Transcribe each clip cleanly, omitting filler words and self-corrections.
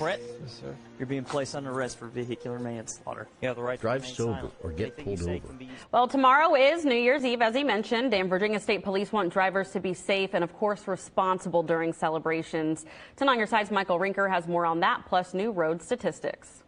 Brett, Yes, sir. you're being placed under arrest for vehicular manslaughter. You have the right to Drive remain sober silent. or get Anything pulled you say over. can be used. Well, tomorrow is New Year's Eve, as he mentioned, and Virginia State Police want drivers to be safe and, of course, responsible during celebrations. Tonight on Your Side's Michael Rinker has more on that, plus new road statistics.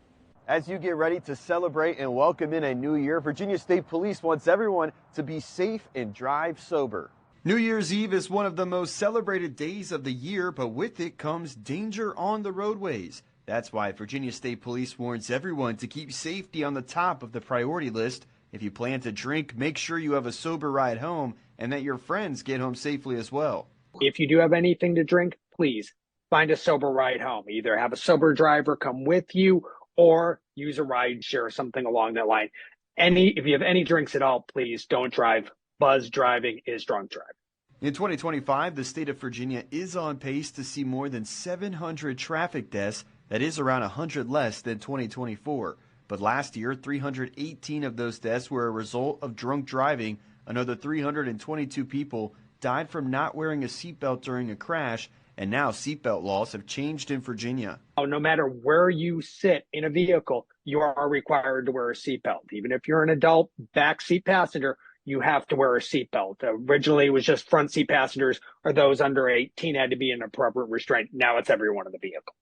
As you get ready to celebrate and welcome in a new year, Virginia State Police wants everyone to be safe and drive sober. New Year's Eve is one of the most celebrated days of the year, but with it comes danger on the roadways. That's why Virginia State Police warns everyone to keep safety on the top of the priority list. If you plan to drink, make sure you have a sober ride home and that your friends get home safely as well. If you do have anything to drink, please find a sober ride home. Either have a sober driver come with you or use a ride share or something along that line. If you have any drinks at all, please don't drive. Buzz driving is drunk driving. In 2025, the state of Virginia is on pace to see more than 700 traffic deaths. That is around 100 less than 2024. But last year, 318 of those deaths were a result of drunk driving. Another 322 people died from not wearing a seatbelt during a crash. And now seatbelt laws have changed in Virginia. No matter where you sit in a vehicle, you are required to wear a seatbelt. Even if you're an adult backseat passenger, you have to wear a seatbelt. Originally, it was just front seat passengers or those under 18 had to be in appropriate restraint. Now it's everyone in the vehicle.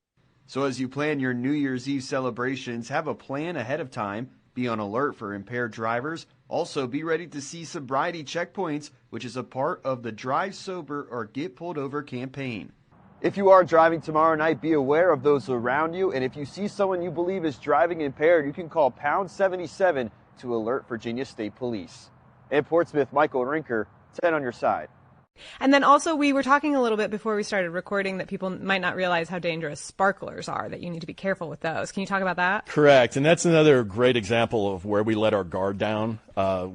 So as you plan your New Year's Eve celebrations, have a plan ahead of time. Be on alert for impaired drivers. Also, be ready to see sobriety checkpoints, which is a part of the Drive Sober or Get Pulled Over campaign. If you are driving tomorrow night, be aware of those around you. And if you see someone you believe is driving impaired, you can call pound 77 to alert Virginia State Police. In Portsmouth, Michael Rinker, 10 on your side. And then also we were talking a little bit before we started recording that people might not realize how dangerous sparklers are, that you need to be careful with those. Can you talk about that? Correct. And that's another great example of where we let our guard down.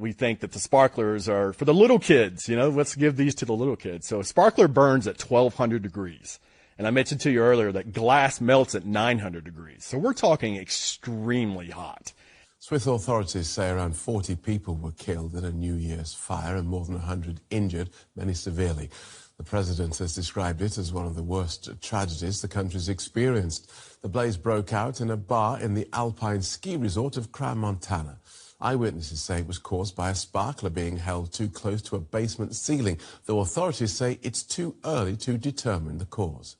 We think that the sparklers are for the little kids. Let's give these to the little kids. So a sparkler burns at 1,200 degrees. And I mentioned to you earlier that glass melts at 900 degrees. So we're talking extremely hot. Swiss authorities say around 40 people were killed in a New Year's fire and more than 100 injured, many severely. The president has described it as one of the worst tragedies the country's experienced. The blaze broke out in a bar in the alpine ski resort of Crown, Montana. Eyewitnesses say it was caused by a sparkler being held too close to a basement ceiling, though authorities say it's too early to determine the cause.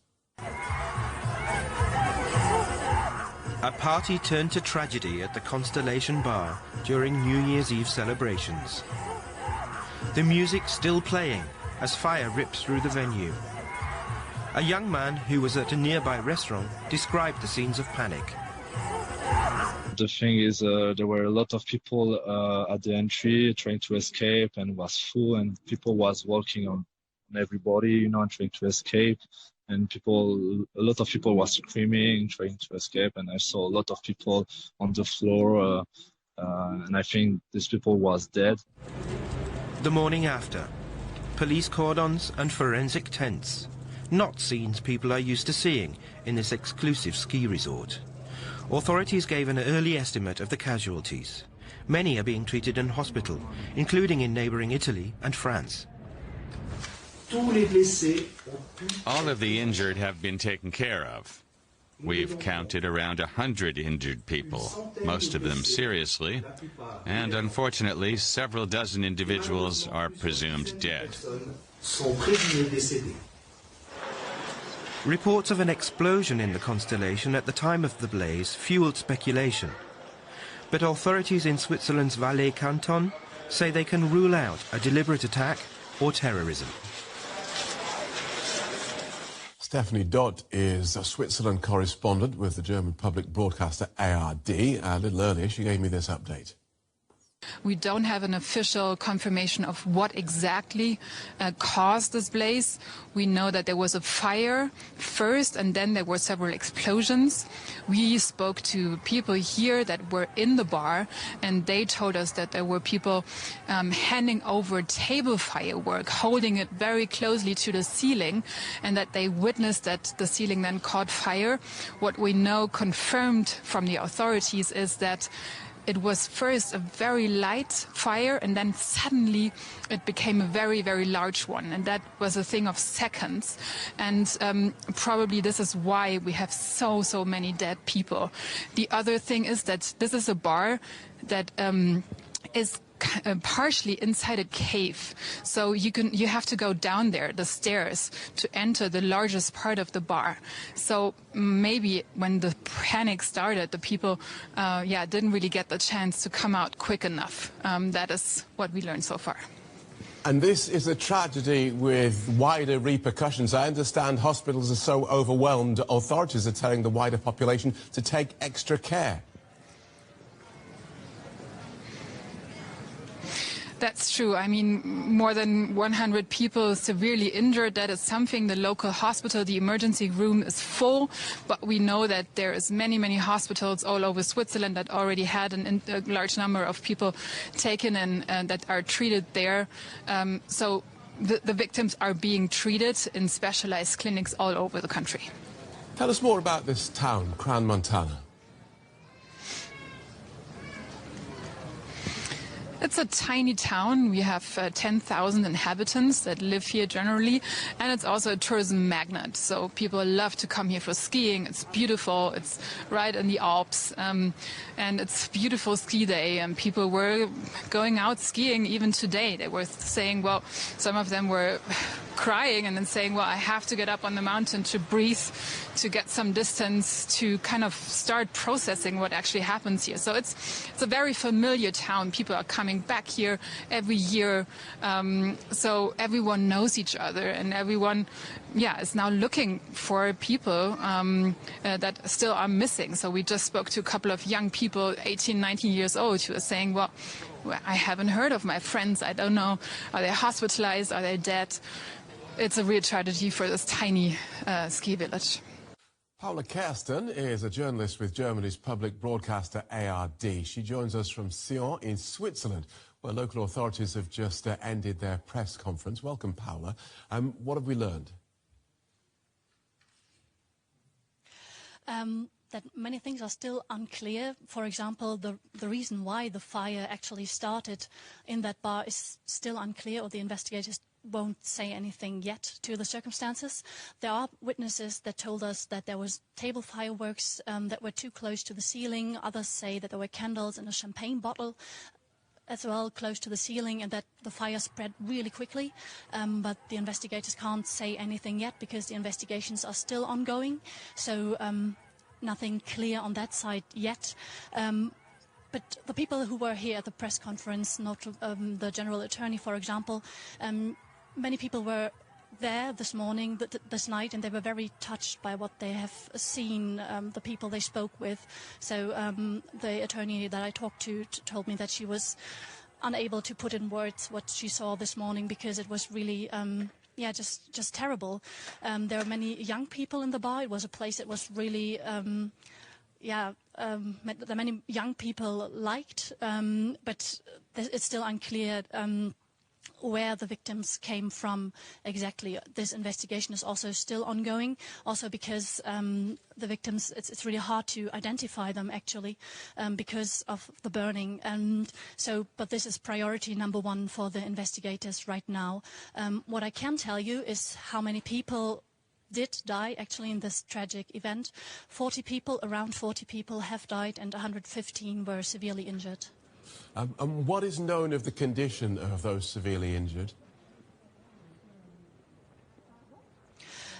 A party turned to tragedy at the Constellation Bar during New Year's Eve celebrations. The music still playing as fire rips through the venue. A young man who was at a nearby restaurant described the scenes of panic. The thing is, there were a lot of people at the entry trying to escape, and was full, and people was walking on everybody, and trying to escape. And a lot of people were screaming, trying to escape, and I saw a lot of people on the floor, and I think these people was dead. The morning after, police cordons and forensic tents, not scenes people are used to seeing in this exclusive ski resort. Authorities gave an early estimate of the casualties. Many are being treated in hospital, including in neighboring Italy and France. All of the injured have been taken care of. We've counted around 100 injured people, most of them seriously, and unfortunately several dozen individuals are presumed dead. Reports of an explosion in the Constellation at the time of the blaze fueled speculation. But authorities in Switzerland's Valais canton say they can rule out a deliberate attack or terrorism. Stephanie Dott is a Switzerland correspondent with the German public broadcaster ARD. A little earlier, she gave me this update. We don't have an official confirmation of what exactly caused this blaze. We know that there was a fire first, and then there were several explosions. We spoke to people here that were in the bar, and they told us that there were people handing over table firework, holding it very closely to the ceiling, and that they witnessed that the ceiling then caught fire. What we know confirmed from the authorities is that it was first a very light fire, and then suddenly it became a very, very large one. And that was a thing of seconds. And probably this is why we have so many dead people. The other thing is that this is a bar that is partially inside a cave, so you have to go down there, the stairs, to enter the largest part of the bar. So maybe when the panic started, the people didn't really get the chance to come out quick enough. That is what we learned so far. And this is a tragedy with wider repercussions. I understand hospitals are so overwhelmed, authorities are telling the wider population to take extra care. That's true. I mean, more than 100 people severely injured. That is something. The local hospital, the emergency room is full, but we know that there is many hospitals all over Switzerland that already had a large number of people taken in that are treated there. So the victims are being treated in specialized clinics all over the country. Tell us more about this town, Crown Montana. It's a tiny town. We have 10,000 inhabitants that live here generally, and it's also a tourism magnet. So people love to come here for skiing. It's beautiful. It's right in the Alps, and it's beautiful ski day. And people were going out skiing even today. They were saying, well, some of them were crying and then saying, well, I have to get up on the mountain to breathe, to get some distance, to kind of start processing what actually happens here. So it's a very familiar town. People are coming back here every year. So everyone knows each other, and everyone, is now looking for people that still are missing. So we just spoke to a couple of young people, 18, 19 years old, who are saying, well, I haven't heard of my friends. I don't know. Are they hospitalized? Are they dead? It's a real tragedy for this tiny ski village. Paula Kersten is a journalist with Germany's public broadcaster ARD. She joins us from Sion in Switzerland, where local authorities have just ended their press conference. Welcome, Paula. What have we learned? That many things are still unclear. For example, the reason why the fire actually started in that bar is still unclear, or the investigators won't say anything yet to the circumstances. There are witnesses that told us that there was table fireworks that were too close to the ceiling. Others say that there were candles in a champagne bottle as well close to the ceiling, and that the fire spread really quickly. But the investigators can't say anything yet because the investigations are still ongoing. So nothing clear on that side yet. But the people who were here at the press conference, not the general attorney, for example, many people were there this morning, this night, and they were very touched by what they have seen, the people they spoke with. So the attorney that I talked to told me that she was unable to put in words what she saw this morning because it was really just terrible. There were many young people in the bar. It was a place that was really that many young people liked, but it's still unclear where the victims came from exactly. This investigation is also still ongoing, also because the victims, it's really hard to identify them actually because of the burning. But this is priority number one for the investigators right now. What I can tell you is how many people did die actually in this tragic event. 40 people, around 40 people have died, and 115 were severely injured. And what is known of the condition of those severely injured?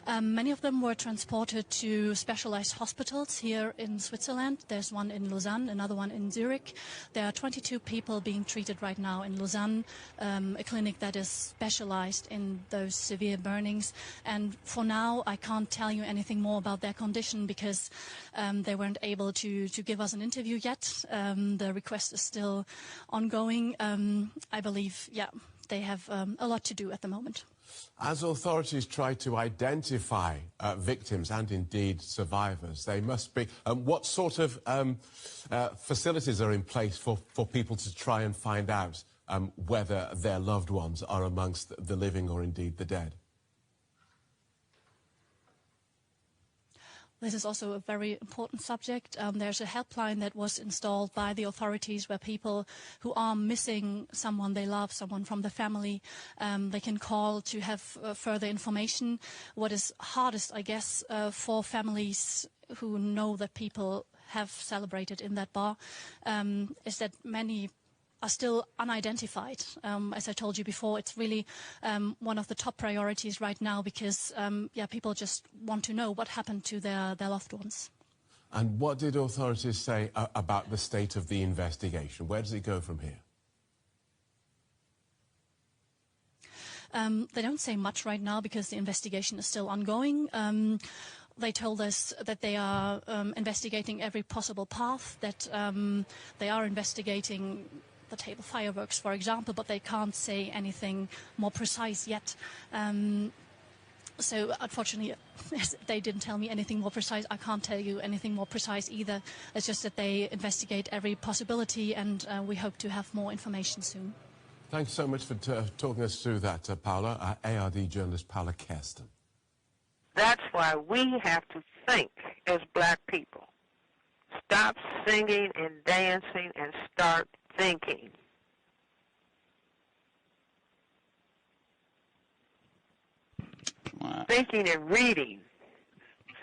Many of them were transported to specialized hospitals here in Switzerland. There's one in Lausanne, another one in Zurich. There are 22 people being treated right now in Lausanne, a clinic that is specialized in those severe burnings. And for now, I can't tell you anything more about their condition because they weren't able to give us an interview yet. The request is still ongoing. I believe, they have a lot to do at the moment. As authorities try to identify victims and indeed survivors, they must be... what sort of facilities are in place for people to try and find out whether their loved ones are amongst the living or indeed the dead? This is also a very important subject. There's a helpline that was installed by the authorities where people who are missing someone they love, someone from the family, they can call to have further information. What is hardest, I guess, for families who know that people have celebrated in that bar is that many are still unidentified. As I told you before, it's really one of the top priorities right now because, people just want to know what happened to their loved ones. And what did authorities say about the state of the investigation? Where does it go from here? They don't say much right now because the investigation is still ongoing. They told us that they are investigating every possible path, that they are investigating the table fireworks, for example, but they can't say anything more precise yet. So unfortunately, they didn't tell me anything more precise. I can't tell you anything more precise either. It's just that they investigate every possibility, and we hope to have more information soon. Thanks so much for talking us through that, Paula. ARD journalist Paula Kersten. That's why we have to think as black people. Stop singing and dancing and start thinking. Thinking and reading.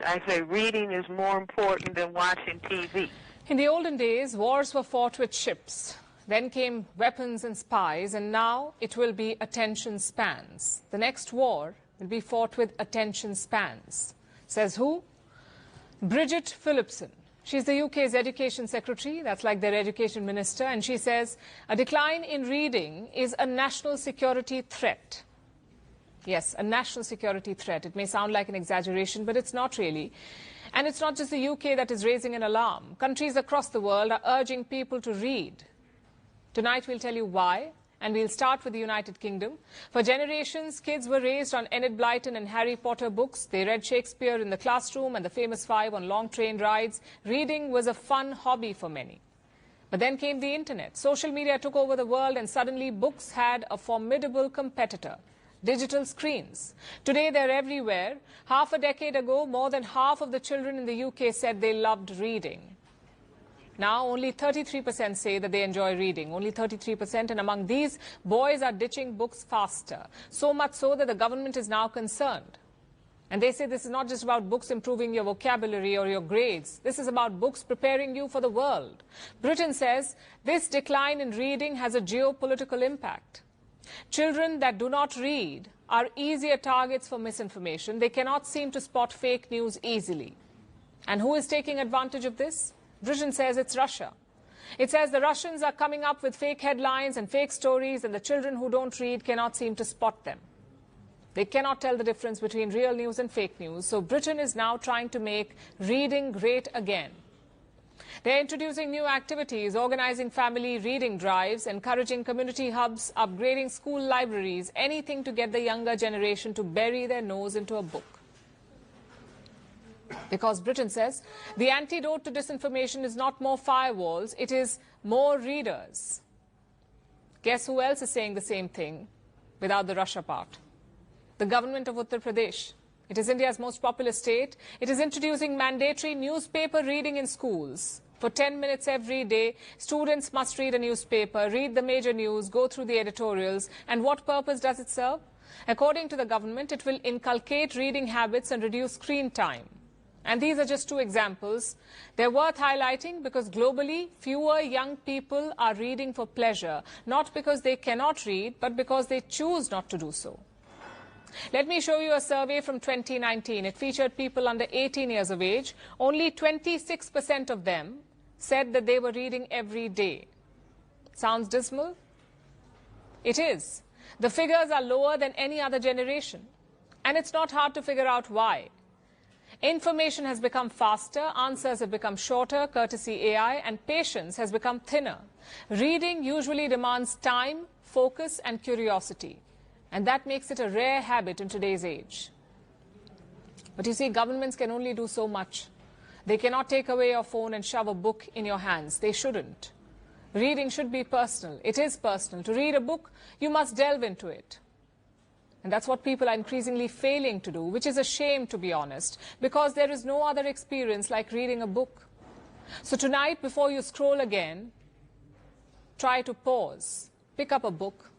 I say reading is more important than watching TV. In the olden days, wars were fought with ships. Then came weapons and spies, and now it will be attention spans. The next war will be fought with attention spans. Says who? Bridget Phillipson. She's the UK's education secretary, that's like their education minister, and she says a decline in reading is a national security threat. Yes, a national security threat. It may sound like an exaggeration, but it's not really. And it's not just the UK that is raising an alarm. Countries across the world are urging people to read. Tonight we'll tell you why, and we'll start with the United Kingdom. For generations, kids were raised on Enid Blyton and Harry Potter books. They read Shakespeare in the classroom and the famous five on long train rides. Reading was a fun hobby for many. But then came the internet. Social media took over the world, and suddenly books had a formidable competitor. Digital screens. Today they're everywhere. Half a decade ago, more than half of the children in the UK said they loved reading. Now only 33% say that they enjoy reading, only 33%, and among these, boys are ditching books faster. So much so that the government is now concerned. And they say this is not just about books improving your vocabulary or your grades. This is about books preparing you for the world. Britain says this decline in reading has a geopolitical impact. Children that do not read are easier targets for misinformation. They cannot seem to spot fake news easily. And who is taking advantage of this? Britain says it's Russia. It says the Russians are coming up with fake headlines and fake stories, and the children who don't read cannot seem to spot them. They cannot tell the difference between real news and fake news. So Britain is now trying to make reading great again. They're introducing new activities, organizing family reading drives, encouraging community hubs, upgrading school libraries, anything to get the younger generation to bury their nose into a book. Because Britain says the antidote to disinformation is not more firewalls, it is more readers. Guess who else is saying the same thing without the Russia part? The government of Uttar Pradesh. It is India's most populous state. It is introducing mandatory newspaper reading in schools. For 10 minutes every day, students must read a newspaper, read the major news, go through the editorials. And what purpose does it serve? According to the government, it will inculcate reading habits and reduce screen time. And these are just two examples. They're worth highlighting because globally, fewer young people are reading for pleasure, not because they cannot read, but because they choose not to do so. Let me show you a survey from 2019. It featured people under 18 years of age. Only 26% of them said that they were reading every day. Sounds dismal? It is. The figures are lower than any other generation. And it's not hard to figure out why. Information has become faster, answers have become shorter, courtesy AI, and patience has become thinner. Reading usually demands time, focus, and curiosity. And that makes it a rare habit in today's age. But you see, governments can only do so much. They cannot take away your phone and shove a book in your hands. They shouldn't. Reading should be personal. It is personal. To read a book, you must delve into it. And that's what people are increasingly failing to do, which is a shame, to be honest, because there is no other experience like reading a book. So tonight, before you scroll again, try to pause, pick up a book,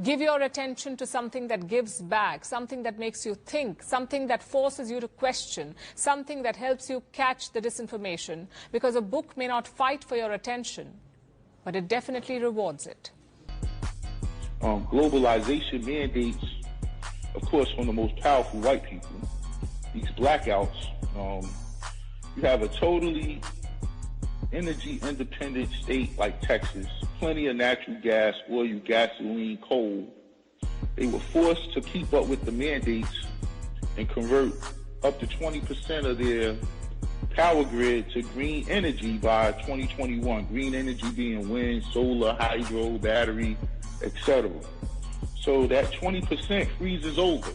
give your attention to something that gives back, something that makes you think, something that forces you to question, something that helps you catch the disinformation, because a book may not fight for your attention, but it definitely rewards it. Globalization mandates, of course, from the most powerful white people, these blackouts. You have a totally energy independent state like Texas, plenty of natural gas, oil, gasoline, coal. They were forced to keep up with the mandates and convert up to 20% of their power grid to green energy by 2021. Green energy being wind, solar, hydro, battery, etc. So that 20% freezes over.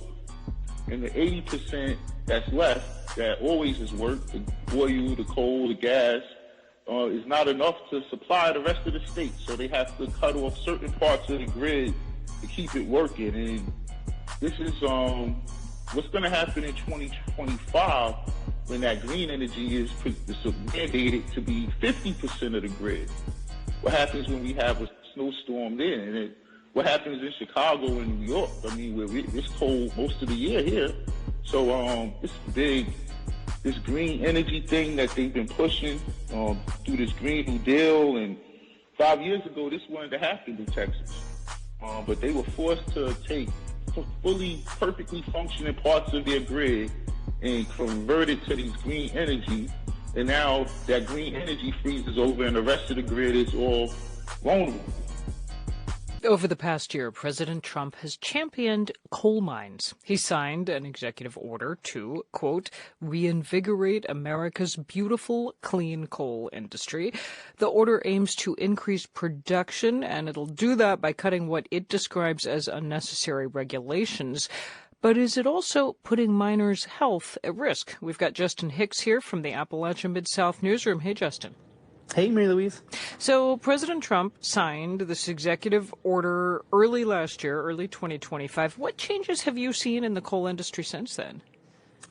And the 80% that's left, that always has worked, the oil, the coal, the gas, is not enough to supply the rest of the state. So they have to cut off certain parts of the grid to keep it working. And this is what's going to happen in 2025 when that green energy is mandated to be 50% of the grid. What happens when we have a snowstorm there? And what happens in Chicago and New York? I mean, it's cold most of the year here. So this green energy thing that they've been pushing through this Green New Deal, and 5 years ago this wanted to happen in Texas, but they were forced to take fully, perfectly functioning parts of their grid and convert it to these green energy, and now that green energy freezes over and the rest of the grid is all vulnerable. Over the past year, President Trump has championed coal mines. He signed an executive order to, quote, reinvigorate America's beautiful, clean coal industry. The order aims to increase production, and it'll do that by cutting what it describes as unnecessary regulations. But is it also putting miners' health at risk? We've got Justin Hicks here from the Appalachia Mid-South Newsroom. Hey, Justin. Hey, Mary Louise. So President Trump signed this executive order early last year, early 2025. What changes have you seen in the coal industry since then?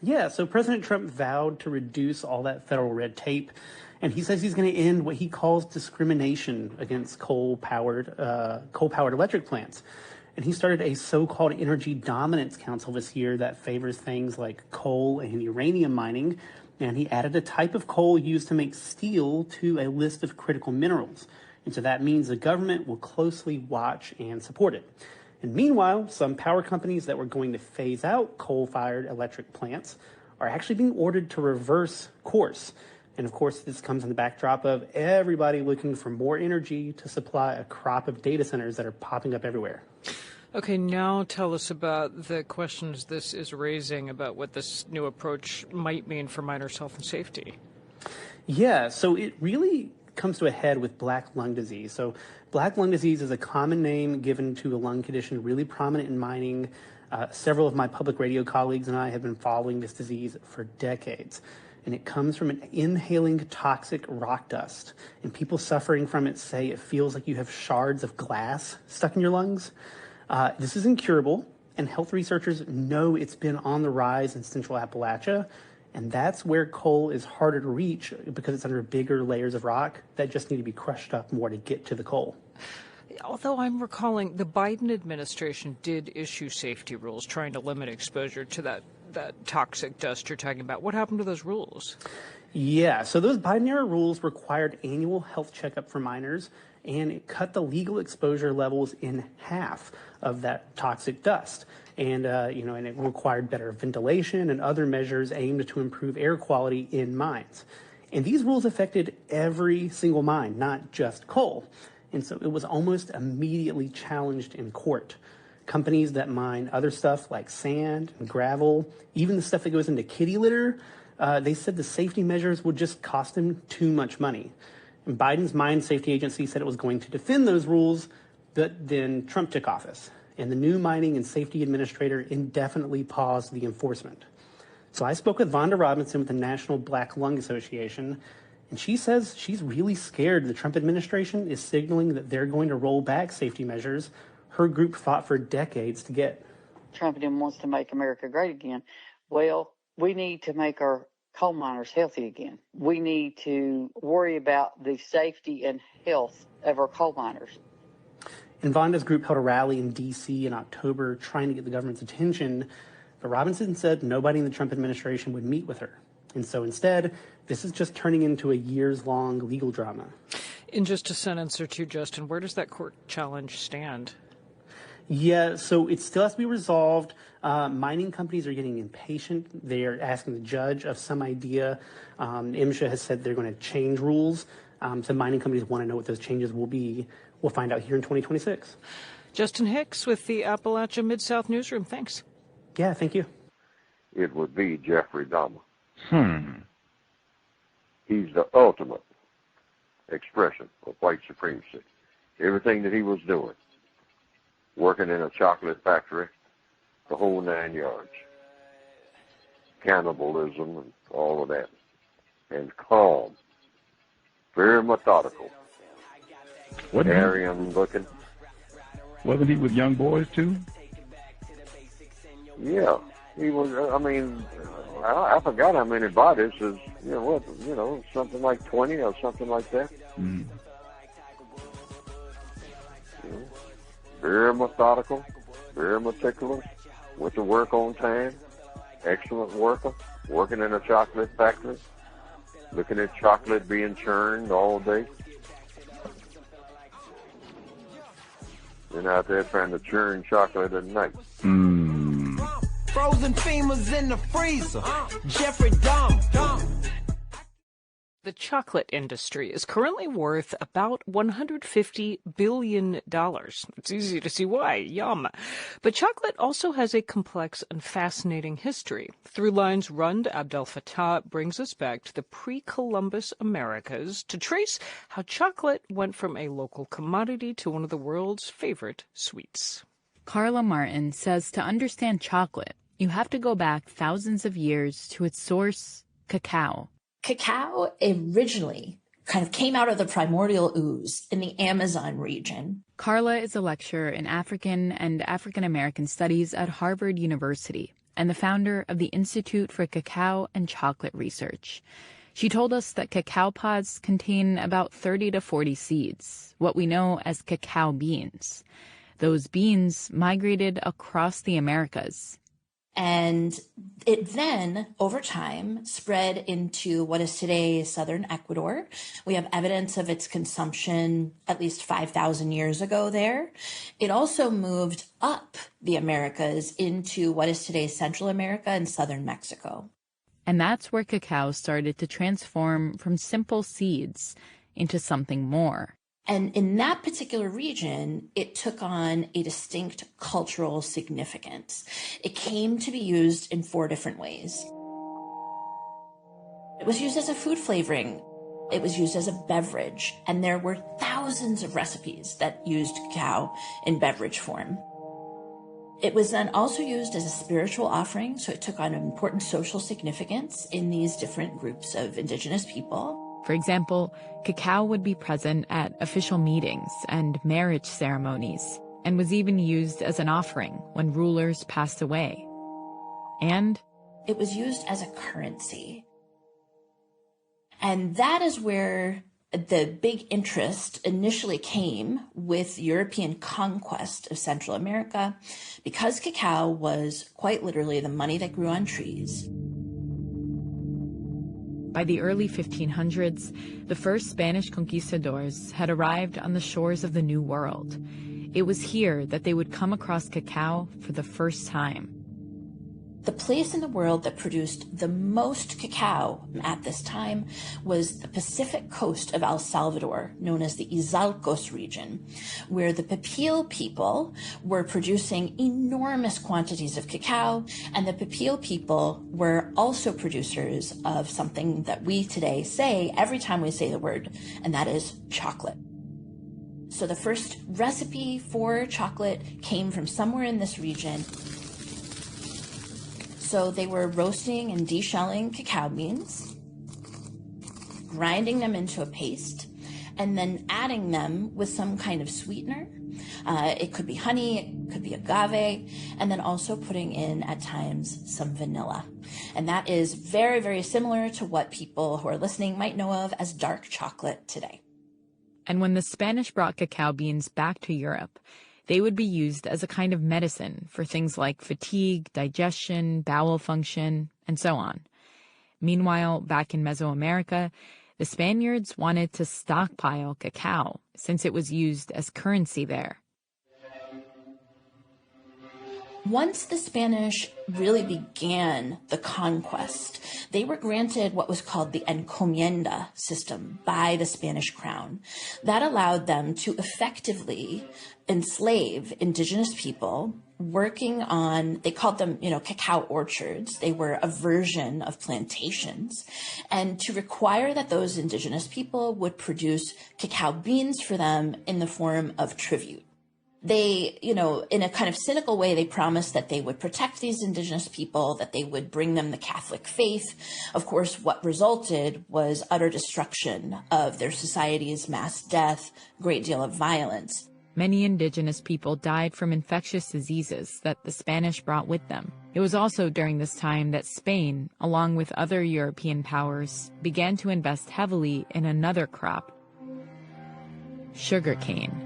Yeah, so President Trump vowed to reduce all that federal red tape, and he says he's going to end what he calls discrimination against coal-powered electric plants. And he started a so-called Energy Dominance Council this year that favors things like coal and uranium mining. And he added a type of coal used to make steel to a list of critical minerals. And so that means the government will closely watch and support it. And meanwhile, some power companies that were going to phase out coal-fired electric plants are actually being ordered to reverse course. And of course, this comes in the backdrop of everybody looking for more energy to supply a crop of data centers that are popping up everywhere. Okay, now tell us about the questions this is raising about what this new approach might mean for miners' health and safety. Yeah, so it really comes to a head with black lung disease. So black lung disease is a common name given to a lung condition really prominent in mining. Several of my public radio colleagues and I have been following this disease for decades. And it comes from inhaling toxic rock dust. And people suffering from it say it feels like you have shards of glass stuck in your lungs. This is incurable, and health researchers know it's been on the rise in central Appalachia, and that's where coal is harder to reach because it's under bigger layers of rock that just need to be crushed up more to get to the coal. Although I'm recalling the Biden administration did issue safety rules trying to limit exposure to that toxic dust you're talking about. What happened to those rules? Yeah, so those Biden-era rules required annual health checkup for miners, and it cut the legal exposure levels in half of that toxic dust. And, and it required better ventilation and other measures aimed to improve air quality in mines. And these rules affected every single mine, not just coal. And so it was almost immediately challenged in court. Companies that mine other stuff like sand and gravel, even the stuff that goes into kitty litter, they said the safety measures would just cost them too much money. And Biden's mine safety agency said it was going to defend those rules, but then Trump took office, and the new mining and safety administrator indefinitely paused the enforcement. So I spoke with Vonda Robinson with the National Black Lung Association, and she says she's really scared the Trump administration is signaling that they're going to roll back safety measures her group fought for decades to get. trumpeting wants to make America great again. Well, we need to make our coal miners healthy again. We need to worry about the safety and health of our coal miners. And Vonda's group held a rally in D.C. in October trying to get the government's attention, but Robinson said nobody in the Trump administration would meet with her. And so instead, this is just turning into a years-long legal drama. In just a sentence or two, Justin, where does that court challenge stand? Yeah, so it still has to be resolved. Mining companies are getting impatient. They are asking the judge of some idea. MSHA has said they're going to change rules. So mining companies want to know what those changes will be. We'll find out here in 2026. Justin Hicks with the Appalachia Mid-South Newsroom. Thanks. Yeah, thank you. It would be Jeffrey Dahmer. He's the ultimate expression of white supremacy. Everything that he was doing, working in a chocolate factory, the whole 9 yards, cannibalism and all of that, and calm, very methodical, Aryan looking. Wasn't he with young boys too? Yeah, he was. I mean, I forgot how many bodies. Is something like 20 or something like that. Mm. Very methodical, very meticulous, went to work on time, excellent worker, working in a chocolate factory, looking at chocolate being churned all day. Then out there trying to churn chocolate at night. Frozen femurs in the freezer. Jeffrey Dahmer. The chocolate industry is currently worth about $150 billion. It's easy to see why. Yum. But chocolate also has a complex and fascinating history. Through Lines Run to Abdel Fattah brings us back to the pre-Columbus Americas to trace how chocolate went from a local commodity to one of the world's favorite sweets. Carla Martin says to understand chocolate, you have to go back thousands of years to its source, cacao. Cacao originally kind of came out of the primordial ooze in the Amazon region. Carla is a lecturer in African and African American Studies at Harvard University and the founder of the Institute for Cacao and Chocolate Research. She told us that cacao pods contain about 30 to 40 seeds, what we know as cacao beans. Those beans migrated across the Americas. And it then, over time, spread into what is today southern Ecuador. We have evidence of its consumption at least 5,000 years ago there. It also moved up the Americas into what is today Central America and southern Mexico. And that's where cacao started to transform from simple seeds into something more. And in that particular region, it took on a distinct cultural significance. It came to be used in 4 different ways. It was used as a food flavoring. It was used as a beverage. And there were thousands of recipes that used cacao in beverage form. It was then also used as a spiritual offering, so it took on an important social significance in these different groups of indigenous people. For example, cacao would be present at official meetings and marriage ceremonies, and was even used as an offering when rulers passed away. And it was used as a currency. And that is where the big interest initially came with European conquest of Central America, because cacao was quite literally the money that grew on trees. By the early 1500s, the first Spanish conquistadors had arrived on the shores of the New World. It was here that they would come across cacao for the first time. The place in the world that produced the most cacao at this time was the Pacific coast of El Salvador, known as the Izalcos region, where the Pipil people were producing enormous quantities of cacao, and the Pipil people were also producers of something that we today say every time we say the word, and that is chocolate. So the first recipe for chocolate came from somewhere in this region. So they were roasting and deshelling cacao beans, grinding them into a paste, and then adding them with some kind of sweetener. It could be honey, it could be agave, and then also putting in, at times, some vanilla. And that is very, very similar to what people who are listening might know of as dark chocolate today. And when the Spanish brought cacao beans back to Europe, they would be used as a kind of medicine for things like fatigue, digestion, bowel function, and so on. Meanwhile, back in Mesoamerica, the Spaniards wanted to stockpile cacao since it was used as currency there. Once the Spanish really began the conquest, they were granted what was called the encomienda system by the Spanish crown. That allowed them to effectively enslave indigenous people working on, they called them, cacao orchards. They were a version of plantations. And to require that those indigenous people would produce cacao beans for them in the form of tribute. They, in a kind of cynical way, they promised that they would protect these indigenous people, that they would bring them the Catholic faith. Of course, what resulted was utter destruction of their societies, mass death, great deal of violence. Many indigenous people died from infectious diseases that the Spanish brought with them. It was also during this time that Spain, along with other European powers, began to invest heavily in another crop, sugarcane.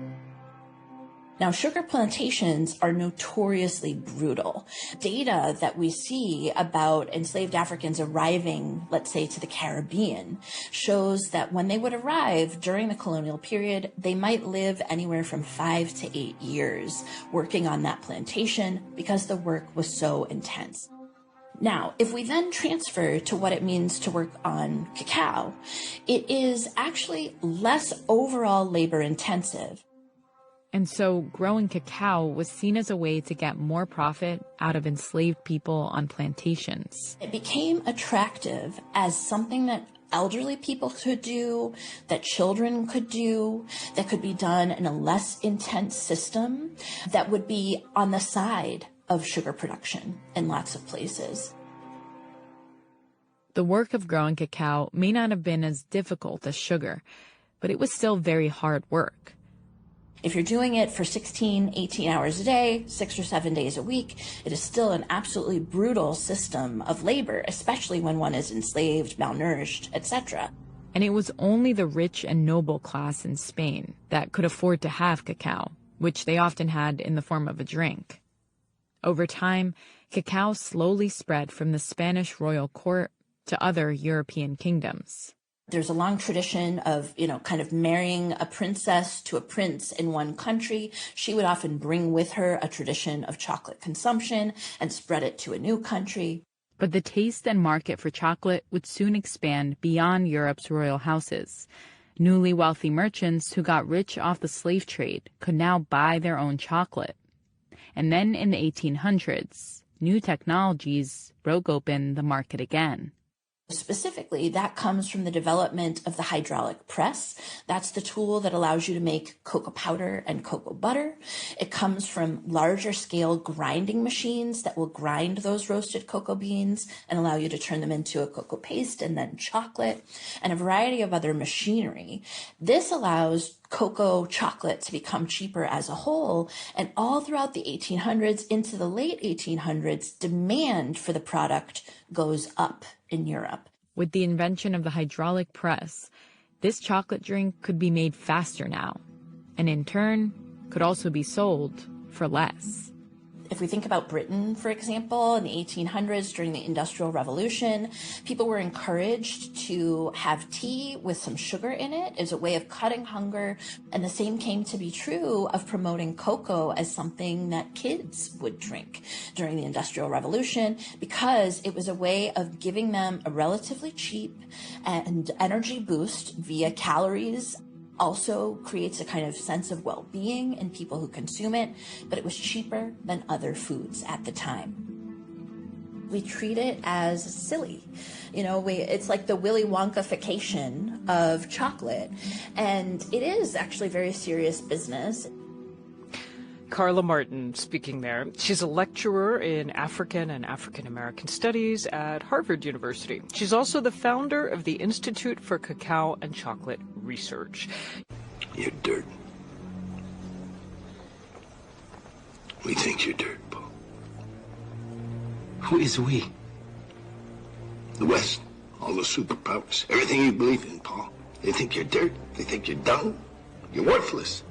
Now, sugar plantations are notoriously brutal. Data that we see about enslaved Africans arriving, let's say, to the Caribbean, shows that when they would arrive during the colonial period, they might live anywhere from 5 to 8 years working on that plantation because the work was so intense. Now, if we then transfer to what it means to work on cacao, it is actually less overall labor intensive. And so growing cacao was seen as a way to get more profit out of enslaved people on plantations. It became attractive as something that elderly people could do, that children could do, that could be done in a less intense system, that would be on the side of sugar production in lots of places. The work of growing cacao may not have been as difficult as sugar, but it was still very hard work. If you're doing it for 16, 18 hours a day, 6 or 7 days a week, it is still an absolutely brutal system of labor, especially when one is enslaved, malnourished, etc. And it was only the rich and noble class in Spain that could afford to have cacao, which they often had in the form of a drink. Over time, cacao slowly spread from the Spanish royal court to other European kingdoms. There's a long tradition of, kind of marrying a princess to a prince in one country. She would often bring with her a tradition of chocolate consumption and spread it to a new country. But the taste and market for chocolate would soon expand beyond Europe's royal houses. Newly wealthy merchants who got rich off the slave trade could now buy their own chocolate. And then in the 1800s, new technologies broke open the market again. Specifically, that comes from the development of the hydraulic press. That's the tool that allows you to make cocoa powder and cocoa butter. It comes from larger scale grinding machines that will grind those roasted cocoa beans and allow you to turn them into a cocoa paste and then chocolate, and a variety of other machinery. This allows cocoa chocolate to become cheaper as a whole, and all throughout the 1800s into the late 1800s, demand for the product goes up in Europe. With the invention of the hydraulic press, this chocolate drink could be made faster now, and in turn, could also be sold for less. If we think about Britain, for example, in the 1800s during the Industrial Revolution, people were encouraged to have tea with some sugar in it as a way of cutting hunger. And the same came to be true of promoting cocoa as something that kids would drink during the Industrial Revolution, because it was a way of giving them a relatively cheap and energy boost via calories. Also creates a kind of sense of well-being in people who consume it, but it was cheaper than other foods at the time. We treat it as silly. It's like the Willy Wonka-fication of chocolate, and it is actually very serious business. Carla Martin speaking there. She's a lecturer in African and African American Studies at Harvard University. She's also the founder of the Institute for Cacao and Chocolate Research. You're dirt. We think you're dirt, Paul. Who is we? The West, all the superpowers, everything you believe in, Paul. They think you're dirt. They think you're dumb. You're worthless.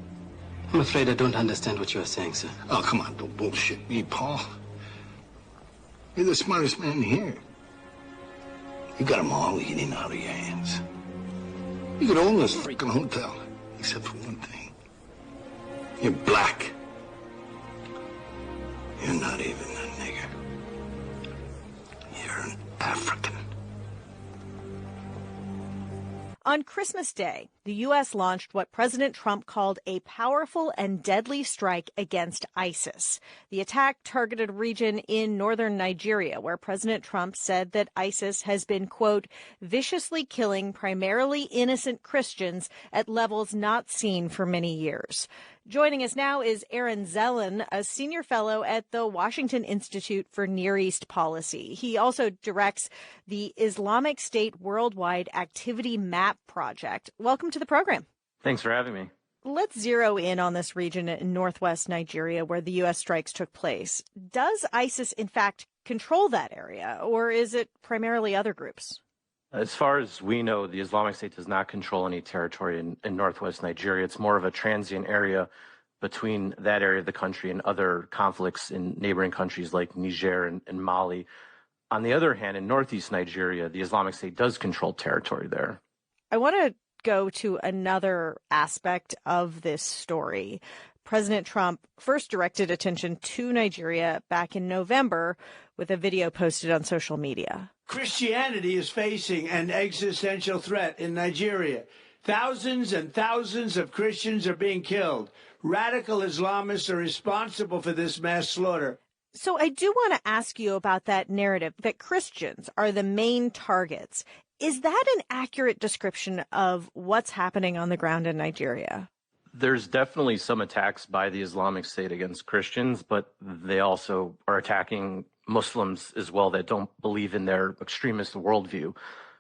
I'm afraid I don't understand what you are saying, sir. Oh, come on, don't bullshit me, Paul. You're the smartest man here. You got them all eating out of your hands. You could own this freaking hotel, except for one thing. You're black. You're not even a nigger. You're an African. On Christmas Day, the U.S. launched what President Trump called a powerful and deadly strike against ISIS. The attack targeted a region in northern Nigeria, where President Trump said that ISIS has been, quote, viciously killing primarily innocent Christians at levels not seen for many years. Joining us now is Aaron Zellin, a senior fellow at the Washington Institute for Near East Policy. He also directs the Islamic State Worldwide Activity Map Project. Welcome to the program. Thanks for having me. Let's zero in on this region in northwest Nigeria where the U.S. strikes took place. Does ISIS, in fact, control that area, or is it primarily other groups? As far as we know, the Islamic State does not control any territory in northwest Nigeria. It's more of a transient area between that area of the country and other conflicts in neighboring countries like Niger and Mali. On the other hand, in northeast Nigeria, the Islamic State does control territory there. I want to go to another aspect of this story. President Trump first directed attention to Nigeria back in November with a video posted on social media. Christianity is facing an existential threat in Nigeria. Thousands and thousands of Christians are being killed. Radical Islamists are responsible for this mass slaughter. So I do want to ask you about that narrative that Christians are the main targets. Is that an accurate description of what's happening on the ground in Nigeria? There's definitely some attacks by the Islamic State against Christians, but they also are attacking Muslims as well that don't believe in their extremist worldview.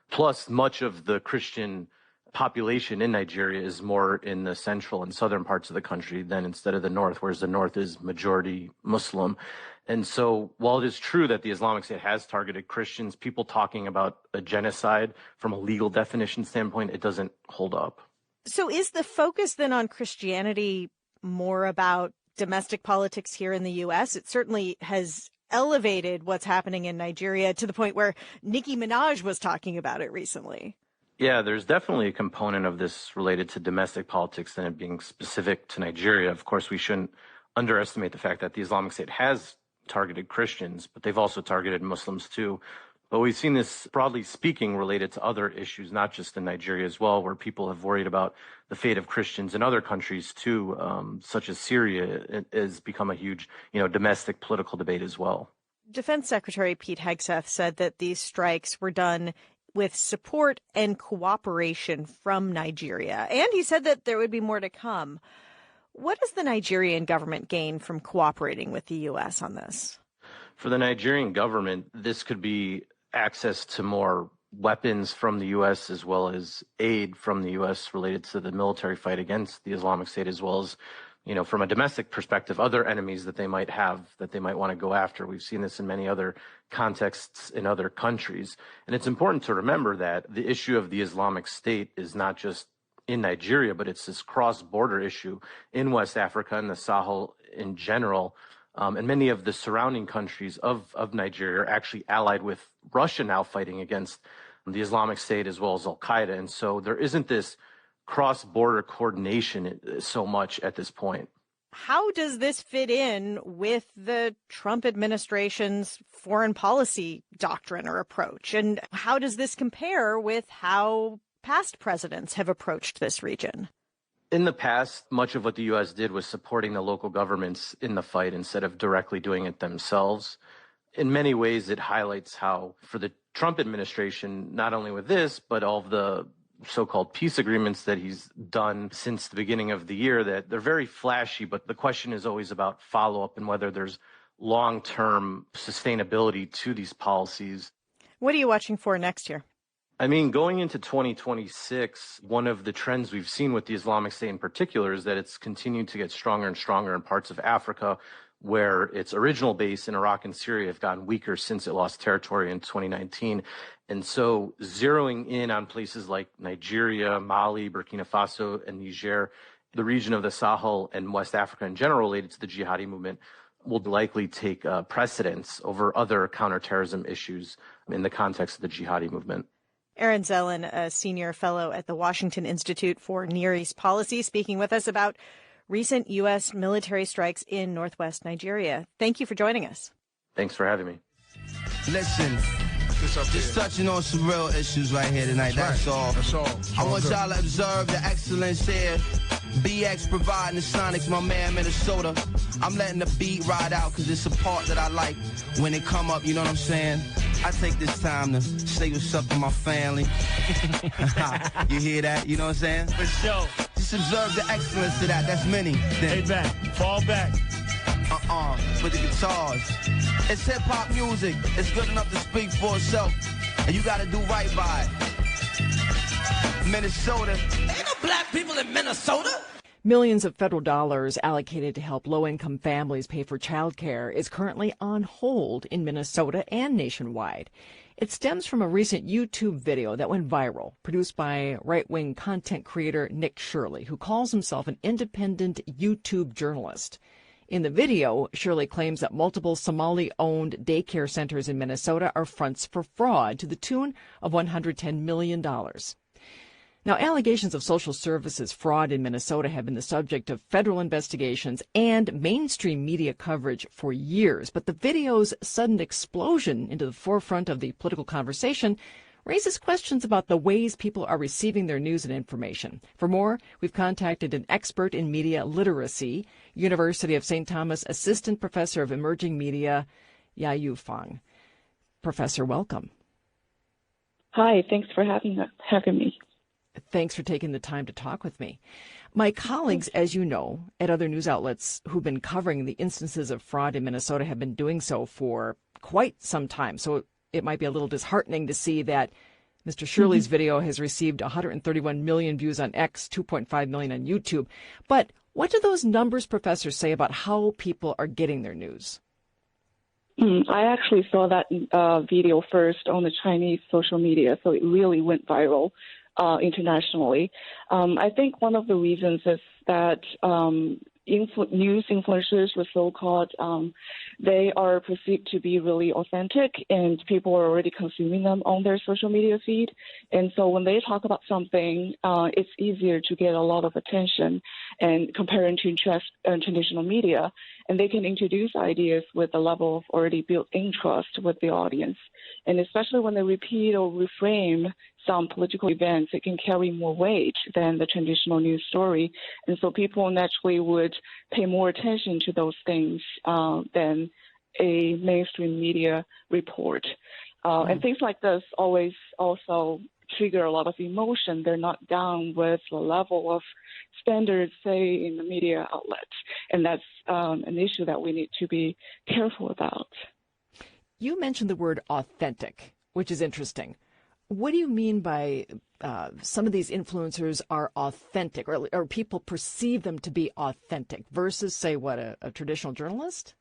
Plus, much of the Christian population in Nigeria is more in the central and southern parts of the country than instead of the north, whereas the north is majority Muslim. And so while it is true that the Islamic State has targeted Christians, people talking about a genocide from a legal definition standpoint, it doesn't hold up. So is the focus then on Christianity more about domestic politics here in the U.S.? It certainly has elevated what's happening in Nigeria to the point where Nicki Minaj was talking about it recently. Yeah, there's definitely a component of this related to domestic politics than it being specific to Nigeria. Of course, we shouldn't underestimate the fact that the Islamic State has targeted Christians, but they've also targeted Muslims too. But we've seen this, broadly speaking, related to other issues, not just in Nigeria as well, where people have worried about the fate of Christians in other countries too, such as Syria. It has become a huge, domestic political debate as well. Defense Secretary Pete Hegseth said that these strikes were done with support and cooperation from Nigeria. And he said that there would be more to come. What does the Nigerian government gain from cooperating with the U.S. on this? For the Nigerian government, this could be access to more weapons from the U.S. as well as aid from the U.S. related to the military fight against the Islamic State, as well as, from a domestic perspective, other enemies that they might have that they might want to go after. We've seen this in many other contexts in other countries. And it's important to remember that the issue of the Islamic State is not just in Nigeria, but it's this cross-border issue in West Africa and the Sahel in general. And many of the surrounding countries of Nigeria are actually allied with Russia now fighting against the Islamic State as well as Al-Qaeda. And so there isn't this cross-border coordination so much at this point. How does this fit in with the Trump administration's foreign policy doctrine or approach? And how does this compare with how past presidents have approached this region? In the past, much of what the U.S. did was supporting the local governments in the fight instead of directly doing it themselves. In many ways, it highlights how, for the Trump administration, not only with this, but all of the so-called peace agreements that he's done since the beginning of the year, that they're very flashy, but the question is always about follow-up and whether there's long-term sustainability to these policies. What are you watching for next year? I mean, going into 2026, one of the trends we've seen with the Islamic State in particular is that it's continued to get stronger and stronger in parts of Africa, where its original base in Iraq and Syria have gotten weaker since it lost territory in 2019. And so zeroing in on places like Nigeria, Mali, Burkina Faso, and Niger, the region of the Sahel and West Africa in general related to the jihadi movement, will likely take precedence over other counterterrorism issues in the context of the jihadi movement. Aaron Zellin, a senior fellow at the Washington Institute for Near East Policy, speaking with us about recent U.S. military strikes in northwest Nigeria. Thank you for joining us. Thanks for having me. Listen, just touching on some real issues right here tonight. That's all. That's all. I want y'all to observe the excellence here. BX providing the Sonics, my man, Minnesota. I'm letting the beat ride out because it's a part that I like when it come up, you know what I'm saying? I take this time to say what's up to my family. You hear that? You know what I'm saying? For sure. Just observe the excellence of that. That's many. Hey, back. Fall back. For the guitars. It's hip-hop music. It's good enough to speak for itself. And you got to do right by it. Minnesota. Ain't no black people in Minnesota. Millions of federal dollars allocated to help low-income families pay for childcare is currently on hold in Minnesota and nationwide. It stems from a recent YouTube video that went viral, produced by right-wing content creator Nick Shirley, who calls himself an independent YouTube journalist. In the video, Shirley claims that multiple Somali-owned daycare centers in Minnesota are fronts for fraud to the tune of $110 million. Now, allegations of social services fraud in Minnesota have been the subject of federal investigations and mainstream media coverage for years. But the video's sudden explosion into the forefront of the political conversation raises questions about the ways people are receiving their news and information. For more, we've contacted an expert in media literacy, University of St. Thomas Assistant Professor of Emerging Media, Yayu Fang. Professor, welcome. Hi, thanks for having me. Thanks for taking the time to talk with me. My colleagues, as you know, at other news outlets who've been covering the instances of fraud in Minnesota have been doing so for quite some time. So it might be a little disheartening to see that Mr. Shirley's video has received 131 million views on X, 2.5 million on YouTube. But what do those numbers, Professor, say about how people are getting their news? I actually saw that video first on the Chinese social media, so it really went viral internationally. I think one of the reasons is that news influencers, or so-called, they are perceived to be really authentic, and people are already consuming them on their social media feed. And so when they talk about something, it's easier to get a lot of attention and comparing to traditional media. And they can introduce ideas with a level of already built-in trust with the audience. And especially when they repeat or reframe some political events, it can carry more weight than the traditional news story. And so people naturally would pay more attention to those things than a mainstream media report. And things like this always also trigger a lot of emotion. They're not down with the level of standards, say, in the media outlets. And that's an issue that we need to be careful about. You mentioned the word authentic, which is interesting. What do you mean by some of these influencers are authentic, or people perceive them to be authentic versus, say, what, a traditional journalist?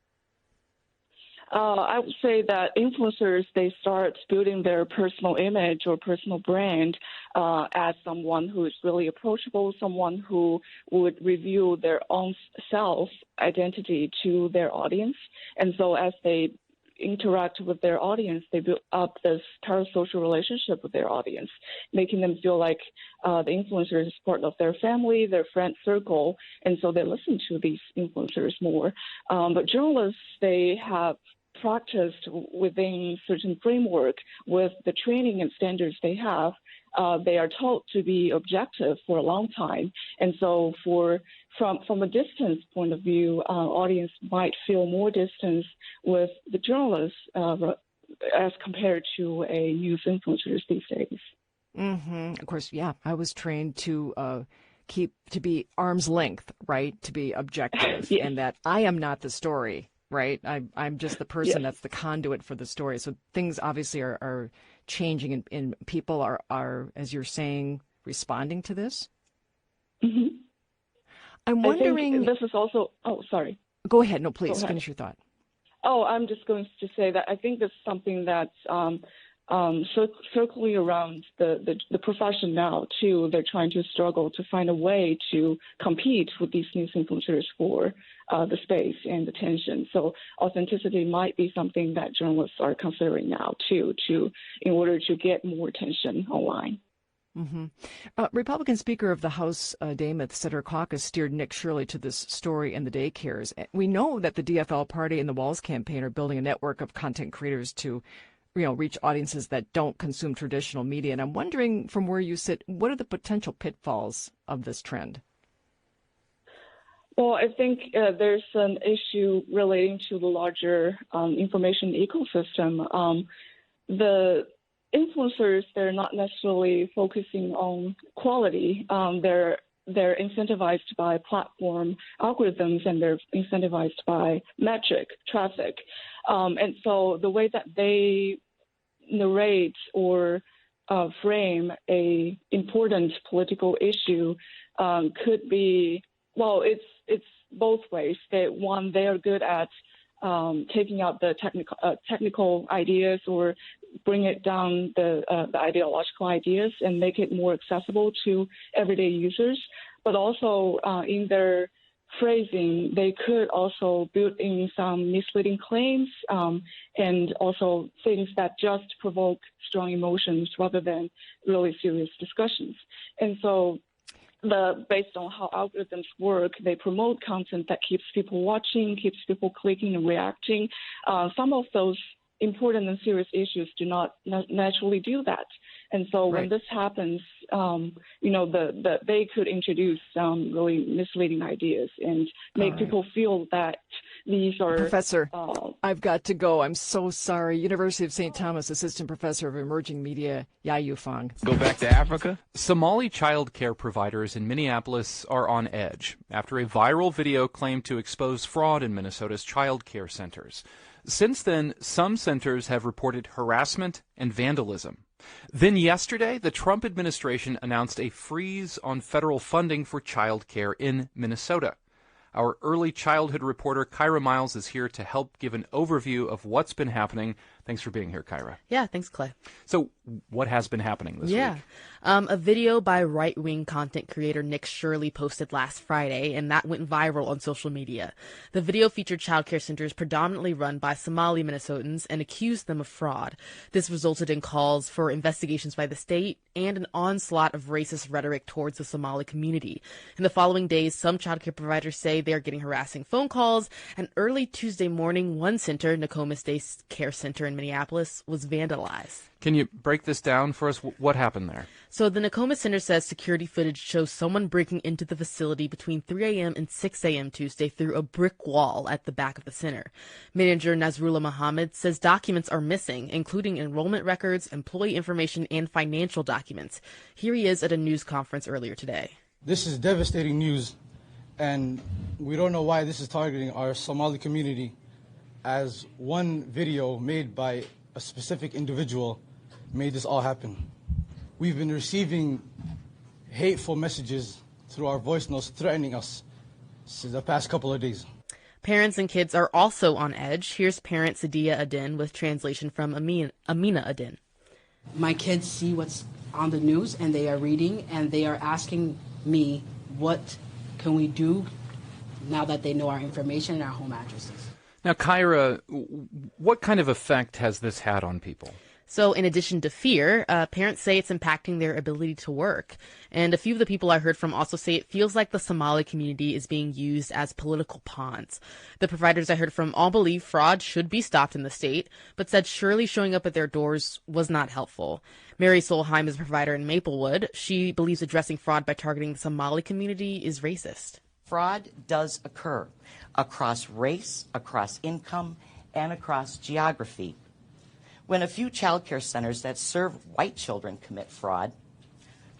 I would say that influencers, they start building their personal image or personal brand as someone who is really approachable, someone who would reveal their own self-identity to their audience. And so as they interact with their audience, they build up this parasocial relationship with their audience, making them feel like the influencer is part of their family, their friend circle, and so they listen to these influencers more. But journalists, they have practiced within certain framework with the training and standards they have. They are taught to be objective for a long time. And so from a distance point of view, audience might feel more distance with the journalists as compared to a news influencers these days. Of course, yeah, I was trained to be arm's length, right? To be objective, Yes. and that I am not the story, right? I'm just the person that's the conduit for the story. So things obviously are changing, and people are, as you're saying, responding to this. Mm-hmm. I'm I wondering. think this is also. Oh, sorry. Go ahead. No, please finish your thought. Oh, I'm just going to say that I think this is something that's circling around the profession now, too. They're trying to struggle to find a way to compete with these news influencers for the space and attention. So authenticity might be something that journalists are considering now, too, in order to get more attention online. Republican Speaker of the House, Damith, said her caucus steered Nick Shirley to this story and the daycares. We know that the DFL party and the Walls campaign are building a network of content creators to, reach audiences that don't consume traditional media. And I'm wondering, from where you sit, what are the potential pitfalls of this trend? Well, I think there's an issue relating to the larger information ecosystem. The influencers, they're not necessarily focusing on quality. They're incentivized by platform algorithms, and they're incentivized by metric, traffic. And so the way that they narrate or frame a important political issue could be, well, it's both ways. They are good at taking out the technical ideas or bring it down the ideological ideas and make it more accessible to everyday users. But also in their phrasing, they could also build in some misleading claims and also things that just provoke strong emotions rather than really serious discussions. And so based on how algorithms work, they promote content that keeps people watching, keeps people clicking and reacting. Some of those important and serious issues do not naturally do that. And so when this happens, they could introduce some really misleading ideas and make people feel that these are... Professor, I've got to go. I'm so sorry. University of St. Thomas Assistant Professor of Emerging Media, Yayu Fang. Go back to Africa. Somali child care providers in Minneapolis are on edge after a viral video claimed to expose fraud in Minnesota's child care centers. Since then, some centers have reported harassment and vandalism. Then yesterday, the Trump administration announced a freeze on federal funding for child care in Minnesota. Our early childhood reporter, Kyra Miles, is here to help give an overview of what's been happening. Thanks for being here, Kyra. Yeah, thanks, Clay. So what has been happening this week? A video by right-wing content creator Nick Shirley posted last Friday, and that went viral on social media. The video featured child care centers predominantly run by Somali Minnesotans and accused them of fraud. This resulted in calls for investigations by the state and an onslaught of racist rhetoric towards the Somali community. In the following days, some child care providers say they are getting harassing phone calls, and early Tuesday morning, one center, C.O.W.S Day Care Center in Minneapolis, was vandalized. Can you break this down for us? What happened there? So the C.O.W.S Center says security footage shows someone breaking into the facility between 3 a.m. and 6 a.m. Tuesday through a brick wall at the back of the center. Manager Nasrullah Mohammed says documents are missing, including enrollment records, employee information, and financial documents. Here he is at a news conference earlier today. This is devastating news, and we don't know why this is targeting our Somali community, as one video made by a specific individual made this all happen. We've been receiving hateful messages through our voice notes threatening us since the past couple of days. Parents and kids are also on edge. Here's parent Cilia Adin with translation from Amina Adin. My kids see what's on the news and they are reading and they are asking me, what can we do now that they know our information and our home addresses? Now, Kyra, what kind of effect has this had on people? So in addition to fear, parents say it's impacting their ability to work. And a few of the people I heard from also say it feels like the Somali community is being used as political pawns. The providers I heard from all believe fraud should be stopped in the state, but said surely showing up at their doors was not helpful. Mary Solheim is a provider in Maplewood. She believes addressing fraud by targeting the Somali community is racist. Fraud does occur across race, across income, and across geography. When a few child care centers that serve white children commit fraud,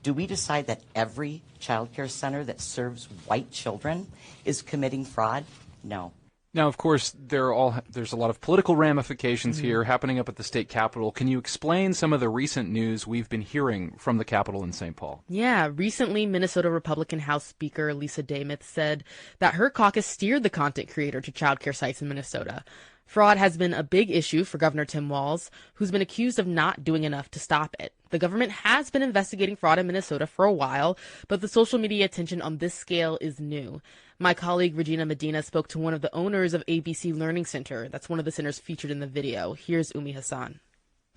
do we decide that every child care center that serves white children is committing fraud? No. Now, of course, there's a lot of political ramifications here happening up at the state capitol. Can you explain some of the recent news we've been hearing from the Capitol in St. Paul? Yeah, recently Minnesota Republican House Speaker Lisa Damith said that her caucus steered the content creator to child care sites in Minnesota. Fraud has been a big issue for Governor Tim Walz, who's been accused of not doing enough to stop it. The government has been investigating fraud in Minnesota for a while, but the social media attention on this scale is new. My colleague Regina Medina spoke to one of the owners of ABC Learning Center. That's one of the centers featured in the video. Here's Umi Hassan.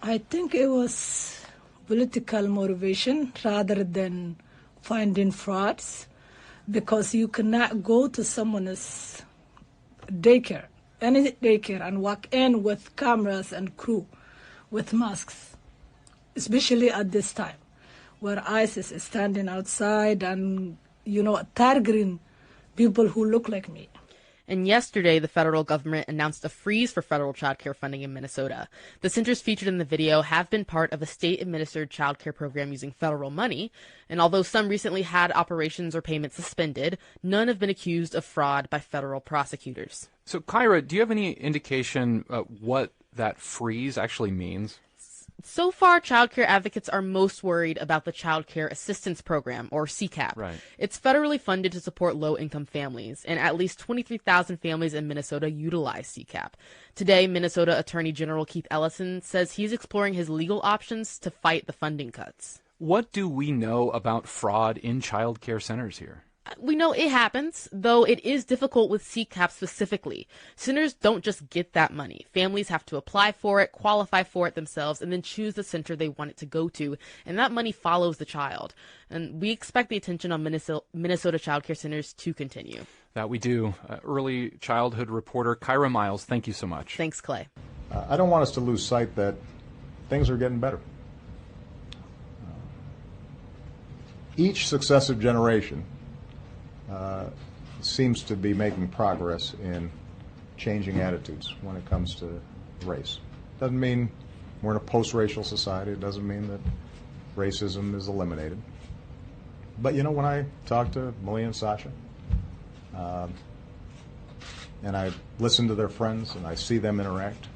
I think it was political motivation rather than finding frauds, because you cannot go to someone's daycare, any daycare, and walk in with cameras and crew with masks, especially at this time where ISIS is standing outside and, targeting people who look like me. And yesterday, the federal government announced a freeze for federal child care funding in Minnesota. The centers featured in the video have been part of a state-administered child care program using federal money. And although some recently had operations or payments suspended, none have been accused of fraud by federal prosecutors. So, Kyra, do you have any indication what that freeze actually means? So far, child care advocates are most worried about the Child Care Assistance Program, or C.O.W.S. Right. It's federally funded to support low-income families, and at least 23,000 families in Minnesota utilize C.O.W.S. Today, Minnesota Attorney General Keith Ellison says he's exploring his legal options to fight the funding cuts. What do we know about fraud in child care centers here? We know it happens, though it is difficult with C.O.W.S. specifically. Centers don't just get that money. Families have to apply for it, qualify for it themselves, and then choose the center they want it to go to. And that money follows the child. And we expect the attention on Minnesota child care centers to continue. That we do. Early childhood reporter Kyra Miles, thank you so much. Thanks, Clay. I don't want us to lose sight that things are getting better. Each successive generation seems to be making progress in changing attitudes when it comes to race. Doesn't mean we're in a post-racial society. It doesn't mean that racism is eliminated. But when I talk to Malia and Sasha, and I listen to their friends and I see them interact,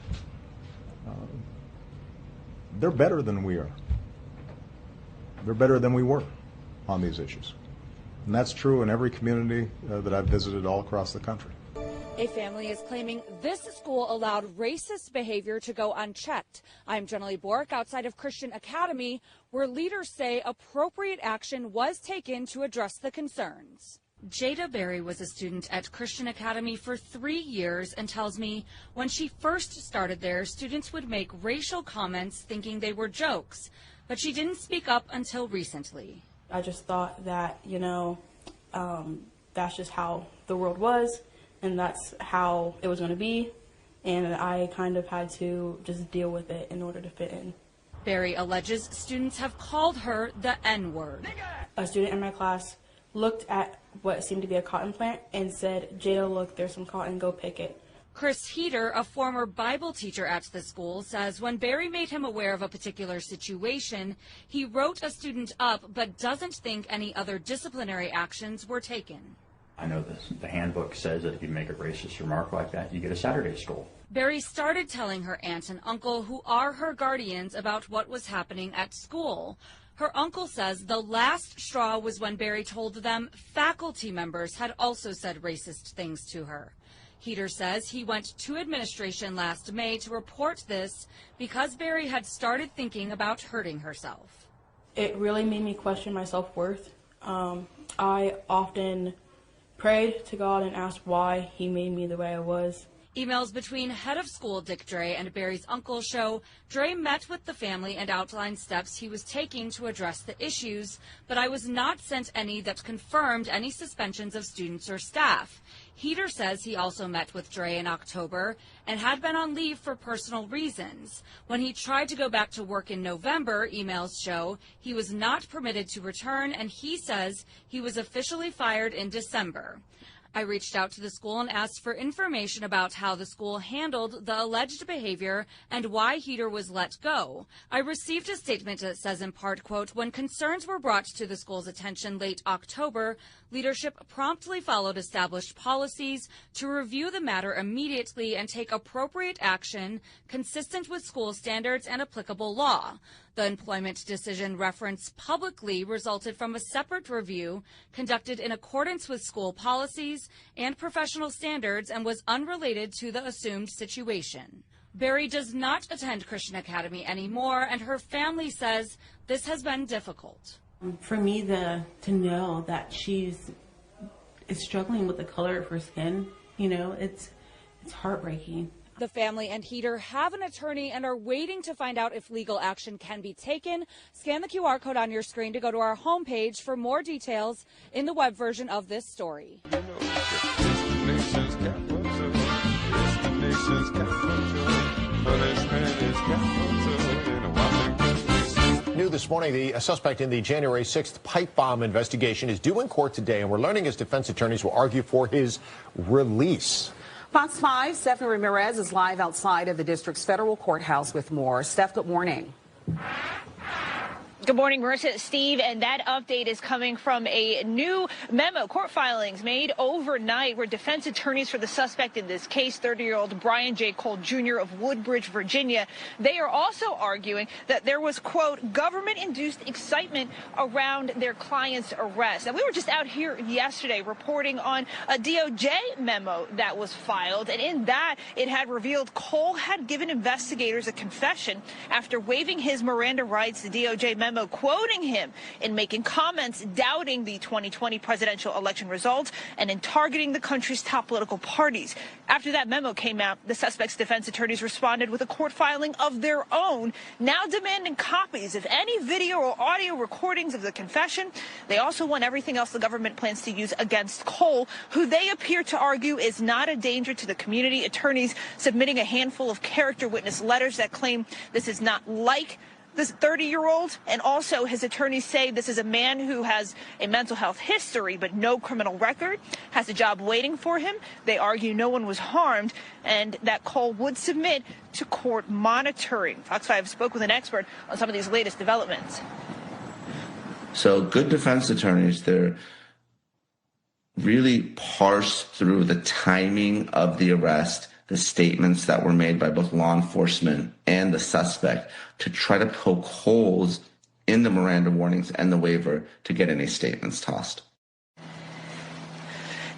they're better than we are. They're better than we were on these issues. And that's true in every community that I've visited all across the country. A family is claiming this school allowed racist behavior to go unchecked. I'm Jenny Bork outside of Christian Academy, where leaders say appropriate action was taken to address the concerns. Jada Berry was a student at Christian Academy for 3 years and tells me when she first started there, students would make racial comments thinking they were jokes, but she didn't speak up until recently. I just thought that, that's just how the world was, and that's how it was going to be, and I kind of had to just deal with it in order to fit in. Berry alleges students have called her the N-word. A student in my class looked at what seemed to be a cotton plant and said, "Jada, look, there's some cotton, go pick it." Chris Heater, a former Bible teacher at the school, says when Berry made him aware of a particular situation, he wrote a student up but doesn't think any other disciplinary actions were taken. I know the handbook says that if you make a racist remark like that, you get a Saturday school. Berry started telling her aunt and uncle, who are her guardians, about what was happening at school. Her uncle says the last straw was when Berry told them faculty members had also said racist things to her. Heater says he went to administration last May to report this because Berry had started thinking about hurting herself. It really made me question my self-worth. I often prayed to God and asked why he made me the way I was. Emails between head of school Dick Dre and Berry's uncle show Dre met with the family and outlined steps he was taking to address the issues, but I was not sent any that confirmed any suspensions of students or staff. Heater says he also met with Dre in October and had been on leave for personal reasons. When he tried to go back to work in November, emails show he was not permitted to return, and he says he was officially fired in December. I reached out to the school and asked for information about how the school handled the alleged behavior and why Heater was let go. I received a statement that says in part, quote, when concerns were brought to the school's attention late October, leadership promptly followed established policies to review the matter immediately and take appropriate action consistent with school standards and applicable law. The employment decision referenced publicly resulted from a separate review conducted in accordance with school policies and professional standards and was unrelated to the assumed situation. Barry does not attend Christian Academy anymore, and her family says this has been difficult. For me, to know that is struggling with the color of her skin, it's heartbreaking. The family and Heater have an attorney and are waiting to find out if legal action can be taken. Scan the QR code on your screen to go to our homepage for more details in the web version of this story. New this morning, the suspect in the January 6th pipe bomb investigation is due in court today, and we're learning his defense attorneys will argue for his release. Fox 5's Stephanie Ramirez is live outside of the district's federal courthouse with more. Steph, good morning. Good morning, Marissa, Steve, and that update is coming from a new memo, court filings made overnight, where defense attorneys for the suspect in this case, 30-year-old Brian J. Cole Jr. of Woodbridge, Virginia, they are also arguing that there was, quote, government-induced excitement around their client's arrest. And we were just out here yesterday reporting on a DOJ memo that was filed, and in that, it had revealed Cole had given investigators a confession after waiving his Miranda rights. The DOJ memo quoting him in making comments doubting the 2020 presidential election results and in targeting the country's top political parties. After that memo came out, the suspect's defense attorneys responded with a court filing of their own, now demanding copies of any video or audio recordings of the confession. They also want everything else the government plans to use against Cole, who they appear to argue is not a danger to the community. Attorneys submitting a handful of character witness letters that claim this is not like this 30-year-old, and also his attorneys say this is a man who has a mental health history but no criminal record, has a job waiting for him. They argue no one was harmed and that Cole would submit to court monitoring. Fox 5 spoke with an expert on some of these latest developments. So good defense attorneys, they're really parse through the timing of the arrest, the statements that were made by both law enforcement and the suspect to try to poke holes in the Miranda warnings and the waiver to get any statements tossed.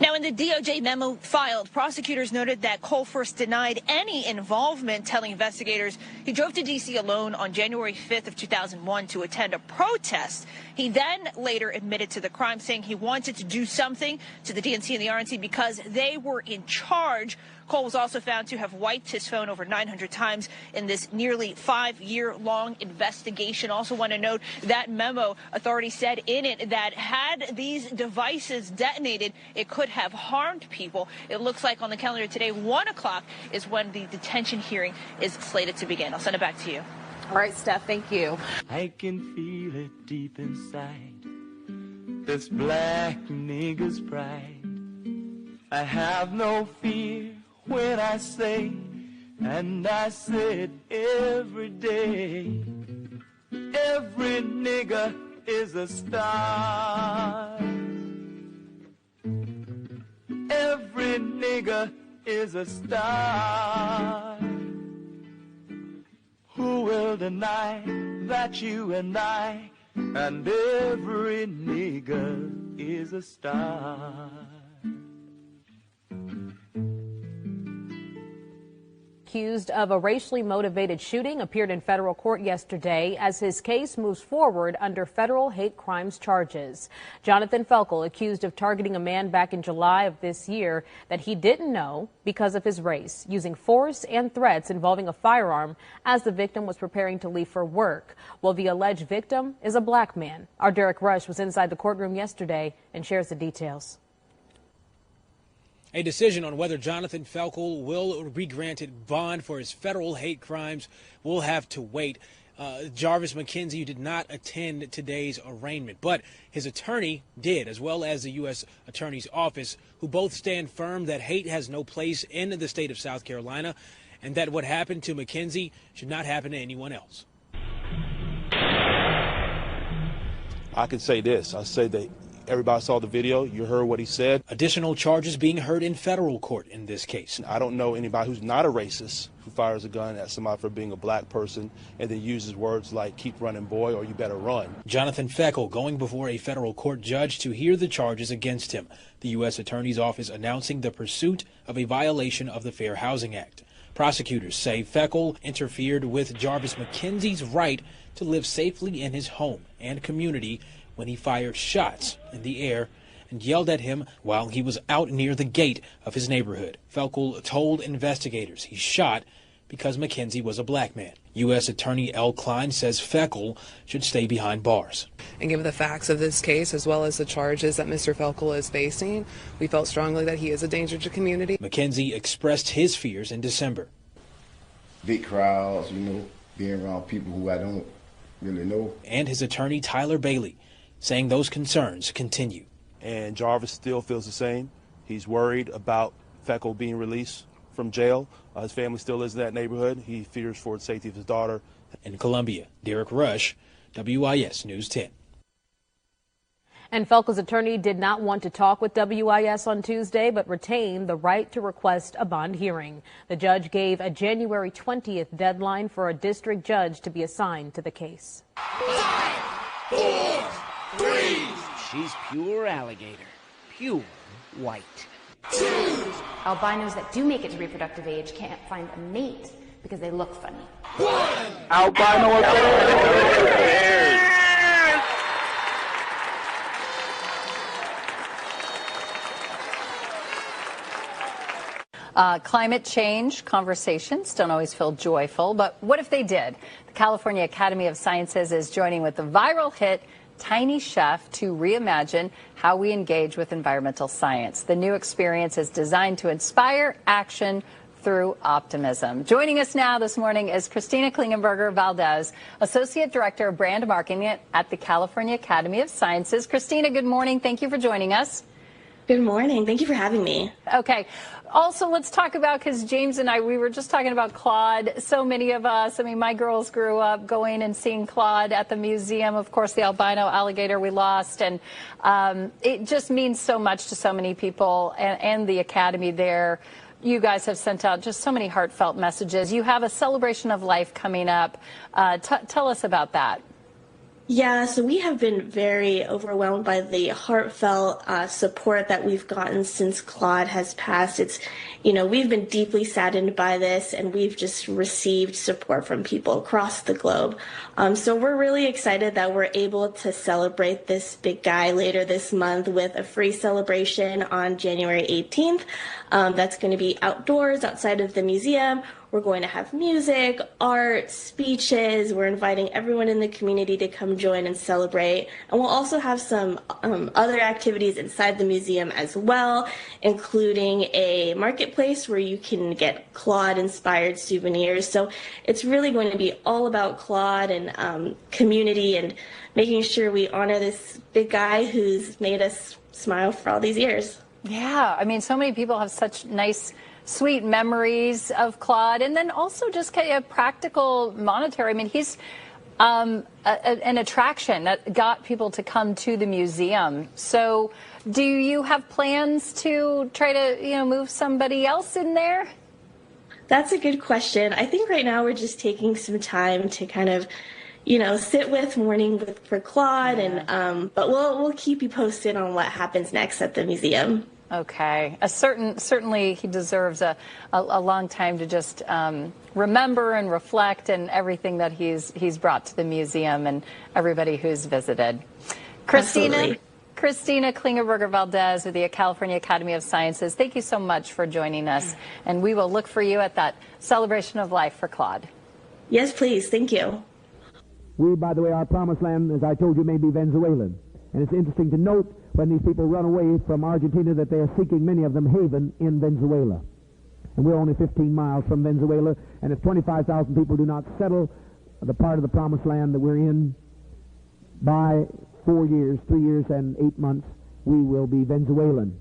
Now, in the DOJ memo filed, prosecutors noted that Cole first denied any involvement, telling investigators he drove to D.C. alone on January 5th of 2001 to attend a protest. He then later admitted to the crime, saying he wanted to do something to the DNC and the RNC because they were in charge. Cole was also found to have wiped his phone over 900 times in this nearly 5-year-long investigation. Also want to note that memo, authorities said in it that had these devices detonated, it could have harmed people. It looks like on the calendar today, 1 o'clock is when the detention hearing is slated to begin. I'll send it back to you. All right, Steph, thank you. I can feel it deep inside, this black nigga's pride. I have no fear when I say, and I said every day, every nigga is a star. Every nigga is a star. Who will deny that you and I and every nigga is a star? Accused of a racially motivated shooting appeared in federal court yesterday as his case moves forward under federal hate crimes charges. Jonathan Felkel, accused of targeting a man back in July of this year that he didn't know because of his race, using force and threats involving a firearm as the victim was preparing to leave for work. Well, the alleged victim is a black man. Our Derek Rush was inside the courtroom yesterday and shares the details. A decision on whether Jonathan Felkel will be granted bond for his federal hate crimes will have to wait Jarvis McKenzie did not attend today's arraignment, but his attorney did, as well as the U.S. Attorney's Office, who both stand firm that hate has no place in the state of South Carolina and that what happened to McKenzie should not happen to anyone else. I can say this. I say that everybody saw the video. You heard what he said. Additional charges being heard in federal court in this case. I don't know anybody who's not a racist who fires a gun at somebody for being a black person and then uses words like keep running boy or you better run. Jonathan Feckel going before a federal court judge to hear the charges against him. The U.S. Attorney's Office announcing the pursuit of a violation of the Fair Housing Act. Prosecutors say Feckel interfered with Jarvis McKenzie's right to live safely in his home and community when he fired shots in the air and yelled at him while he was out near the gate of his neighborhood. Feckel told investigators he shot because McKenzie was a black man. U.S. Attorney L. Klein says Feckel should stay behind bars. And given the facts of this case, as well as the charges that Mr. Feckel is facing, we felt strongly that he is a danger to the community. McKenzie expressed his fears in December. Big crowds, being around people who I don't really know. And his attorney, Tyler Bailey, saying those concerns continue. And Jarvis still feels the same. He's worried about Feckel being released from jail. His family still lives in that neighborhood. He fears for the safety of his daughter. In Columbia, Derek Rush, WIS News 10. And Feckel's attorney did not want to talk with WIS on Tuesday, but retained the right to request a bond hearing. The judge gave a January 20th deadline for a district judge to be assigned to the case. 5, 4, 3. She's pure alligator, pure white. 2. Albinos that do make it to reproductive age can't find a mate because they look funny. 1. Albino affairs. Climate change conversations don't always feel joyful, but what if they did? The California Academy of Sciences is joining with the viral hit Tiny Chef to reimagine how we engage with environmental science. The new experience is designed to inspire action through optimism. Joining us now this morning is Christina Klingenberger Valdez, Associate Director of Brand Marketing at the California Academy of Sciences. Christina, good morning. Thank you for joining us. Good morning. Thank you for having me. Okay. Also, let's talk about, because James and I, we were just talking about Claude. So many of us, I mean, my girls grew up going and seeing Claude at the museum. Of course, the albino alligator we lost. And it just means so much to so many people and the Academy there. You guys have sent out just so many heartfelt messages. You have a celebration of life coming up. Tell us about that. Yeah, so we have been very overwhelmed by the heartfelt support that we've gotten since Claude has passed. It's, we've been deeply saddened by this, and we've just received support from people across the globe. So we're really excited that we're able to celebrate this big guy later this month with a free celebration on January 18th. That's going to be outdoors outside of the museum. We're going to have music, art, speeches. We're inviting everyone in the community to come join and celebrate. And we'll also have some other activities inside the museum as well, including a marketplace where you can get Claude-inspired souvenirs. So it's really going to be all about Claude and community and making sure we honor this big guy who's made us smile for all these years. Yeah, I mean, so many people have such nice, sweet memories of Claude, and then also just kind of practical monetary. I mean, he's an attraction that got people to come to the museum. So do you have plans to try to, move somebody else in there? That's a good question. I think right now we're just taking some time to kind of, sit with mourning for Claude, and but we'll keep you posted on what happens next at the museum. Okay. Certainly he deserves a long time to just remember and reflect and everything that he's brought to the museum and everybody who's visited. Christina Klingenberger Valdez with the California Academy of Sciences, thank you so much for joining us, and we will look for you at that celebration of life for Claude. Yes, please. Thank you. We, by the way, our promised land, as I told you, may be Venezuelan. And it's interesting to note when these people run away from Argentina that they are seeking, many of them, haven in Venezuela. And we're only 15 miles from Venezuela, and if 25,000 people do not settle the part of the promised land that we're in, by 4 years, 3 years and 8 months, we will be Venezuelan.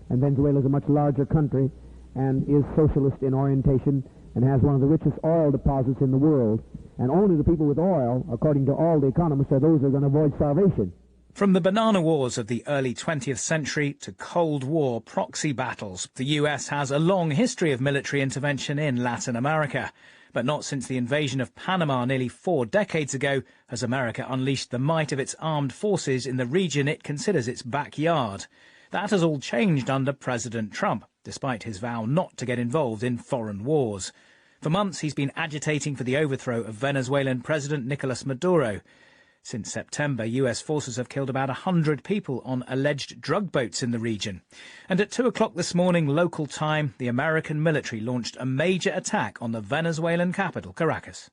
And Venezuela is a much larger country and is socialist in orientation and has one of the richest oil deposits in the world. And only the people with oil, according to all the economists, are those who are going to avoid starvation. From the banana wars of the early 20th century to Cold War proxy battles, the US has a long history of military intervention in Latin America. But not since the invasion of Panama nearly 4 decades ago has America unleashed the might of its armed forces in the region it considers its backyard. That has all changed under President Trump, despite his vow not to get involved in foreign wars. For months, he's been agitating for the overthrow of Venezuelan President Nicolás Maduro. Since September, US forces have killed about 100 people on alleged drug boats in the region. And at 2 o'clock this morning, local time, the American military launched a major attack on the Venezuelan capital, Caracas.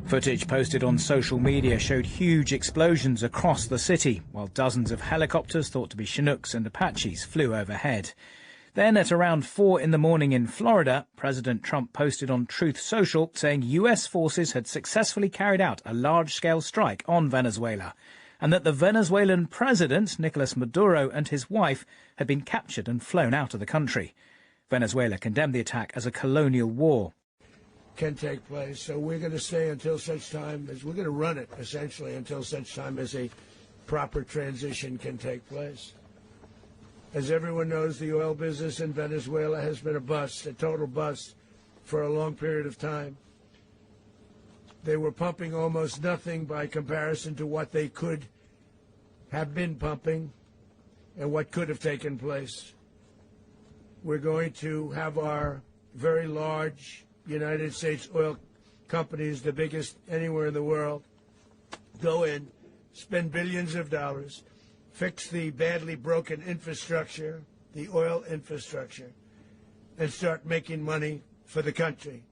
Footage posted on social media showed huge explosions across the city, while dozens of helicopters thought to be Chinooks and Apaches flew overhead. Then at around 4 in the morning in Florida, President Trump posted on Truth Social saying US forces had successfully carried out a large-scale strike on Venezuela and that the Venezuelan president, Nicolás Maduro, and his wife had been captured and flown out of the country. Venezuela condemned the attack as a colonial war. Can take place. So we're going to stay until such time as we're going to run it, essentially, until such time as a proper transition can take place. As everyone knows, the oil business in Venezuela has been a bust, a total bust, for a long period of time. They were pumping almost nothing by comparison to what they could have been pumping and what could have taken place. We're going to have our very large United States oil companies, the biggest anywhere in the world, go in, spend billions of dollars, fix the badly broken infrastructure, the oil infrastructure, and start making money for the country.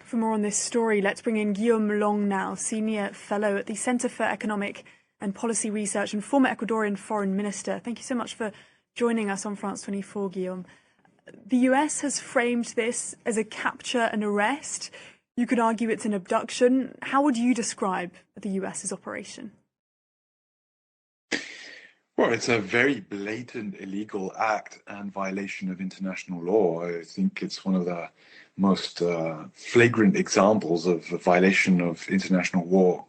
For more on this story, let's bring in Guillaume Long now, Senior Fellow at the Center for Economic and Policy Research and former Ecuadorian Foreign Minister. Thank you so much for joining us on France 24, Guillaume. The US has framed this as a capture and arrest. You could argue it's an abduction. How would you describe the US's operation? Well, it's a very blatant illegal act and violation of international law. I think it's one of the most flagrant examples of a violation of international law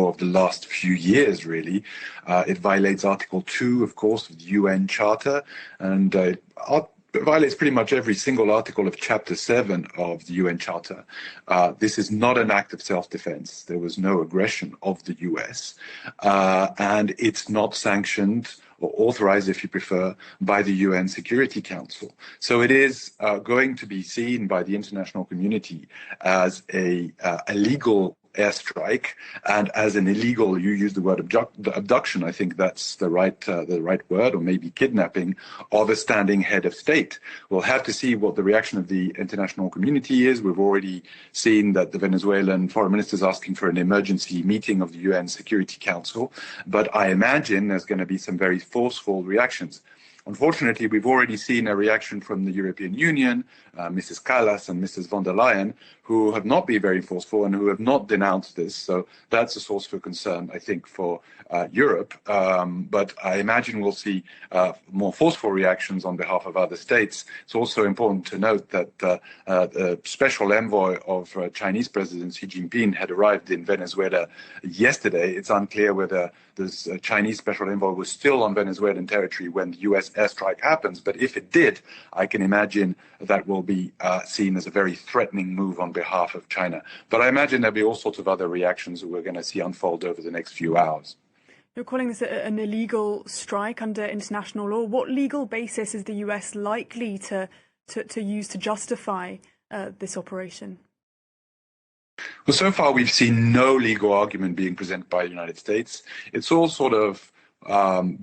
of the last few years, really. It violates Article 2, of course, of the UN Charter, and it violates pretty much every single article of Chapter 7 of the UN Charter. This is not an act of self-defense. There was no aggression of the US, and it's not sanctioned or authorized, if you prefer, by the UN Security Council. So it is going to be seen by the international community as a legal airstrike and as an illegal, you use the word abduction, I think that's the right word, or maybe kidnapping of a standing head of state. We'll have to see what the reaction of the international community is. We've already seen that the Venezuelan foreign minister is asking for an emergency meeting of the UN Security Council, but I imagine there's going to be some very forceful reactions. Unfortunately, we've already seen a reaction from the European Union, Mrs. Callas and Mrs. von der Leyen, who have not been very forceful and who have not denounced this. So that's a source for concern, I think, for Europe. But I imagine we'll see more forceful reactions on behalf of other states. It's also important to note that the special envoy of Chinese President Xi Jinping had arrived in Venezuela yesterday. It's unclear whether this Chinese special envoy was still on Venezuelan territory when the US airstrike happens. But if it did, I can imagine that will be seen as a very threatening move on behalf of China. But I imagine there'll be all sorts of other reactions that we're going to see unfold over the next few hours. You're calling this an illegal strike under international law. What legal basis is the US likely to use to justify this operation? Well, so far we've seen no legal argument being presented by the United States. It's all sort of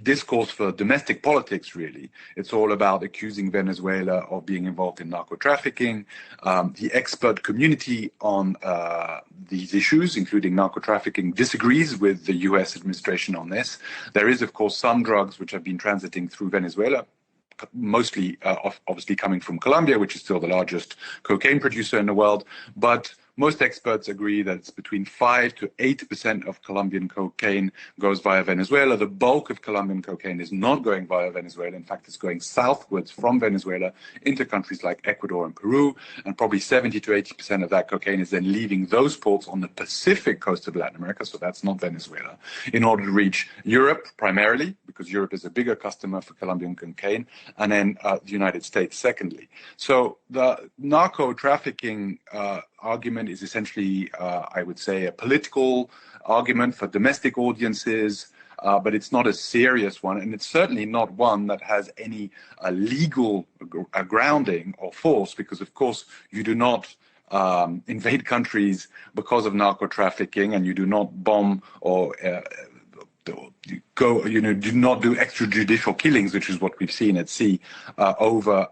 discourse for domestic politics, really. It's all about accusing Venezuela of being involved in narco-trafficking. The expert community on these issues, including narco-trafficking, disagrees with the U.S. administration on this. There is, of course, some drugs which have been transiting through Venezuela, mostly obviously coming from Colombia, which is still the largest cocaine producer in the world. But most experts agree that it's between 5 to 8% of Colombian cocaine goes via Venezuela. The bulk of Colombian cocaine is not going via Venezuela. In fact, it's going southwards from Venezuela into countries like Ecuador and Peru. And probably 70 to 80% of that cocaine is then leaving those ports on the Pacific coast of Latin America, so that's not Venezuela, in order to reach Europe primarily, because Europe is a bigger customer for Colombian cocaine, and then the United States secondly. So the narco-trafficking argument is essentially, I would say, a political argument for domestic audiences, but it's not a serious one, and it's certainly not one that has any legal grounding or force, because, of course, you do not invade countries because of narco-trafficking, and you do not bomb or do not do extrajudicial killings, which is what we've seen at sea over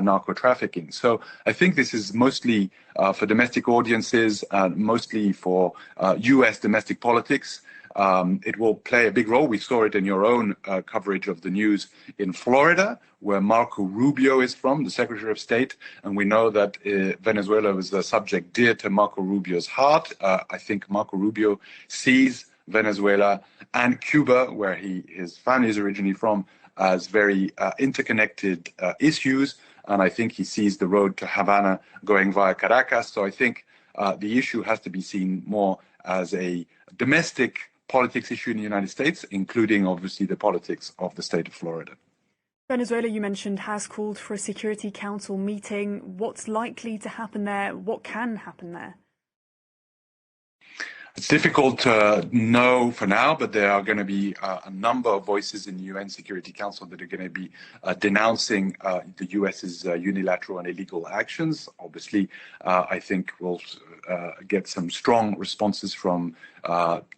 narco-trafficking. So I think this is mostly for domestic audiences and mostly for U.S. domestic politics. It will play a big role. We saw it in your own coverage of the news in Florida, where Marco Rubio is from, the Secretary of State. And we know that Venezuela was a subject dear to Marco Rubio's heart. I think Marco Rubio sees Venezuela and Cuba, where his family is originally from, as very interconnected issues. And I think he sees the road to Havana going via Caracas. So I think the issue has to be seen more as a domestic politics issue in the United States, including obviously the politics of the state of Florida. Venezuela, you mentioned, has called for a Security Council meeting. What's likely to happen there? What can happen there? It's difficult to know for now, but there are going to be a number of voices in the UN Security Council that are going to be denouncing the US's unilateral and illegal actions. Obviously, I think we'll get some strong responses from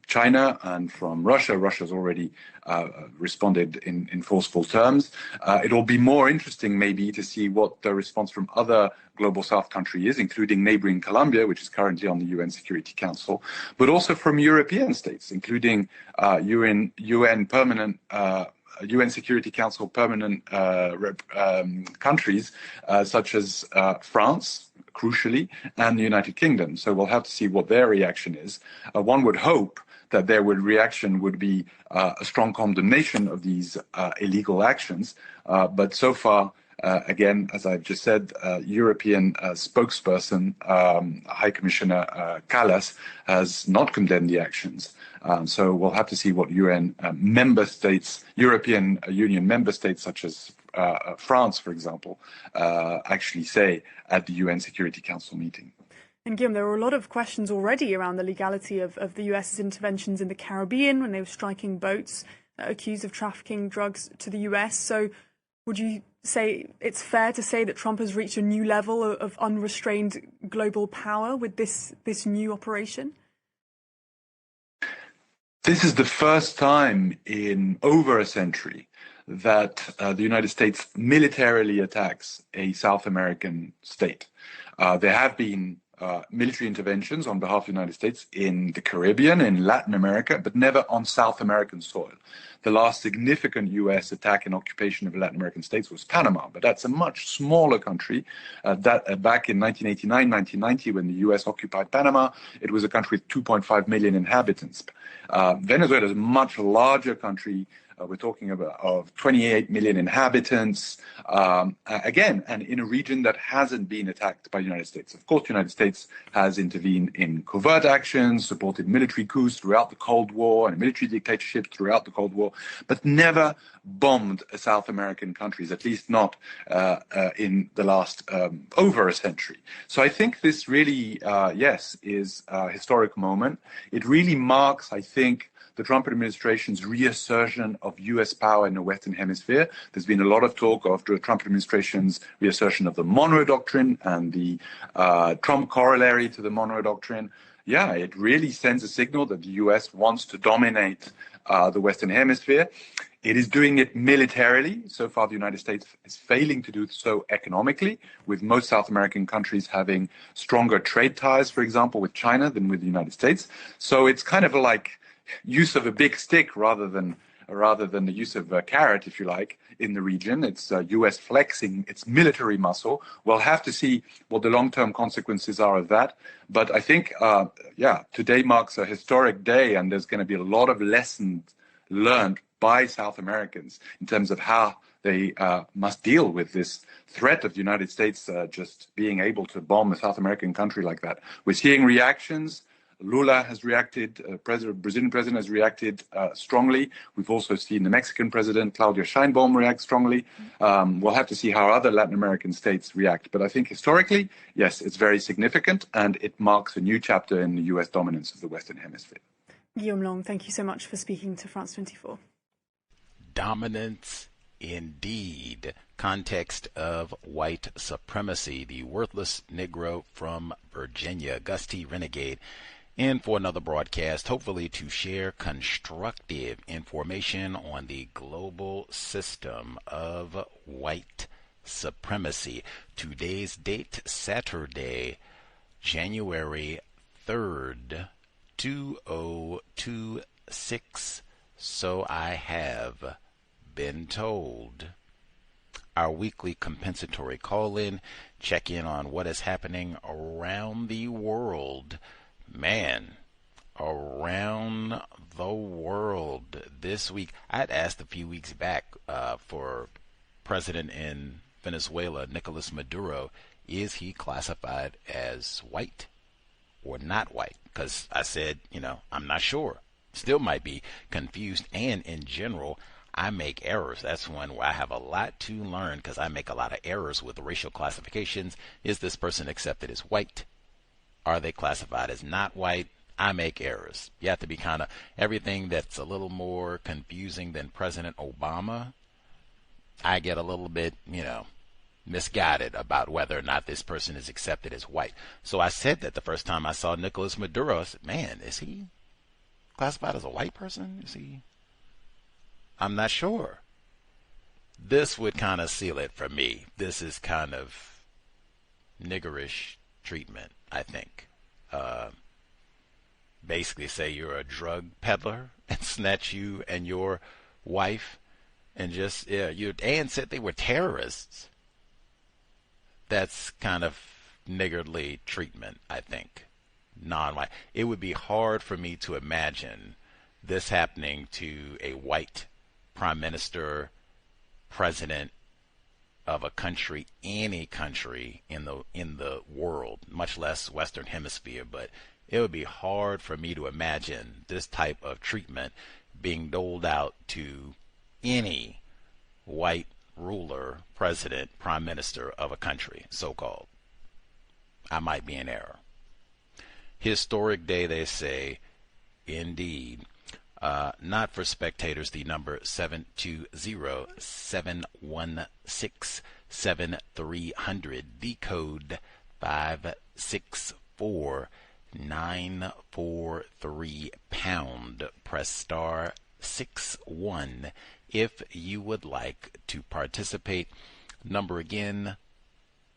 China and from Russia. Russia's already responded in forceful terms. It'll be more interesting maybe to see what the response from other Global South countries is, including neighboring Colombia, which is currently on the UN Security Council, but also from European states, including UN Security Council permanent countries such as France, crucially, and the United Kingdom. So we'll have to see what their reaction is. One would hope that their reaction would be a strong condemnation of these illegal actions. But so far, again, as I've just said, European spokesperson, High Commissioner Callas, has not condemned the actions. So we'll have to see what UN member states, European Union member states such as France, for example, actually say at the UN Security Council meeting. And Guillaume, there were a lot of questions already around the legality of the US's interventions in the Caribbean when they were striking boats accused of trafficking drugs to the US. So would you say it's fair to say that Trump has reached a new level of unrestrained global power with this new operation? This is the first time in over a century that the United States militarily attacks a South American state. There have been military interventions on behalf of the United States in the Caribbean, in Latin America, but never on South American soil. The last significant U.S. attack and occupation of Latin American states was Panama, but that's a much smaller country. Back in 1989, 1990, when the U.S. occupied Panama, it was a country with 2.5 million inhabitants. Venezuela is a much larger country. We're talking about of 28 million inhabitants, again, and in a region that hasn't been attacked by the United States. Of course, the United States has intervened in covert actions, supported military coups throughout the Cold War and military dictatorships throughout the Cold War, but never bombed a South American countries, at least not in the last over a century. So I think this really, yes, is a historic moment. It really marks, I think, the Trump administration's reassertion of U.S. power in the Western Hemisphere. There's been a lot of talk of the Trump administration's reassertion of the Monroe Doctrine and the Trump corollary to the Monroe Doctrine. Yeah, it really sends a signal that the U.S. wants to dominate the Western Hemisphere. It is doing it militarily. So far, the United States is failing to do so economically, with most South American countries having stronger trade ties, for example, with China than with the United States. So it's kind of like use of a big stick rather than the use of a carrot, if you like, in the region. It's U.S. flexing its military muscle. We'll have to see what the long-term consequences are of that. But I think, today marks a historic day, and there's going to be a lot of lessons learned by South Americans in terms of how they must deal with this threat of the United States just being able to bomb a South American country like that. We're seeing reactions. Lula has reacted, Brazilian president has reacted strongly. We've also seen the Mexican president, Claudia Sheinbaum, react strongly. We'll have to see how other Latin American states react. But I think historically, yes, it's very significant, and it marks a new chapter in the U.S. dominance of the Western Hemisphere. Guillaume Long, thank you so much for speaking to France 24. Dominance indeed. Context of White Supremacy, the worthless Negro from Virginia, Gus T. Renegade, in for another broadcast, hopefully to share constructive information on the global system of white supremacy. Today's date, Saturday, January 3rd, 2026. So I have been told. Our weekly compensatory call-in, check in on what is happening around the world. Man, around the world this week. I'd asked a few weeks back for President in Venezuela, Nicolás Maduro, is he classified as white or not white? Because I said, I'm not sure. Still might be confused, and in general, I make errors. That's one where I have a lot to learn, because I make a lot of errors with racial classifications. Is this person accepted as white? Are they classified as not white? I make errors. You have to be kind of everything that's a little more confusing than President Obama. I get a little bit, misguided about whether or not this person is accepted as white. So I said that the first time I saw Nicolás Maduro, I said, man, is he classified as a white person? Is he? I'm not sure. This would kind of seal it for me. This is kind of niggerish treatment, I think. Basically say you're a drug peddler and snatch you and your wife and just, and said they were terrorists. That's kind of niggardly treatment, I think. Non-white. It would be hard for me to imagine this happening to a white prime minister, president of a country, any country in the world, much less Western Hemisphere. But it would be hard for me to imagine this type of treatment being doled out to any white ruler, president, prime minister of a country, so-called. I might be in error. Historic day, they say, indeed. Not for spectators, the number 720-716-7300, the code 564-943 pound. Press star 61 if you would like to participate. Number again,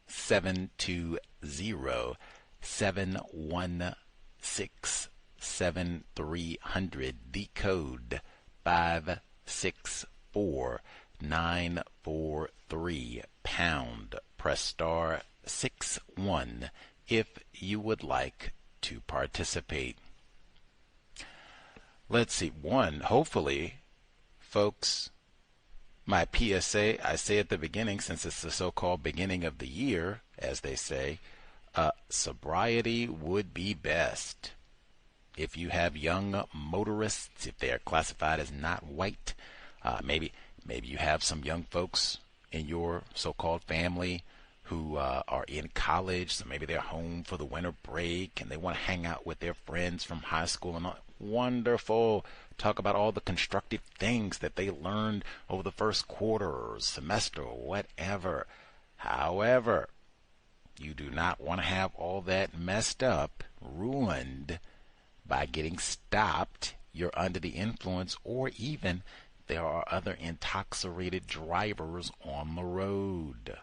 720-716-7300, the code 564-943 pound. Press star 61 if you would like to participate. Let's see, hopefully, folks, my PSA, I say at the beginning, since it's the so-called beginning of the year, as they say, sobriety would be best. If you have young motorists, if they are classified as not white, maybe you have some young folks in your so-called family who are in college, so maybe they're home for the winter break and they want to hang out with their friends from high school and all. Wonderful. Talk about all the constructive things that they learned over the first quarter or semester or whatever. However, you do not want to have all that messed up, ruined by getting stopped you're under the influence, or even there are other intoxicated drivers on the road.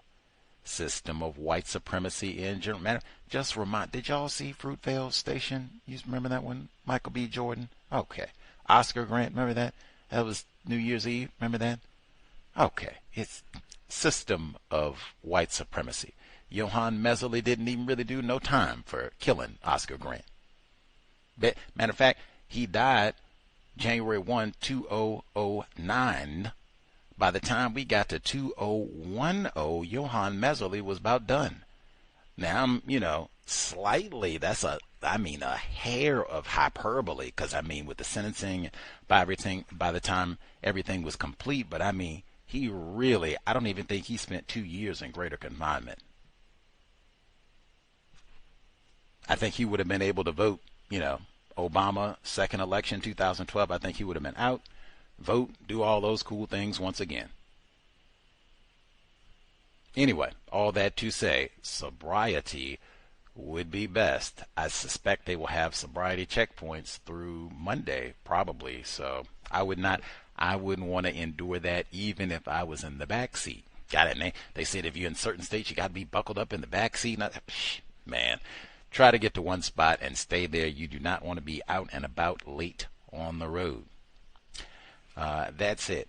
System of white supremacy in general. Just remind, did y'all see Fruitvale Station? You remember that one? Michael B. Jordan? Okay. Oscar Grant, remember that? That was New Year's Eve, remember that? Okay. It's system of white supremacy. Johann Messerly didn't even really do no time for killing Oscar Grant. Matter of fact, he died January 1, 2009. By the time we got to 2010, Johann Messerly was about done. Now, I'm, slightly, that's a hair of hyperbole, because, with the sentencing, by the time everything was complete, but, he really, I don't even think he spent 2 years in greater confinement. I think he would have been able to vote, Obama, second election, 2012, I think he would have been out. Vote, do all those cool things once again. Anyway, all that to say, sobriety would be best. I suspect they will have sobriety checkpoints through Monday, probably. So I wouldn't want to endure that even if I was in the back seat. Got it, man? They said if you're in certain states, you got to be buckled up in the back seat. Man, try to get to one spot and stay there. You do not want to be out and about late on the road. That's it.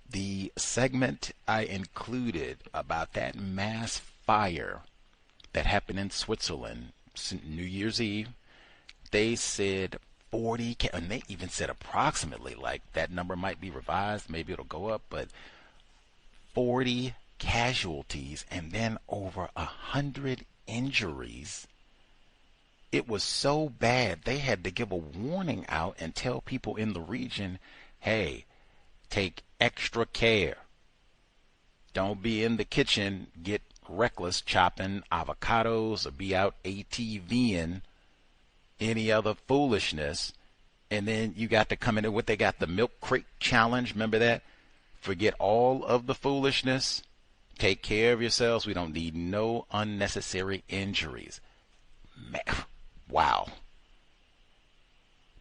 The segment I included about that mass fire that happened in Switzerland New Year's Eve, they said 40, and they even said approximately, like that number might be revised, maybe it'll go up, but 40 casualties and then over 100 injuries. It was so bad they had to give a warning out and tell people in the region, hey, take extra care. Don't be in the kitchen, get reckless chopping avocados, or be out ATVing, any other foolishness. And then you got to come in with, they got the milk crate challenge. Remember that? Forget all of the foolishness. Take care of yourselves. We don't need no unnecessary injuries. Man, wow.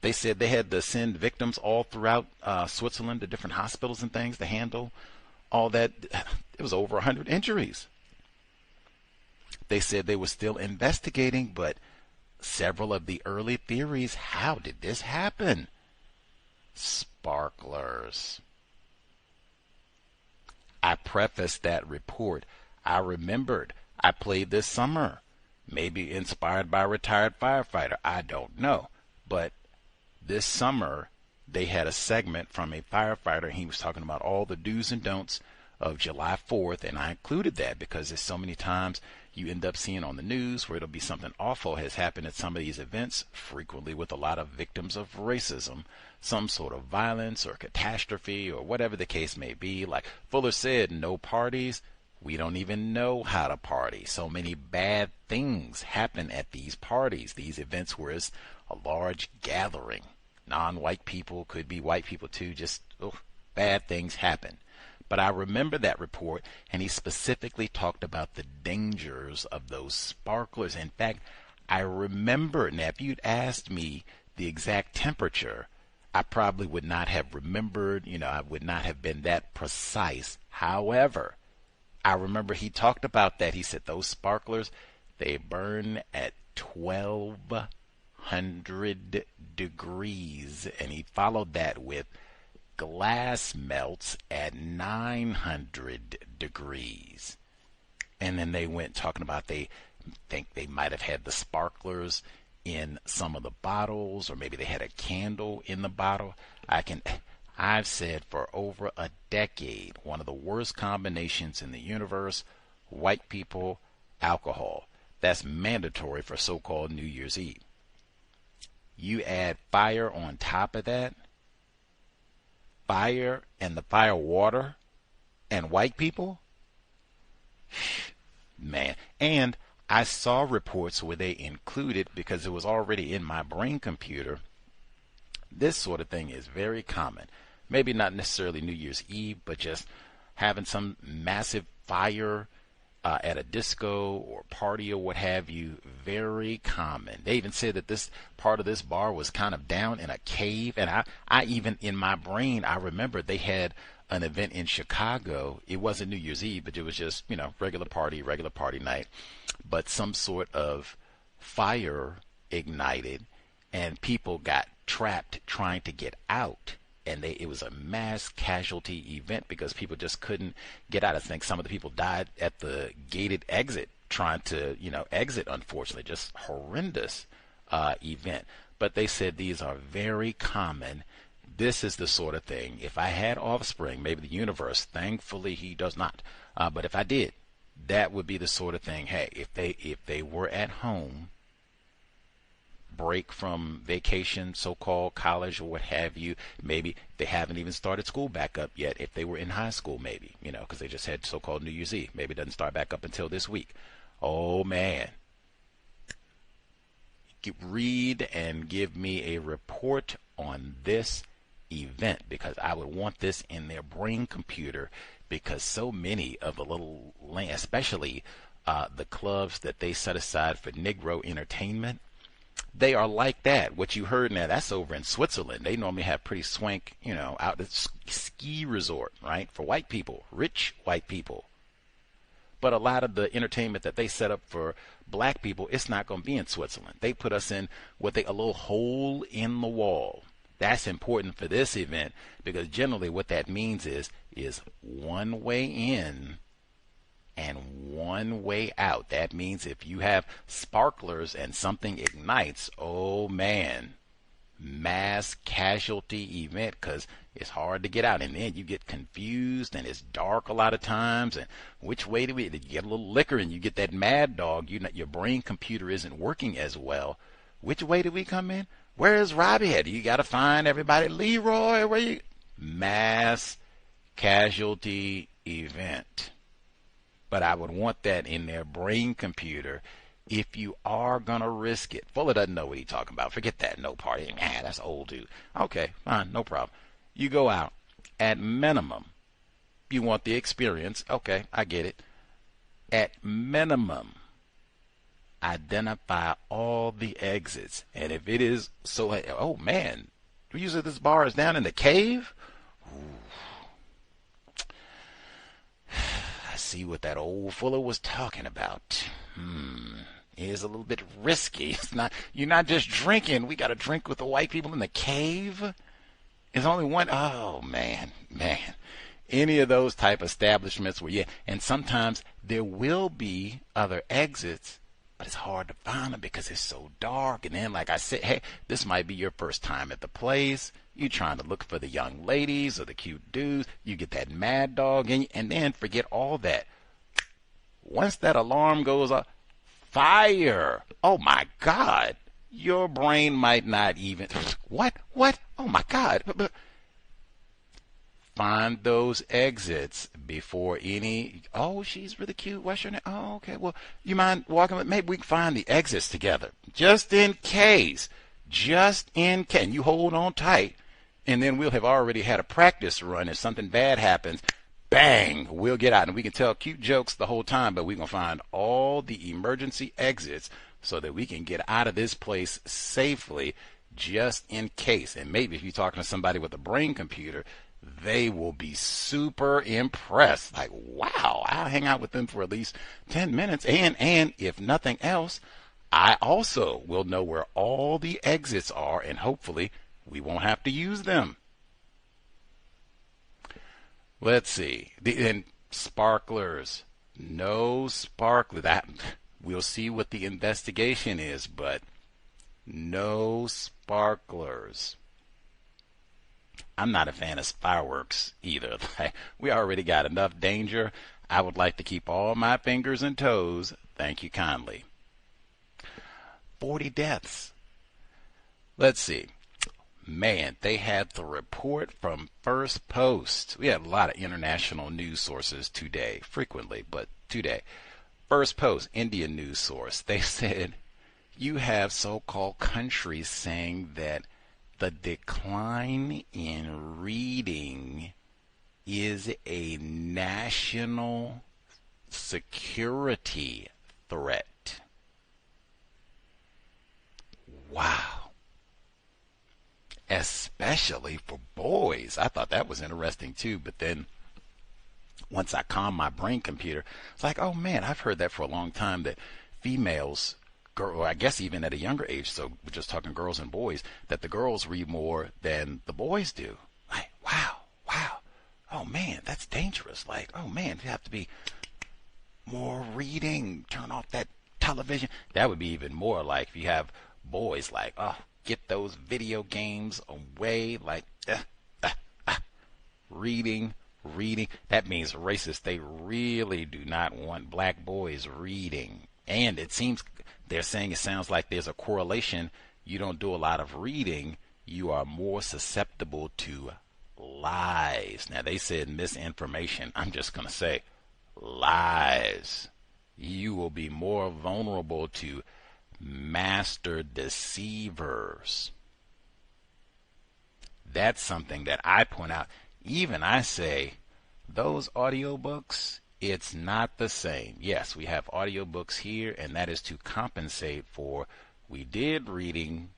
They said they had to send victims all throughout Switzerland to different hospitals and things to handle all that. It was over 100 injuries. They said they were still investigating, but several of the early theories, how did this happen? Sparklers. I prefaced that report. I remembered I played this summer, maybe inspired by a retired firefighter. I don't know. But this summer, they had a segment from a firefighter. He was talking about all the do's and don'ts of July 4th, and I included that because there's so many times you end up seeing on the news where it'll be something awful has happened at some of these events, frequently with a lot of victims of racism, some sort of violence or catastrophe or whatever the case may be. Like Fuller said, no parties. We don't even know how to party. So many bad things happen at these parties, these events where it's a large gathering. Non-white people, could be white people too, just bad things happen. But I remember that report, and he specifically talked about the dangers of those sparklers. In fact, I remember, now if you'd asked me the exact temperature, I probably would not have remembered, I would not have been that precise. However, I remember he talked about that. He said those sparklers, they burn at 1,200 degrees, and he followed that with glass melts at 900 degrees. And then they went talking about they think they might have had the sparklers in some of the bottles, or maybe they had a candle in the bottle. I've said for over a decade, one of the worst combinations in the universe, white people, alcohol. That's mandatory for so-called New Year's Eve. You add fire on top of that, fire and the fire water and white people, man. And I saw reports where they included, because it was already in my brain computer, this sort of thing is very common. Maybe not necessarily New Year's Eve, but just having some massive fire at a disco or party or what have you, very common. They even said that this part of this bar was kind of down in a cave. And I even in my brain, I remember they had an event in Chicago. It wasn't New Year's Eve, but it was just, regular party night. But some sort of fire ignited and people got trapped trying to get out. And it was a mass casualty event because people just couldn't get out. I think some of the people died at the gated exit trying to, exit, unfortunately. Just horrendous event. But they said these are very common. This is the sort of thing, if I had offspring, maybe the universe, thankfully he does not, but if I did, that would be the sort of thing, hey, if they were at home, break from vacation, so-called college or what have you, maybe they haven't even started school back up yet, if they were in high school maybe, because they just had so-called New Year's Eve, maybe it doesn't start back up until this week. Oh man, read and give me a report on this event, because I would want this in their brain computer, because so many of the little, especially the clubs that they set aside for Negro entertainment, they are like that. What you heard now, that's over in Switzerland. They normally have pretty swank, out at ski resort, right, for white people, rich white people. But a lot of the entertainment that they set up for black people, it's not going to be in Switzerland. They put us in a little hole in the wall. That's important for this event, because generally what that means is one way in and one way out. That means if you have sparklers and something ignites, oh man, mass casualty event, because it's hard to get out, and then you get confused and it's dark a lot of times, and which way do you get a little liquor and you get that mad dog, your brain computer isn't working as well. Which way do we come in? Where's Robbie at? You got to find everybody. Leroy, where you? Mass casualty event. But I would want that in their brain computer if you are going to risk it. Fuller doesn't know what he's talking about. Forget that. No party. Man, that's old dude. Okay, fine. No problem. You go out. At minimum, you want the experience. Okay, I get it. At minimum, identify all the exits. And if it is so, oh man, usually this bar is down in the cave. Ooh. I see what that old Fuller was talking about. It is a little bit risky. It's not, you're not just drinking. We got to drink with the white people in the cave. There's only one. Oh man. Any of those type establishments where, and sometimes there will be other exits, but it's hard to find them because it's so dark. And then, like I said, hey, this might be your first time at the place. You're trying to look for the young ladies or the cute dudes. You get that mad dog in you, and then forget all that. Once that alarm goes off, fire. Oh my God. Your brain might not even, what? Oh my God. Find those exits before any, oh, she's really cute. What's your name? Oh, okay. Well, you mind walking with, maybe we can find the exits together. Just in case. And you hold on tight. And then we'll have already had a practice run. If something bad happens, bang, we'll get out. And we can tell cute jokes the whole time, but we're going to find all the emergency exits so that we can get out of this place safely, just in case. And maybe if you're talking to somebody with a brain computer, they will be super impressed. Like, wow, I'll hang out with them for at least 10 minutes. And if nothing else, I also will know where all the exits are, and hopefully we won't have to use them. Let's see. And sparklers. No sparkler. We'll see what the investigation is, but no sparklers. I'm not a fan of fireworks either. We already got enough danger. I would like to keep all my fingers and toes. Thank you kindly. 40 deaths. Let's see. Man, they had the report from First Post. We had a lot of international news sources today, frequently, but today. First Post, Indian news source. They said you have so-called countries saying that the decline in reading is a national security threat. Wow. Especially for boys. I thought that was interesting too, but then once I calmed my brain computer, it's like, oh man, I've heard that for a long time, that females, or I guess even at a younger age, so we're just talking girls and boys, that the girls read more than the boys do. Like, wow. Oh man, that's dangerous. Like, oh man, you have to be more reading, turn off that television. That would be even more like if you have boys like, oh, get those video games away, like, reading. That means racists, they really do not want black boys reading. And it seems they're saying, it sounds like there's a correlation. You don't do a lot of reading, you are more susceptible to lies. Now they said misinformation. I'm just going to say lies. You will be more vulnerable to master deceivers. That's something that I point out. Even I say, those audiobooks, it's not the same. Yes, we have audiobooks here, and that is to compensate for, we did reading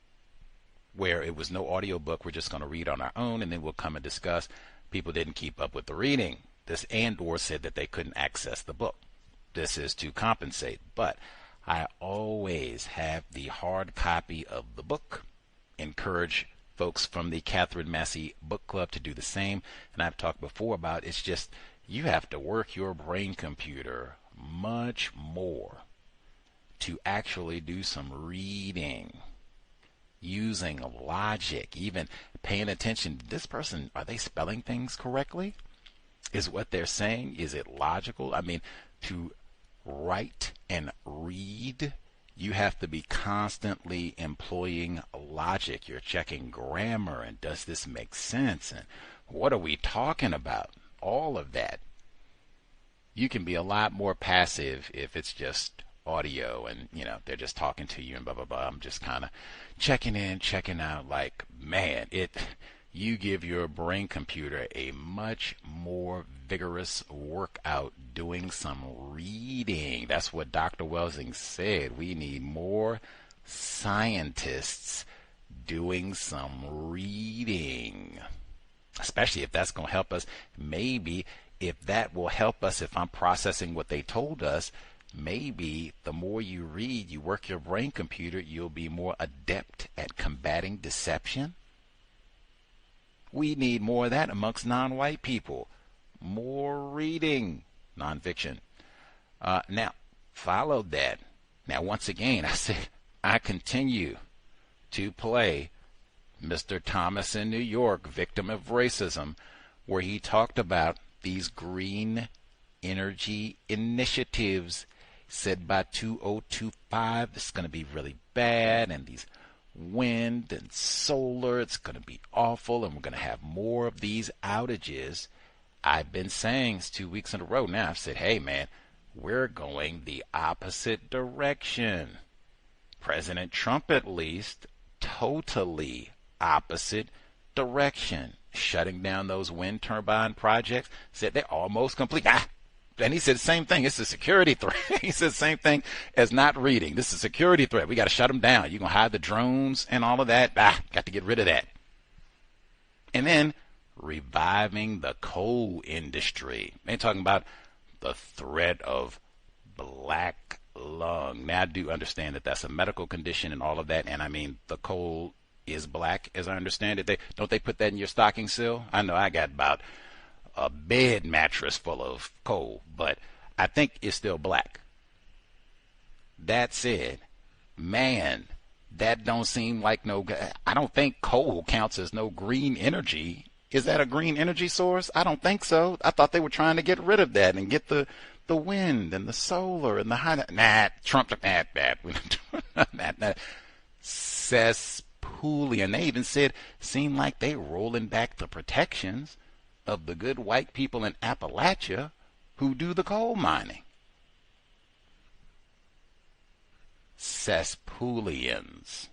where it was no audiobook, we're just going to read on our own, and then we'll come and discuss. People didn't keep up with the reading. This and/or said that they couldn't access the book. This is to compensate. But I always have the hard copy of the book. Encourage folks from the Catherine Massey Book Club to do the same. And I've talked before about, it's just, you have to work your brain computer much more to actually do some reading, using logic, even paying attention. This person, are they spelling things correctly? Is what they're saying, is it logical? I mean, to write and read, you have to be constantly employing logic. You're checking grammar, and does this make sense? And what are we talking about? All of that. You can be a lot more passive if it's just audio and, they're just talking to you and blah, blah, blah. I'm just kind of checking in, checking out. Like, man, you give your brain computer a much more vigorous workout doing some reading. That's what Dr. Welsing said. We need more scientists doing some reading, especially if that's going to help us. Maybe if that will help us, if I'm processing what they told us, maybe the more you read, you work your brain computer, you'll be more adept at combating deception. We need more of that amongst non-white people. More reading, nonfiction. Now, follow that. Now, once again, I say I continue to play Mr. Thomas in New York, Victim of Racism, where he talked about these green energy initiatives. Said by 2025 it's going to be really bad, and these wind and solar, it's going to be awful, and we're going to have more of these outages. I've been saying, it's 2 weeks in a row now, I've said, hey man, we're going the opposite direction. President Trump, at least, totally opposite direction. Shutting down those wind turbine projects, said they're almost complete. And he said the same thing. It's a security threat. He said the same thing as not reading. This is a security threat. We got to shut them down. You're going to hide the drones and all of that. Got to get rid of that. And then reviving the coal industry. They're talking about the threat of black lung. Now, I do understand that that's a medical condition and all of that. And I mean, the coal is black, as I understand it. Don't they put that in your stocking sill? I know I got about a bed mattress full of coal, but I think it's still black. That said, man, that don't seem like I don't think coal counts as no green energy. Is that a green energy source? I don't think so. I thought they were trying to get rid of that and get the wind and the solar and the high. Trump, we're not doing that. Cesspoolian. They even said, seemed like they rolling back the protections of the good white people in Appalachia who do the coal mining. Cesspoolians.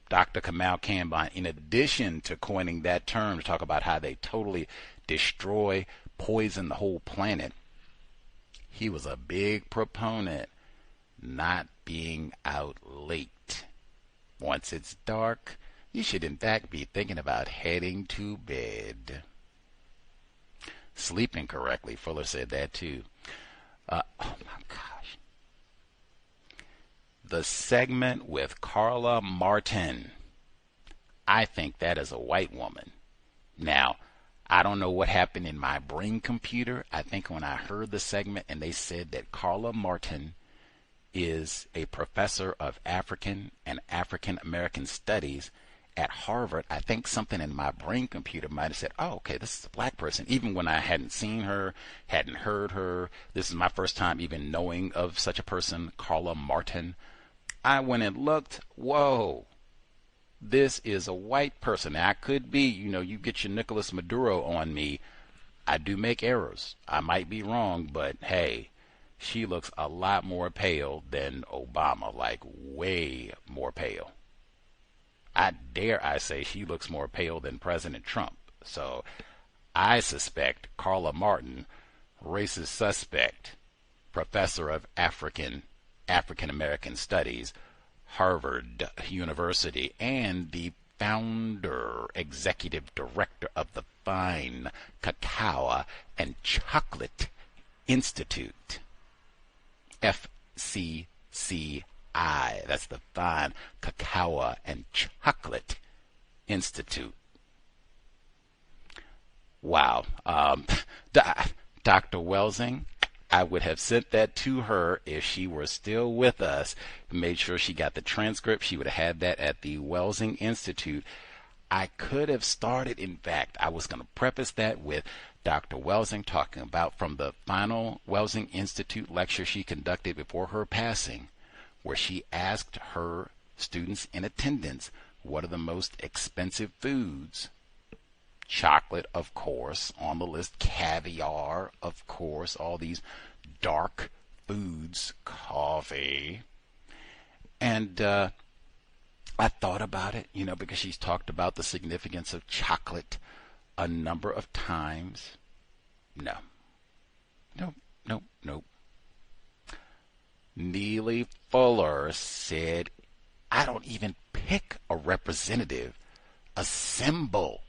Dr. Kamal Khan, in addition to coining that term to talk about how they totally destroy, poison the whole planet, he was a big proponent not being out late. Once it's dark, you should in fact be thinking about heading to bed. Sleeping correctly, Fuller said that too. Oh my gosh. The segment with Carla Martin. I think that is a white woman. Now, I don't know what happened in my brain computer. I think when I heard the segment and they said that Carla Martin is a professor of African and African American studies at Harvard, I think something in my brain computer might have said, oh, okay, this is a black person. Even when I hadn't seen her, hadn't heard her. This is my first time even knowing of such a person, Carla Martin. I went and looked. Whoa. This is a white person. Now, I could be, you get your Nicolás Maduro on me. I do make errors. I might be wrong, but hey, she looks a lot more pale than Obama, like way more pale. I say she looks more pale than President Trump. So I suspect Carla Martin, racist suspect, professor of African American Studies, Harvard University, and the founder, executive director of the Fine Cacao and Chocolate Institute, FCCI. That's the Fine Cacao and Chocolate Institute. Wow. Dr. Welsing, I would have sent that to her if she were still with us. Made sure she got the transcript. She would have had that at the Welsing Institute. I could have started, in fact, I was going to preface that with Dr. Welsing talking about from the final Welsing Institute lecture she conducted before her passing, where she asked her students in attendance, what are the most expensive foods? Chocolate, of course, on the list. Caviar, of course. All these dark foods. Coffee. And I thought about it, because she's talked about the significance of chocolate a number of times. No. Neely Fuller said, I don't even pick a representative, a symbol,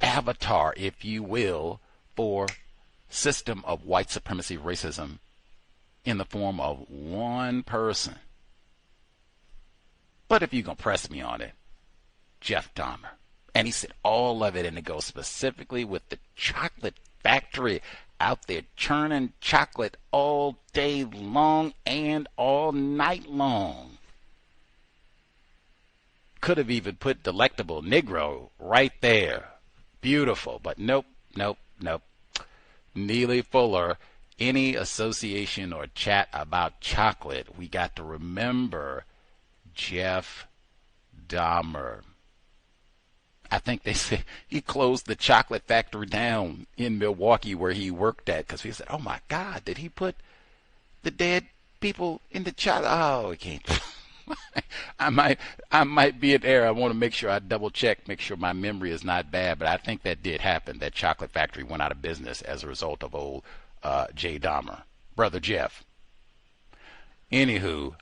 avatar, if you will, for system of white supremacy racism in the form of one person. But if you're going to press me on it, Jeff Dahmer. And he said all of it, and it goes specifically with the chocolate factory out there churning chocolate all day long and all night long. Could have even put Delectable Negro right there. Beautiful, but nope. Neely Fuller, any association or chat about chocolate, we got to remember Jeff Dahmer. I think they say he closed the chocolate factory down in Milwaukee where he worked at because he said, oh my God, did he put the dead people in the chocolate? Oh, he can't. I might be in error. I want to make sure I double check, make sure my memory is not bad, but I think that did happen. That chocolate factory went out of business as a result of old Jay Dahmer, Brother Jeff. Anywho,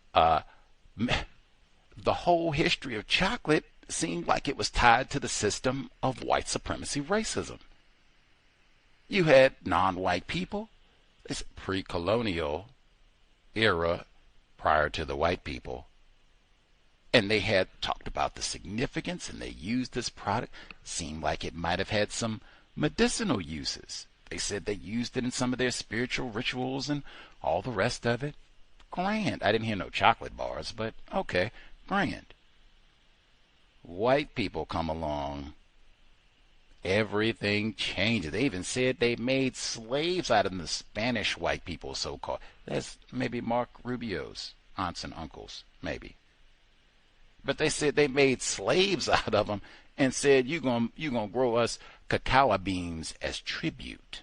the whole history of chocolate seemed like it was tied to the system of white supremacy racism. You had non-white people, this pre-colonial era prior to the white people, and they had talked about the significance, and they used this product. Seemed like it might have had some medicinal uses. They said they used it in some of their spiritual rituals and all the rest of it. Grand. I didn't hear no chocolate bars, but okay, grand. White people come along, everything changes. They even said they made slaves out of the Spanish white people, so-called. That's maybe Mark Rubio's aunts and uncles, maybe. But they said they made slaves out of them and said, you gonna grow us cacao beans as tribute.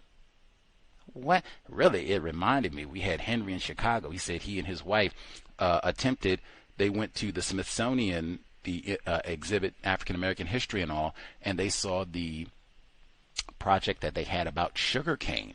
What? Really, it reminded me, we had Henry in Chicago. He said he and his wife they went to the Smithsonian, the exhibit African American history and all, and they saw the project that they had about sugar cane.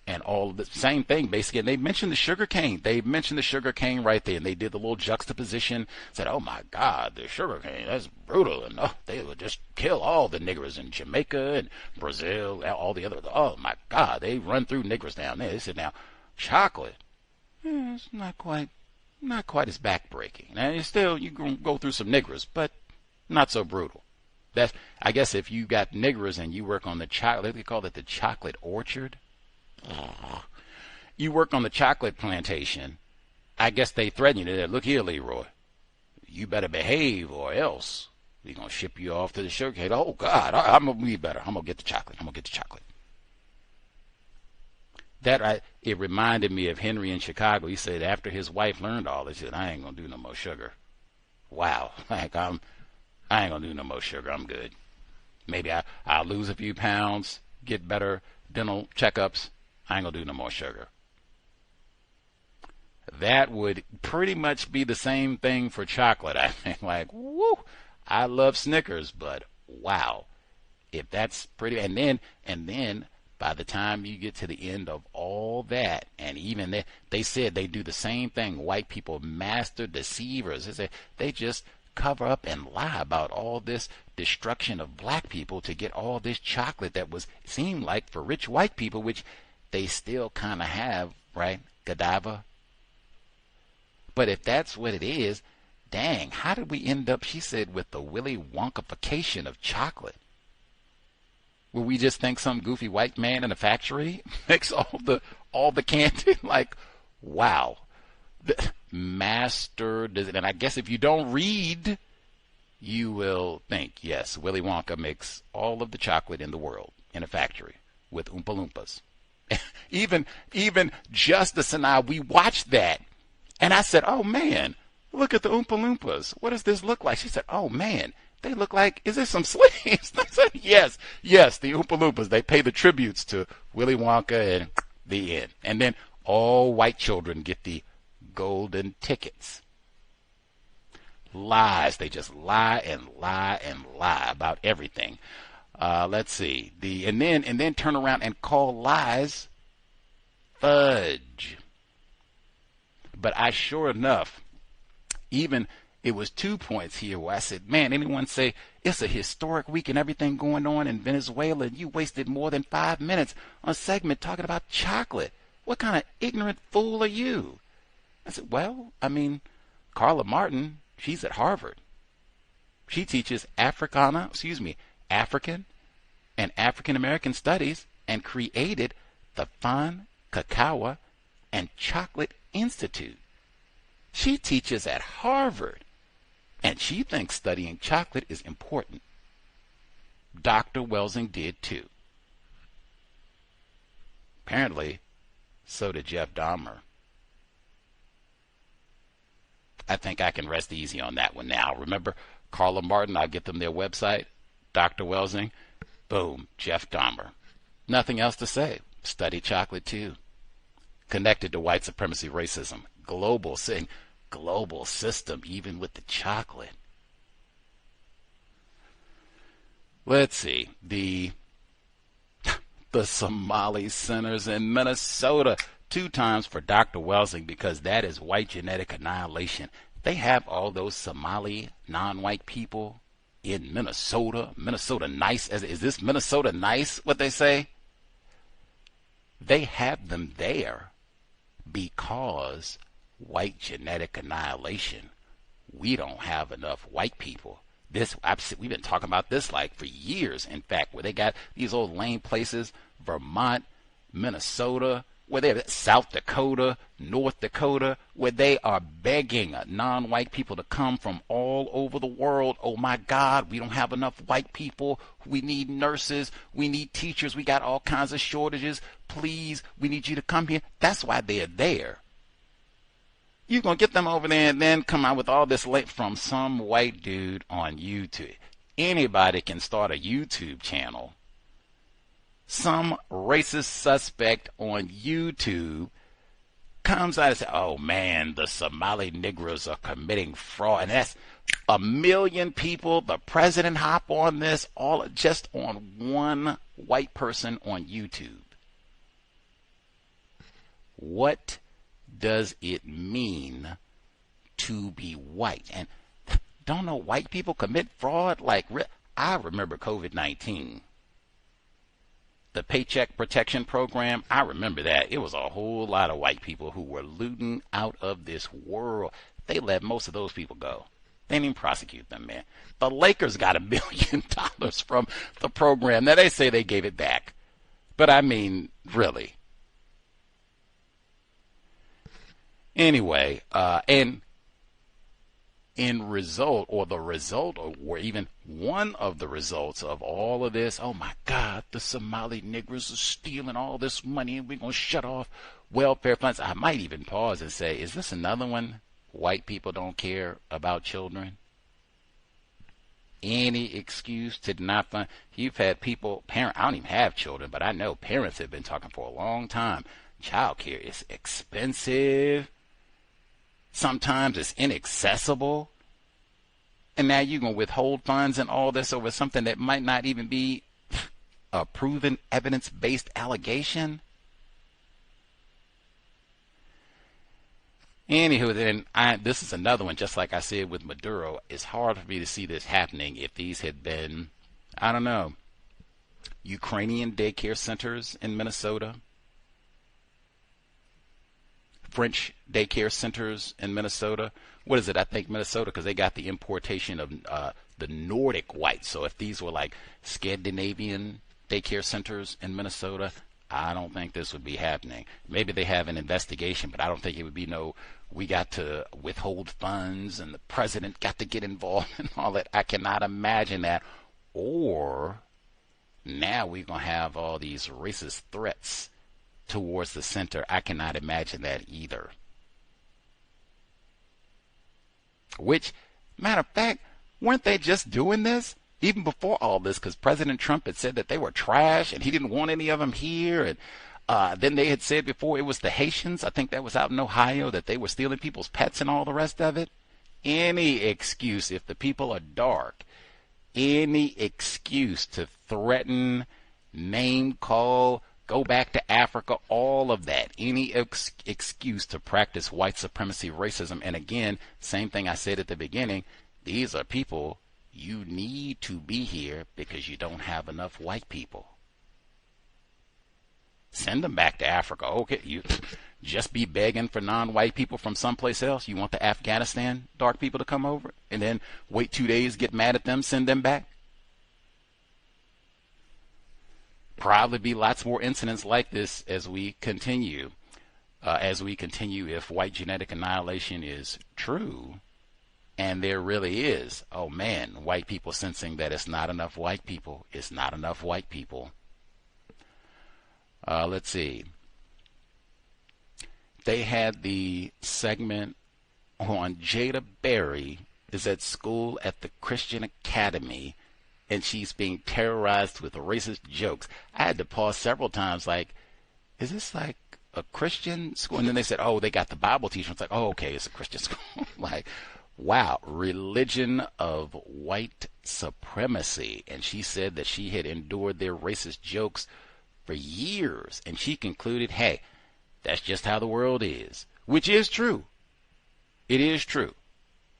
And all the same thing, basically. And they mentioned the sugar cane. They mentioned the sugar cane right there. And they did the little juxtaposition. Said, oh, my God, the sugar cane, that's brutal. And they would just kill all the niggers in Jamaica and Brazil, all the other. Oh, my God, they run through niggers down there. They said, now, chocolate, it's not quite as backbreaking. Now, you go through some niggers, but not so brutal. That's, I guess if you got niggers and you work on the chocolate, they call it the chocolate orchard. You work on the chocolate plantation, I guess they threaten you. They said, look here, Leroy, you better behave or else we're going to ship you off to the sugar cane. Oh, God, I'm going to be better. I'm going to get the chocolate. It reminded me of Henry in Chicago. He said after his wife learned all this, he said, I ain't going to do no more sugar. Wow. I ain't going to do no more sugar. I'm good. Maybe I'll lose a few pounds, get better dental checkups. I ain't going to do no more sugar. That would pretty much be the same thing for chocolate. I think, like, woo, I love Snickers, but wow, if that's pretty, and then by the time you get to the end of all that, and even they said they do the same thing. White people, master deceivers. They say they just cover up and lie about all this destruction of black people to get all this chocolate that seemed like for rich white people, which they still kind of have, right? Godiva. But if that's what it is, dang, how did we end up, she said, with the Willy Wonkification of chocolate? Will we just think some goofy white man in a factory makes all the candy? Like, wow. And I guess if you don't read, you will think, yes, Willy Wonka makes all of the chocolate in the world in a factory with Oompa Loompas. even Justice and I, we watched that, and I said, oh man, look at the Oompa Loompas. What does this look like? She said, oh man, they look like, is there some sleeves? I said, yes, the Oompa Loompas. They pay the tributes to Willy Wonka and the end. And then all white children get the golden tickets. Lies. They just lie and lie and lie about everything. Let's see. And then turn around and call lies fudge. But I sure enough, even it was 2 points here where I said, man, anyone say it's a historic week and everything going on in Venezuela, and you wasted more than 5 minutes on a segment talking about chocolate. What kind of ignorant fool are you? I said, well, I mean, Carla Martin, she's at Harvard. She teaches African and African American studies and created the Fun, Cacao, and Chocolate Institute. She teaches at Harvard, and she thinks studying chocolate is important. Dr. Welsing did too. Apparently, so did Jeff Dahmer. I think I can rest easy on that one now. Remember, Carla Martin, I'll get them their website. Dr. Welsing, boom, Jeff Dahmer. Nothing else to say. Study chocolate too. Connected to white supremacy, racism, global system, even with the chocolate. Let's see. The Somali centers in Minnesota. 2 times for Dr. Welsing, because that is white genetic annihilation. They have all those Somali non-white people in Minnesota. Minnesota nice. Is this Minnesota nice, what they say? They have them there because white genetic annihilation. We don't have enough white people. We've been talking about this like for years, in fact, where they got these old lame places, Vermont, Minnesota, where they have South Dakota, North Dakota, where they are begging non-white people to come from all over the world. Oh my God, we don't have enough white people. We need nurses. We need teachers. We got all kinds of shortages. Please, we need you to come here. That's why they're there. You're going to get them over there and then come out with all this from some white dude on YouTube. Anybody can start a YouTube channel. Some racist suspect on YouTube comes out and says, oh man, the Somali Negroes are committing fraud. And that's 1 million people. The president hop on this, all just on one white person on YouTube. What does it mean to be white? And don't know white people commit fraud? Like, I remember COVID-19. The Paycheck Protection Program, I remember that. It was a whole lot of white people who were looting out of this world. They let most of those people go. They didn't even prosecute them, man. The Lakers got $1 billion from the program. Now, they say they gave it back. But, I mean, really. Anyway, and in result, or the result, or even one of the results of all of this, oh my God, the Somali niggers are stealing all this money and we're going to shut off welfare funds. I might even pause and say, is this another one? White people don't care about children. Any excuse to not fund. You've had people, I don't even have children, but I know parents have been talking for a long time. Child care is expensive. Sometimes it's inaccessible. And now you're going to withhold funds and all this over something that might not even be a proven evidence-based allegation. Anywho, then this is another one, just like I said with Maduro. It's hard for me to see this happening if these had been, I don't know, Ukrainian daycare centers in Minnesota, French daycare centers in Minnesota. What is it? I think Minnesota, because they got the importation of the Nordic whites. So if these were like Scandinavian daycare centers in Minnesota, I don't think this would be happening. Maybe they have an investigation, but I don't think it would be we got to withhold funds and the president got to get involved and all that. I cannot imagine that. Or now we're going to have all these racist threats towards the center. I cannot imagine that either. Which, matter of fact, weren't they just doing this even before all this? Because President Trump had said that they were trash and he didn't want any of them here. And then they had said before it was the Haitians, I think that was out in Ohio, that they were stealing people's pets and all the rest of it. Any excuse, if the people are dark, any excuse to threaten, name call, go back to Africa, all of that. Any excuse to practice white supremacy racism. And again, same thing I said at the beginning, these are people you need to be here because you don't have enough white people. Send them back to Africa. Okay, you just be begging for non-white people from someplace else. You want the Afghanistan dark people to come over and then wait 2 days, get mad at them, send them back? Probably be lots more incidents like this as we continue. If white genetic annihilation is true, and there really is, oh man, white people sensing that it's not enough white people. It's not enough white people. Let's see. They had the segment on Jada Berry is at school at the Christian Academy, and she's being terrorized with racist jokes. I had to pause several times, like, is this like a Christian school? And then they said, oh, they got the Bible teacher. It's like, oh, okay, it's a Christian school. Like, wow, religion of white supremacy. And she said that she had endured their racist jokes for years, and she concluded, hey, that's just how the world is, which is true. It is true.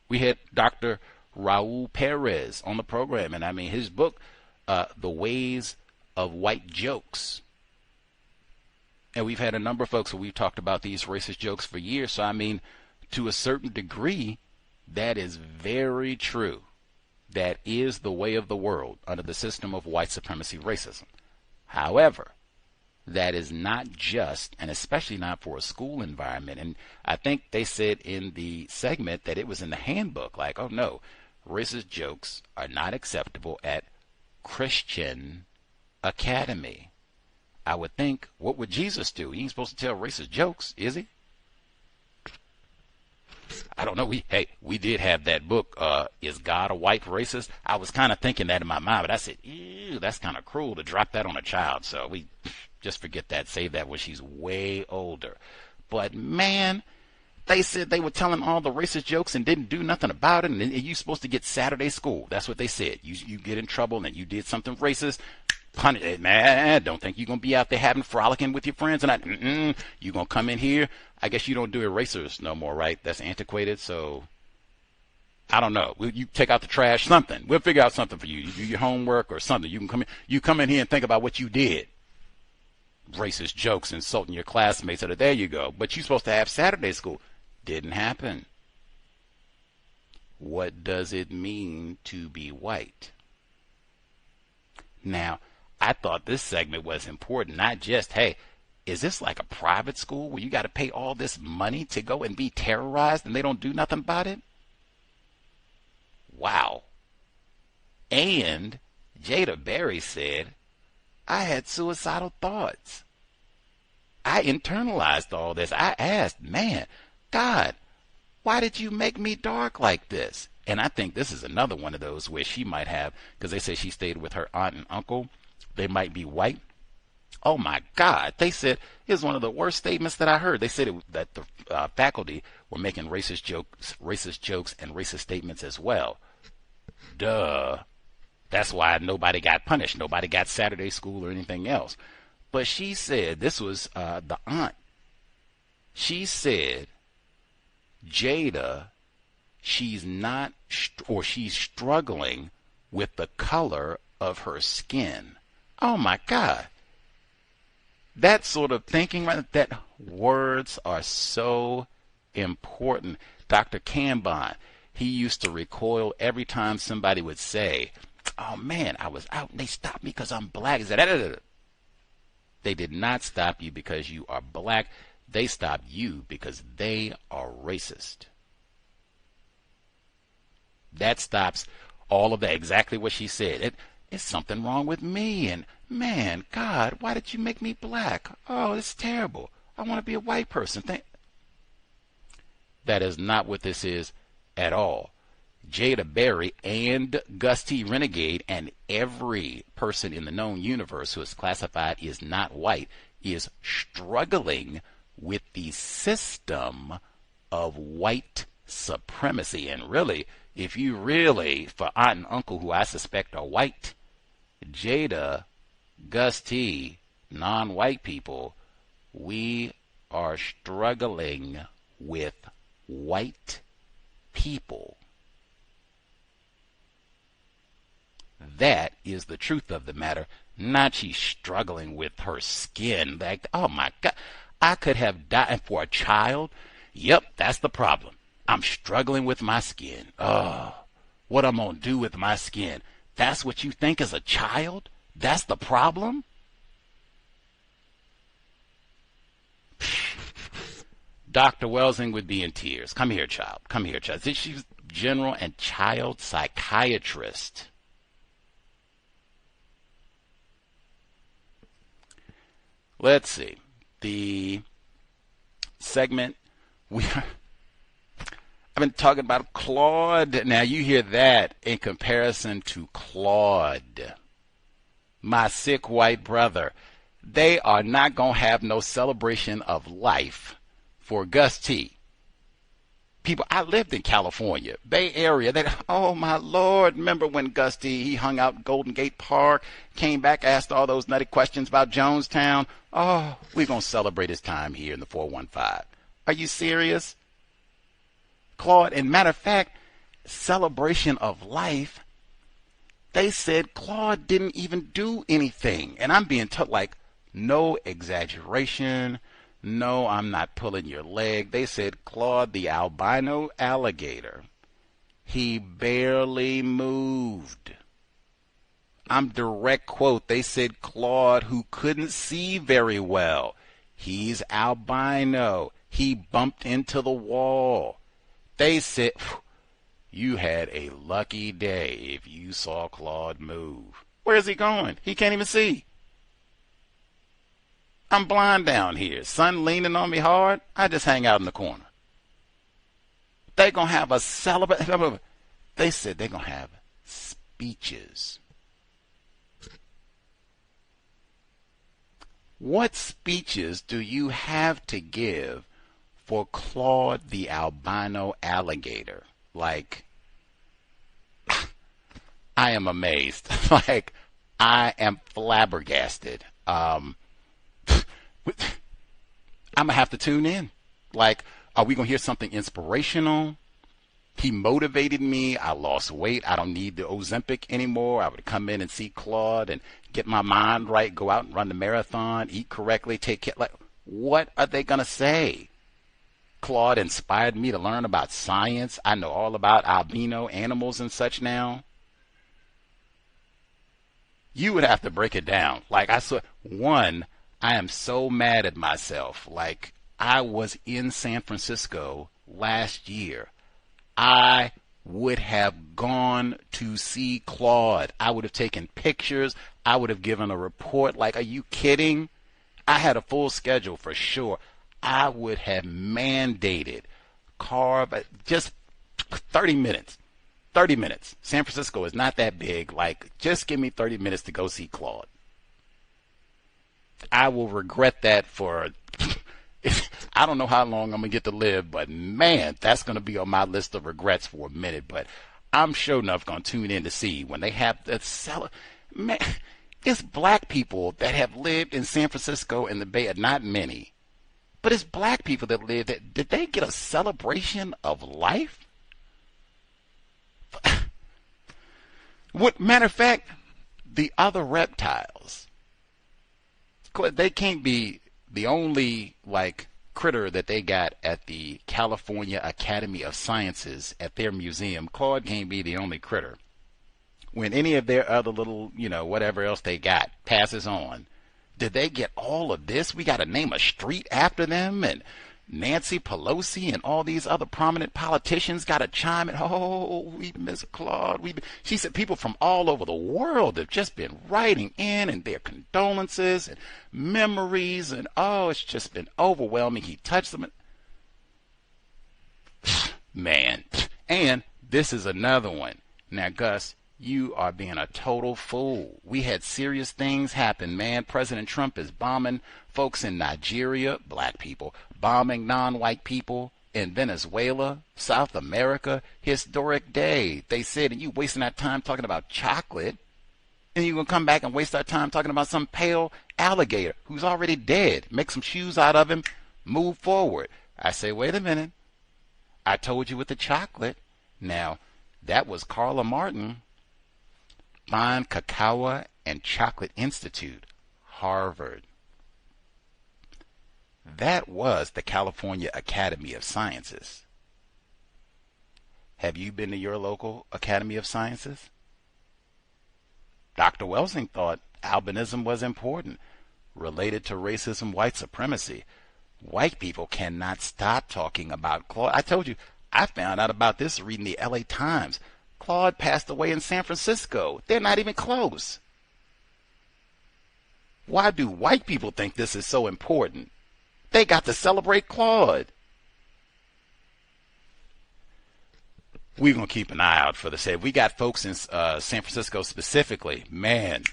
We had Dr. Raul Perez on the program, and I mean his book, The Ways of White Jokes. And we've had a number of folks who we've talked about these racist jokes for years, so I mean, to a certain degree, that is very true. That is the way of the world under the system of white supremacy racism. However, that is not just, and especially not for a school environment. And I think they said in the segment that it was in the handbook, like, oh no, racist jokes are not acceptable at Christian Academy. I would think, what would Jesus do? He ain't supposed to tell racist jokes, is he? I don't know. We did have that book, Is God a White Racist? I was kind of thinking that in my mind, but I said, ew, that's kind of cruel to drop that on a child. So we just forget that, save that when she's way older. But man, they said they were telling all the racist jokes and didn't do nothing about it, and you're supposed to get Saturday school. That's what they said. You get in trouble and you did something racist, punish, man, don't think you're going to be out there having frolicking with your friends and you're going to come in here. I guess you don't do erasers no more, right? That's antiquated. So I don't know. You take out the trash, something. We'll figure out something for you. You do your homework or something. You come in here and think about what you did. Racist jokes, insulting your classmates. So there you go. But you're supposed to have Saturday school. Didn't happen. What does it mean to be white? Now, I thought this segment was important, not just, hey, is this like a private school where you got to pay all this money to go and be terrorized and they don't do nothing about it? Wow. And Jada Berry said, I had suicidal thoughts. I internalized all this. I asked, man, God, why did you make me dark like this? And I think this is another one of those where she might have, because they say she stayed with her aunt and uncle. They might be white. Oh, my God. They said, here's one of the worst statements that I heard. They said that the faculty were making racist jokes and racist statements as well. Duh. That's why nobody got punished. Nobody got Saturday school or anything else. But she said, this was the aunt. She said, Jada, she's not, or she's struggling with the color of her skin. Oh my God. That sort of thinking, right? That words are so important. Dr. Cambon, he used to recoil every time somebody would say, oh man, I was out and they stopped me because I'm black. He said, they did not stop you because you are black. They stopped you because they are racist. That stops all of that. Exactly what she said. It's something wrong with me. And man, God, why did you make me black? Oh, it's terrible. I want to be a white person. That is not what this is at all. Jada Berry and Gus T. Renegade and every person in the known universe who is classified is not white is struggling with the system of white supremacy. And really, if you really, for aunt and uncle who I suspect are white, Jada, Gus T., non-white people, we are struggling with white people. That is the truth of the matter. Not she's struggling with her skin. Like, oh my God, I could have died for a child. Yep, that's the problem. I'm struggling with my skin. Oh, what I'm going to do with my skin. That's what you think as a child? That's the problem? Dr. Welsing would be in tears. Come here, child. Come here, child. She's general and child psychiatrist. Let's see. The segment I've been talking about Claude. Now you hear that in comparison to Claude, my sick white brother. They are not going to have no celebration of life for Gus T. People, I lived in California, Bay Area. Oh my Lord, remember when Gus T, he hung out in Golden Gate Park, came back, asked all those nutty questions about Jonestown. Oh, we're going to celebrate his time here in the 415. Are you serious? Claude, and matter of fact, celebration of life, they said Claude didn't even do anything. And I'm being told, like, no exaggeration. No, I'm not pulling your leg. They said Claude the Albino Alligator, he barely moved. I'm direct quote. They said Claude, who couldn't see very well, he's albino. He bumped into the wall. They said, you had a lucky day if you saw Claude move. Where's he going? He can't even see. I'm blind down here. Sun leaning on me hard. I just hang out in the corner. They're going to have a celebration. They said they're going to have speeches. What speeches do you have to give for Claude the Albino Alligator? Like, I am amazed. Like, I am flabbergasted. I'm going to have to tune in. Like, are we going to hear something inspirational? He motivated me. I lost weight. I don't need the Ozempic anymore. I would come in and see Claude and get my mind right, go out and run the marathon, eat correctly, take care. Like, what are they going to say? Claude inspired me to learn about science. I know all about albino animals and such now. You would have to break it down. Like, I am so mad at myself. Like, I was in San Francisco last year. I would have gone to see Claude. I would have taken pictures. I would have given a report. Like, are you kidding? I had a full schedule for sure. I would have mandated just 30 minutes. 30 minutes. San Francisco is not that big. Like, just give me 30 minutes to go see Claude. I will regret that for, I don't know how long I'm going to get to live, but man, that's going to be on my list of regrets for a minute. But I'm sure enough going to tune in to see when they have that man, it's black people that have lived in San Francisco and the Bay, not many, but it's black people that live there. Did they get a celebration of life? Matter of fact, the other reptiles, they can't be the only, like, critter that they got at the California Academy of Sciences at their museum. Claude can't be the only critter. When any of their other little, whatever else they got passes on, did they get all of this? We got to name a street after them, and Nancy Pelosi and all these other prominent politicians got to chime in. Oh, we miss Claude. She said people from all over the world have just been writing in and their condolences and memories, and it's just been overwhelming. He touched them. Man, and this is another one. Now, Gus, you are being a total fool. We had serious things happen, man. President Trump is bombing folks in Nigeria, black people, bombing non-white people in Venezuela, South America. Historic day. They said, and you wasting that time talking about chocolate, and you're going to come back and waste our time talking about some pale alligator who's already dead. Make some shoes out of him, move forward. I say, wait a minute. I told you with the chocolate. Now, that was Carla Martin, Fine Cacao and Chocolate Institute, Harvard. That was the California Academy of Sciences. Have you been to your local Academy of Sciences? Dr. Welsing thought albinism was important, related to racism, white supremacy. White people cannot stop talking about Claude. I told you, I found out about this reading the LA Times. Claude passed away in San Francisco. They're not even close. Why do white people think this is so important? They got to celebrate Claude. We're going to keep an eye out for this. We got folks in San Francisco specifically. Man,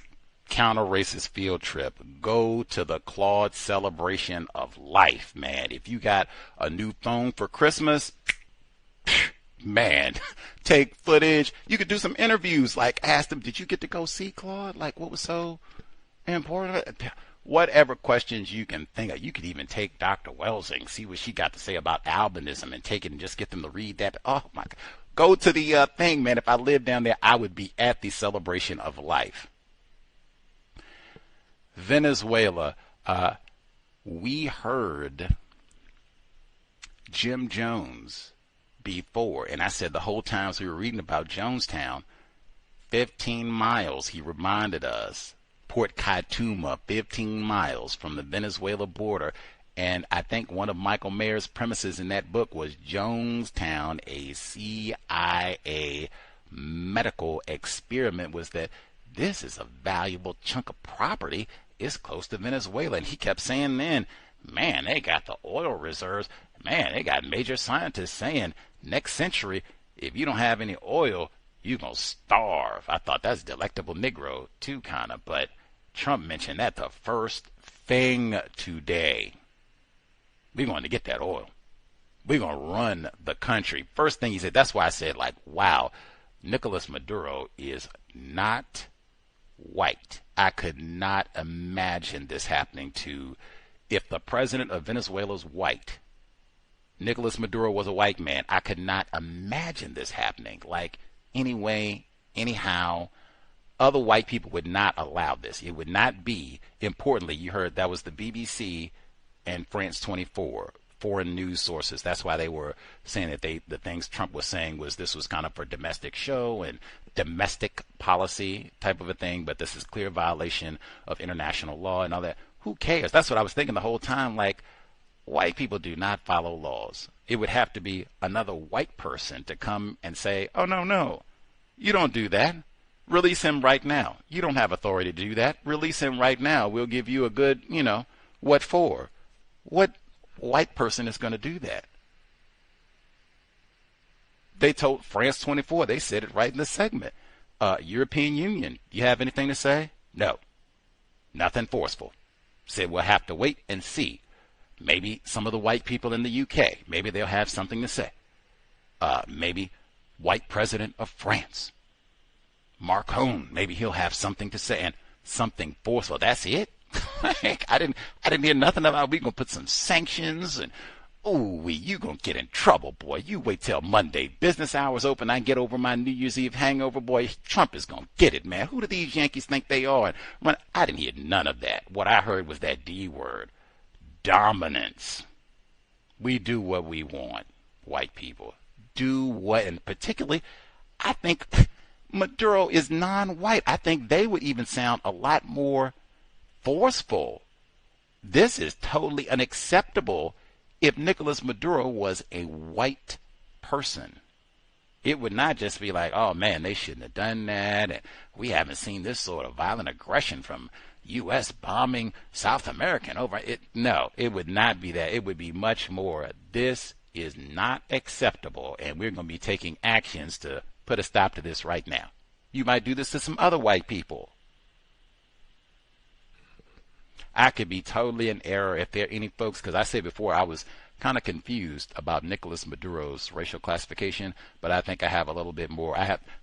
counter-racist field trip. Go to the Claude celebration of life, man. If you got a new phone for Christmas, man, take footage. You could do some interviews, like ask them, did you get to go see Claude? Like, what was so important? Whatever questions you can think of. You could even take Dr. Welsing, see what she got to say about albinism, and take it and just get them to read that. Oh, my God. Go to the thing, man. If I lived down there, I would be at the celebration of life. Venezuela, we heard Jim Jones before, and I said the whole time as we were reading about Jonestown, 15 miles, he reminded us, Port Kaituma, 15 miles from the Venezuela border. And I think one of Michael Mayer's premises in that book was Jonestown, a CIA medical experiment, was that this is a valuable chunk of property. It's close to Venezuela. And he kept saying then, man, they got the oil reserves. Man, they got major scientists saying next century, if you don't have any oil, you're going to starve. I thought that's delectable Negro too, kind of. But Trump mentioned that the first thing today. We're going to get that oil. We're going to run the country. First thing he said, that's why I said, like, wow, Nicolás Maduro is not white. I could not imagine this happening to, if the president of Venezuela is white, Nicolás Maduro was a white man, I could not imagine this happening. Like, anyway, anyhow, other white people would not allow this. It would not be, importantly, you heard that was the BBC and France 24, foreign news sources. That's why they were saying that the things Trump was saying was this was kind of for domestic show and domestic policy type of a thing, but this is clear violation of international law and all that. Who cares? That's what I was thinking the whole time. Like, white people do not follow laws. It would have to be another white person to come and say, oh, no, you don't do that. Release him right now. You don't have authority to do that. Release him right now. We'll give you a good, what for? What white person is going to do that? They told France 24, they said it right in the segment. European Union, you have anything to say? No. Nothing forceful. Said we'll have to wait and see. Maybe some of the white people in the UK, maybe they'll have something to say. Maybe white president of France, Macron, maybe he'll have something to say, and something forceful. That's it. I didn't hear nothing about we gonna put some sanctions and you gonna get in trouble, boy. You wait till Monday. Business hours open. I get over my New Year's Eve hangover, boy. Trump is gonna get it, man. Who do these Yankees think they are? I didn't hear none of that. What I heard was that D word, dominance. We do what we want, white people. Do what, and particularly, I think Maduro is non-white. I think they would even sound a lot more forceful. This is totally unacceptable if Nicolás Maduro was a white person. It would not just be like, oh man, they shouldn't have done that, and we haven't seen this sort of violent aggression from U.S. bombing South American over it. No, it would not be that. It would be much more, this is not acceptable, and we're going to be taking actions to put a stop to this right now. You might do this to some other white people. I could be totally in error if there are any folks, because I said before I was kind of confused about Nicolás Maduro's racial classification, but I think I have a little bit more.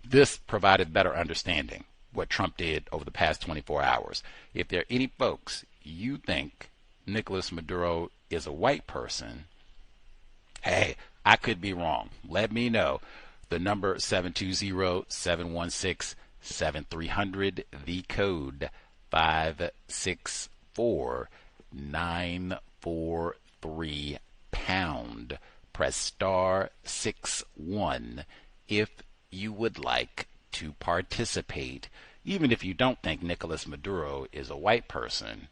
This provided better understanding what Trump did over the past 24 hours. If there are any folks you think Nicolás Maduro is a white person, hey, I could be wrong. Let me know. The number 720-716-7300, the code 564-943 pound. Press star 61 if you would like to participate. Even if you don't think Nicolás Maduro is a white person,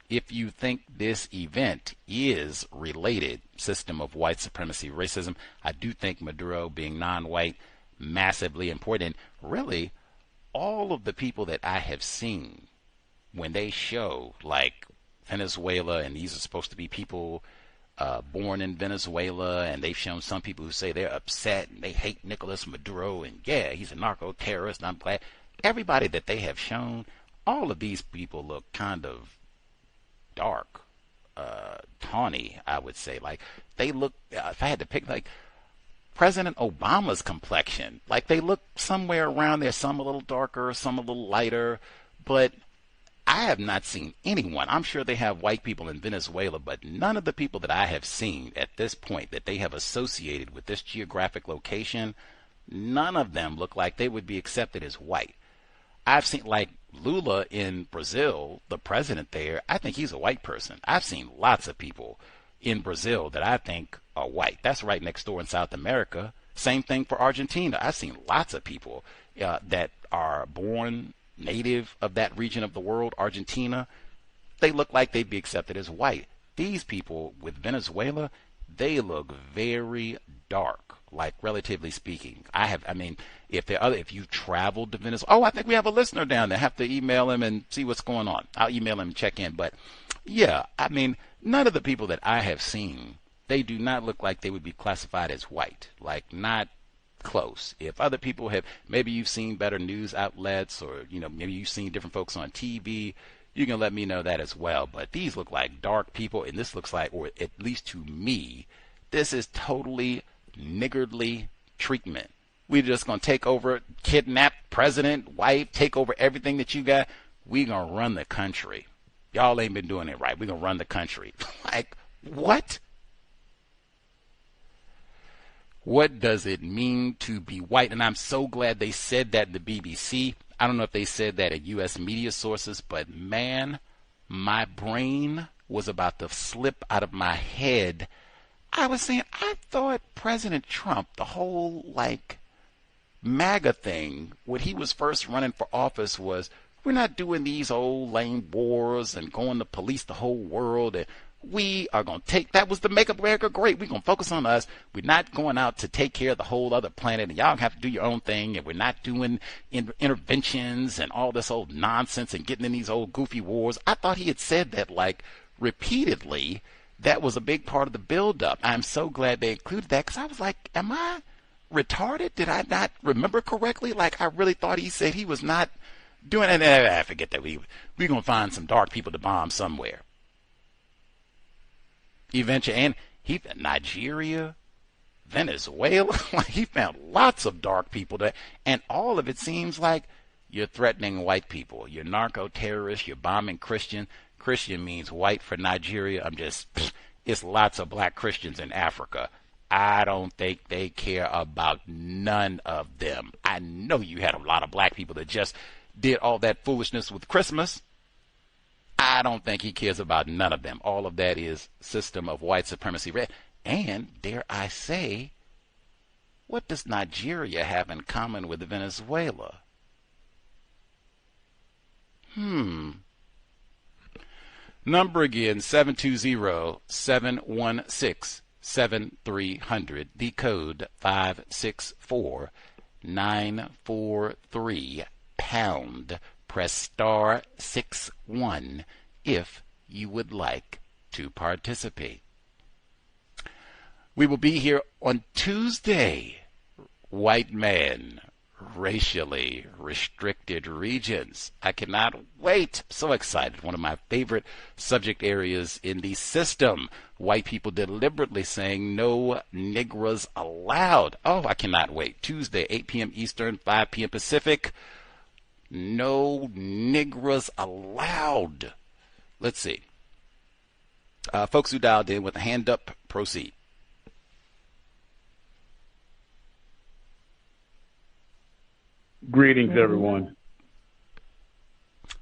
if you think this event is related, system of white supremacy, racism, I do think Maduro being non-white, massively important. Really, all of the people that I have seen, when they show, like Venezuela, and these are supposed to be people born in Venezuela, and they've shown some people who say they're upset and they hate Nicolás Maduro, and yeah, he's a narco-terrorist, and I'm glad. Everybody that they have shown, all of these people look kind of dark, tawny, I would say. Like, they look, if I had to pick, like President Obama's complexion, like they look somewhere around there, some a little darker, some a little lighter, but I have not seen anyone. I'm sure they have white people in Venezuela, but none of the people that I have seen at this point that they have associated with this geographic location, none of them look like they would be accepted as white. I've seen, like, Lula in Brazil, the president there, I think he's a white person. I've seen lots of people in Brazil that I think are white. That's right next door in South America. Same thing for Argentina. I've seen lots of people that are born native of that region of the world, Argentina. They look like they'd be accepted as white. These people with Venezuela, they look very dark, like, relatively speaking. If you traveled to Venezuela, I think we have a listener down there. I have to email him and see what's going on. I'll email him and check in. But yeah, none of the people that I have seen, they do not look like they would be classified as white, like not close. If other people have, maybe you've seen better news outlets, or maybe you've seen different folks on TV, you can let me know that as well. But these look like dark people, and this looks like, or at least to me, this is totally niggardly treatment. We're just going to take over, kidnap president, wife, take over everything that you got. We're going to run the country. Y'all ain't been doing it right. We're going to run the country. Like, what? What does it mean to be white? And I'm so glad they said that in the BBC. I don't know if they said that at U.S. media sources, but man, my brain was about to slip out of my head. I was saying, I thought President Trump, the whole, like, MAGA thing, when he was first running for office was, we're not doing these old lame wars and going to police the whole world, and we are going to take, that was the make America great. We're going to focus on us. We're not going out to take care of the whole other planet, and y'all have to do your own thing, and we're not doing interventions and all this old nonsense and getting in these old goofy wars. I thought he had said that, like, repeatedly. That was a big part of the buildup. I'm so glad they included that, because I was like, am I retarded? Did I not remember correctly? Like, I really thought he said he was not doing it. I forget that we're going to find some dark people to bomb somewhere. Eventually, and he, Nigeria, Venezuela, like, he found lots of dark people there, and all of it seems like you're threatening white people. You're narco-terrorists, you're bombing Christian. Christian means white for Nigeria. It's lots of black Christians in Africa. I don't think they care about none of them. I know you had a lot of black people that just did all that foolishness with Christmas. I don't think he cares about none of them. All of that is system of white supremacy. And, dare I say, what does Nigeria have in common with Venezuela? Number again, 720-716-7300. The code 564-943 pound. Press star 61 if you would like to participate. We will be here on Tuesday. White man, racially restricted regions. I cannot wait. So excited. One of my favorite subject areas in the system. White people deliberately saying no Negras allowed. Oh, I cannot wait. Tuesday, 8 p.m. Eastern, 5 p.m. Pacific. No Negras allowed. Let's see. Folks who dialed in with a hand up, proceed. Greetings, everyone.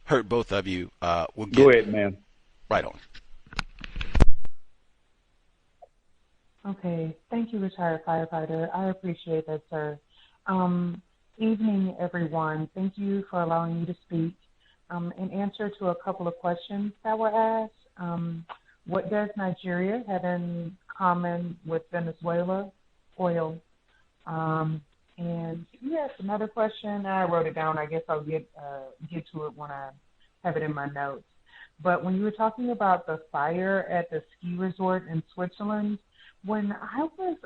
Heard both of you. We'll get Go ahead, ma'am. Right on. Okay. Thank you, retired firefighter. I appreciate that, sir. Evening, everyone. Thank you for allowing me to speak. In answer to a couple of questions that were asked, what does Nigeria have in common with Venezuela? Oil. And yes, another question. I wrote it down. I guess I'll get to it when I have it in my notes. But when you were talking about the fire at the ski resort in Switzerland, when I was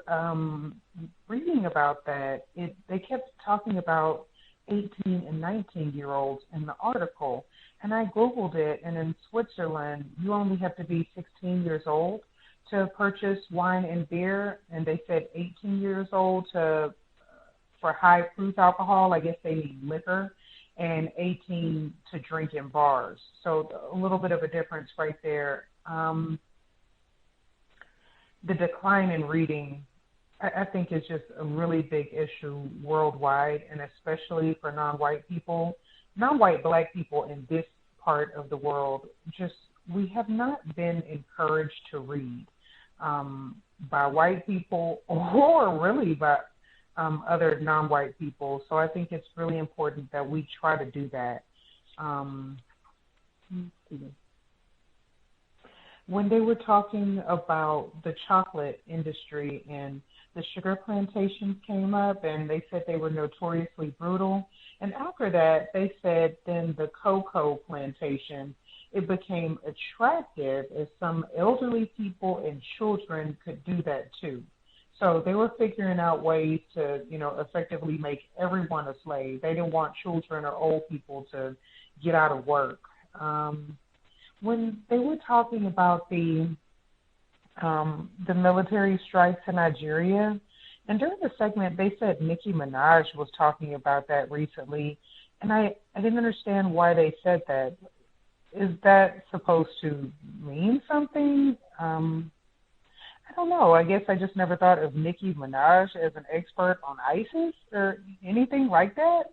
reading about that, they kept talking about 18 and 19-year-olds in the article. And I Googled it, and in Switzerland, you only have to be 16 years old to purchase wine and beer, and they said 18 years old for high proof alcohol. I guess they need liquor, and 18 to drink in bars. So a little bit of a difference right there. The decline in reading, I think, is just a really big issue worldwide, and especially for non-white people, non-white black people in this part of the world. Just, we have not been encouraged to read by white people or really by other non-white people. So I think it's really important that we try to do that. When they were talking about the chocolate industry and the sugar plantations came up, and they said they were notoriously brutal. And after that, they said then the cocoa plantation, it became attractive as some elderly people and children could do that too. So they were figuring out ways to, effectively make everyone a slave. They didn't want children or old people to get out of work. When they were talking about the military strikes in Nigeria, And during the segment, they said Nicki Minaj was talking about that recently, and I didn't understand why they said that. Is that supposed to mean something? I don't know. I guess I just never thought of Nicki Minaj as an expert on ISIS or anything like that.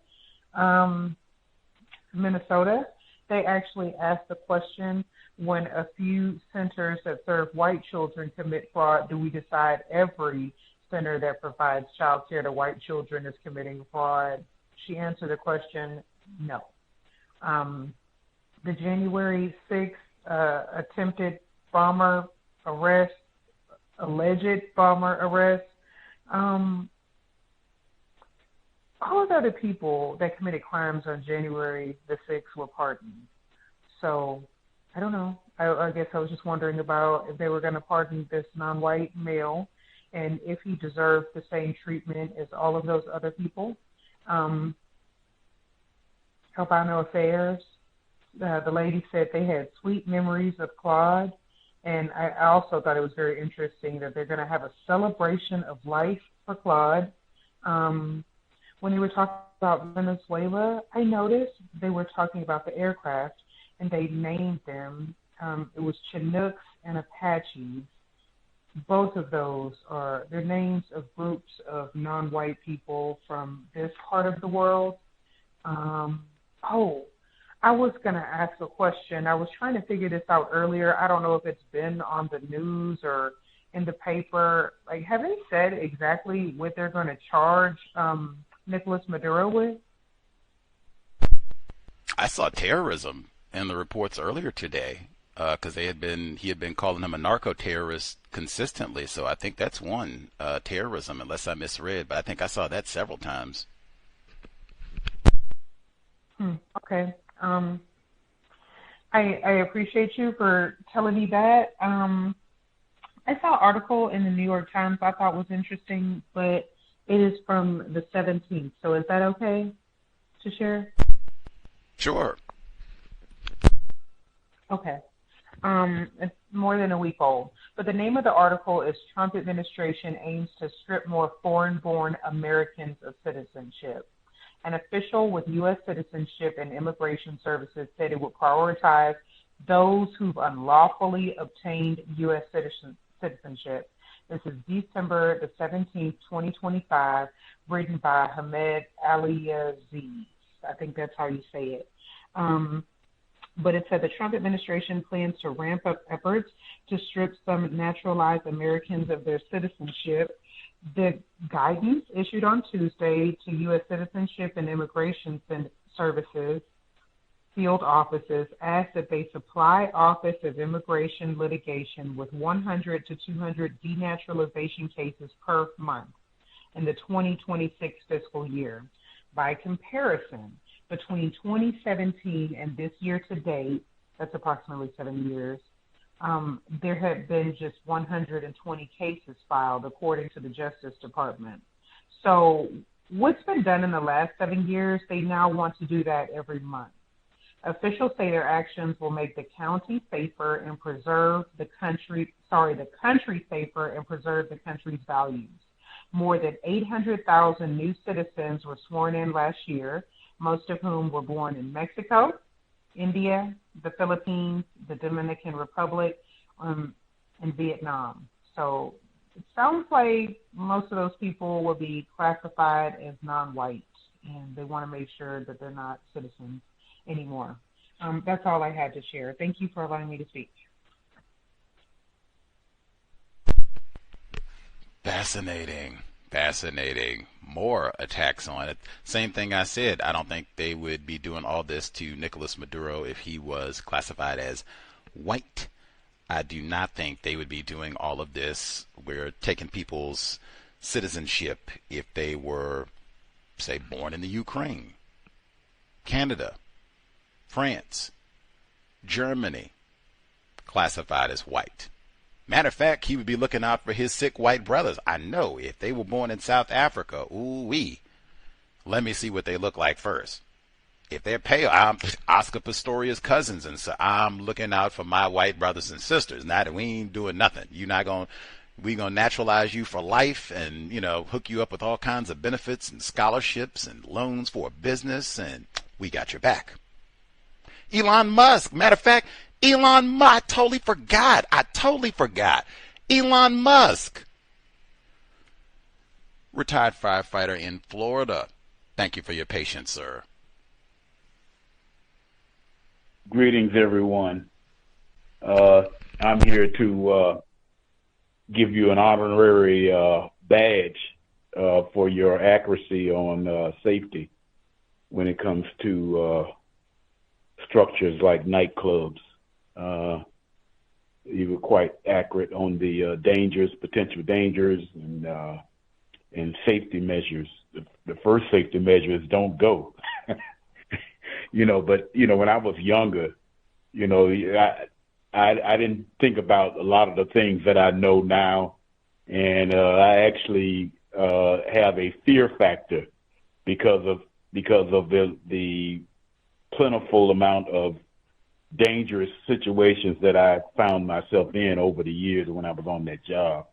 Minnesota, they actually asked the question, when a few centers that serve white children commit fraud, do we decide every center that provides child care to white children is committing fraud? She answered the question, no. The January 6th attempted bomber arrest, alleged bomber arrest, all of the other people that committed crimes on January the 6th were pardoned. So, I don't know. I guess I was just wondering about if they were going to pardon this non-white male and if he deserved the same treatment as all of those other people. Albino Affairs, the lady said they had sweet memories of Claude. And I also thought it was very interesting that they're going to have a celebration of life for Claude. When they were talking about Venezuela, I noticed they were talking about the aircraft, and they named them. It was Chinooks and Apaches. Both of those are their names of groups of non-white people from this part of the world. I was going to ask a question. I was trying to figure this out earlier. I don't know if it's been on the news or in the paper. Like, have they said exactly what they're going to charge Nicolás Maduro with? I saw terrorism in the reports earlier today because he had been calling him a narco-terrorist consistently. So I think that's one, terrorism, unless I misread. But I think I saw that several times. Okay. I appreciate you for telling me that. I saw an article in the New York Times I thought was interesting, but it is from the 17th. So is that okay to share? Sure. Okay. It's more than a week old. But the name of the article is Trump Administration Aims to Strip More Foreign-Born Americans of Citizenship. An official with U.S. Citizenship and Immigration Services said it would prioritize those who've unlawfully obtained U.S. citizenship. This is December the 17th, 2025, written by Hamed Ali-Aziz. I think that's how you say it. But it said the Trump administration plans to ramp up efforts to strip some naturalized Americans of their citizenship. The guidance issued on Tuesday to U.S. Citizenship and Immigration Services field offices asked that they supply Office of Immigration Litigation with 100 to 200 denaturalization cases per month in the 2026 fiscal year. By comparison, between 2017 and this year to date, that's approximately 7 years, there had been just 120 cases filed, according to the Justice Department. So what's been done in the last 7 years, they now want to do that every month. Officials say their actions will make the county safer and preserve the country safer and preserve the country's values. More than 800,000 new citizens were sworn in last year, most of whom were born in Mexico, India, the Philippines, the Dominican Republic, and Vietnam. So it sounds like most of those people will be classified as non-white, and they want to make sure that they're not citizens anymore. That's all I had to share. Thank you for allowing me to speak. Fascinating. More attacks on it. Same thing I said. I don't think they would be doing all this to Nicolás Maduro if he was classified as white. I do not think they would be doing all of this. We're taking people's citizenship if they were, say, born in the Ukraine, Canada, France, Germany, classified as white. Matter of fact, he would be looking out for his sick white brothers. I know if they were born in South Africa, ooh-wee, let me see what they look like first. If they're pale, I'm Oscar Pistorius' cousins, and so I'm looking out for my white brothers and sisters. Now that we ain't doing nothing, you're not going to We're going to naturalize you for life and, hook you up with all kinds of benefits and scholarships and loans for a business, and we got your back. Elon Musk, matter of fact, I totally forgot. Elon Musk, retired firefighter in Florida. Thank you for your patience, sir. Greetings, everyone. I'm here to give you an honorary badge for your accuracy on safety when it comes to structures like nightclubs. You were quite accurate on the potential dangers, and safety measures. The first safety measure is don't go. But when I was younger, I didn't think about a lot of the things that I know now, and I actually have a fear factor because of the plentiful amount of dangerous situations that I found myself in over the years when I was on that job,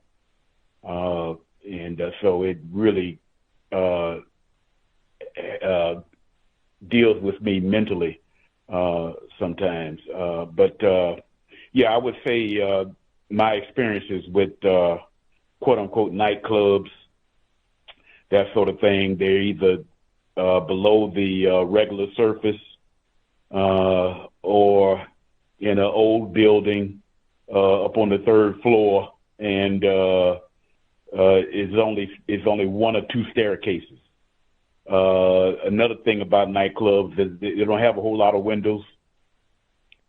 and so it really deals with me mentally sometimes. But I would say my experiences with quote unquote nightclubs, that sort of thing, they're either below the regular surface or in an old building up on the third floor, and is only one or two staircases. Another thing about nightclubs is they don't have a whole lot of windows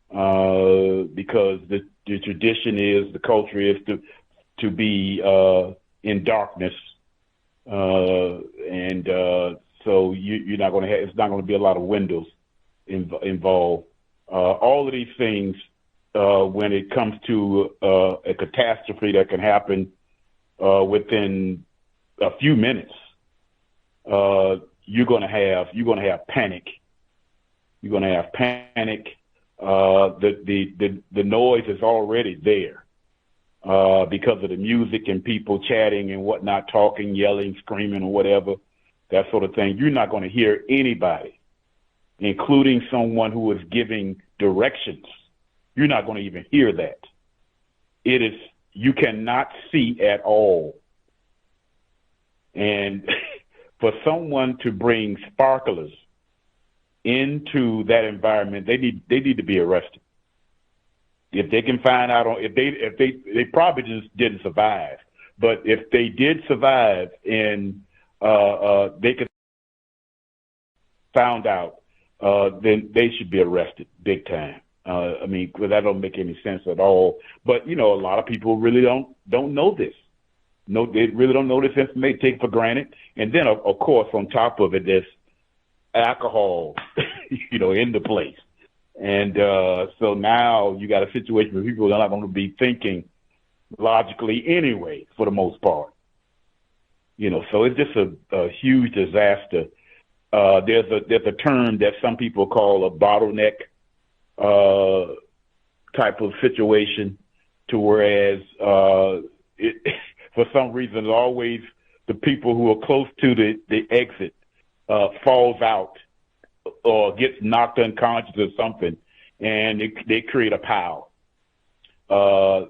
because the tradition is, the culture is to be in darkness, and so you're not going to have, it's not going to be a lot of windows involved. All of these things, when it comes to a catastrophe that can happen within a few minutes, you're going to have panic. You're going to have panic. The noise is already there because of the music and people chatting and whatnot, talking, yelling, screaming, or whatever, that sort of thing. You're not going to hear anybody, including someone who is giving directions. You're not going to even hear that. You cannot see at all. And for someone to bring sparklers into that environment, they need to be arrested. If they can find out, if they probably just didn't survive, but if they did survive and they could found out, then they should be arrested big time. Because that don't make any sense at all. But a lot of people really don't know this. No, they really don't know this information, take it for granted. And then, of course, on top of it, there's alcohol, in the place. And so now you got a situation where people are not going to be thinking logically anyway, for the most part. So it's just a huge disaster. There's a term that some people call a bottleneck type of situation, to whereas for some reason always the people who are close to the exit falls out or gets knocked unconscious or something, and they create a pile. A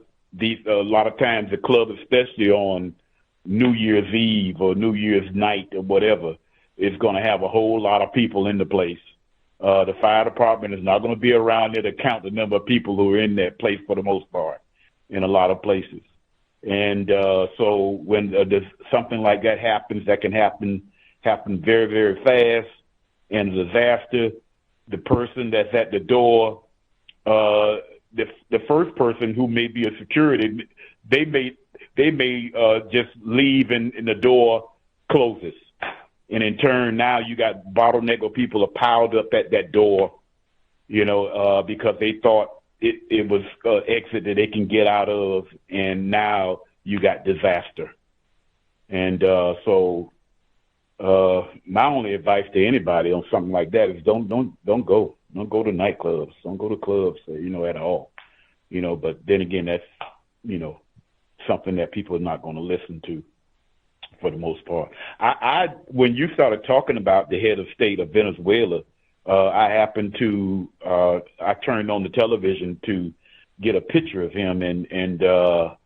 lot of times the club, especially on New Year's Eve or New Year's night or whatever, is going to have a whole lot of people in the place. The fire department is not going to be around there to count the number of people who are in that place for the most part in a lot of places. And so when there's something like that happens, that can happen very, very fast, and a disaster, the person that's at the door, the first person who may be a security, they may just leave and the door closes. And in turn, now you got bottleneck of people are piled up at that door, because they thought it was exit that they can get out of, and now you got disaster. And so my only advice to anybody on something like that is don't go to nightclubs, don't go to clubs, at all. But then again, that's something that people are not going to listen to for the most part. When you started talking about the head of state of Venezuela, I happened to I turned on the television to get a picture of him, and it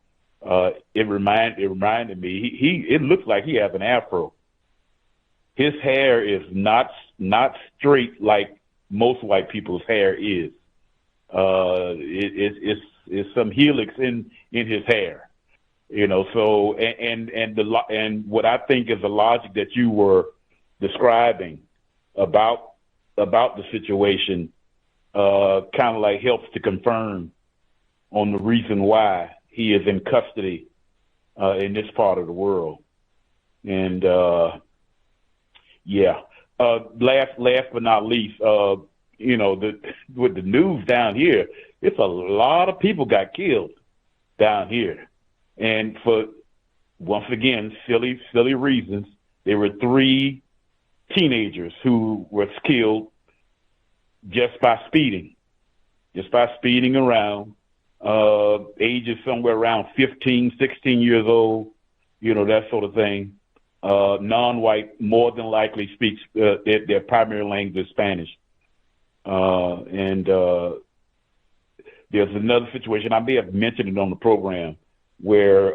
reminded me. It looks like he has an afro. His hair is not straight like most white people's hair is. It's some helix in his hair, you know. So and what I think is the logic that you were describing about the situation kind of like helps to confirm on the reason why he is in custody in this part of the world. And last but not least, you know, with the news down here, it's a lot of people got killed down here, and for once again silly reasons. There were 3 teenagers who were killed just by speeding around, ages somewhere around 15, 16 years old, you know, that sort of thing. Non-white, more than likely speaks their primary language is Spanish. And there's another situation, I may have mentioned it on the program, where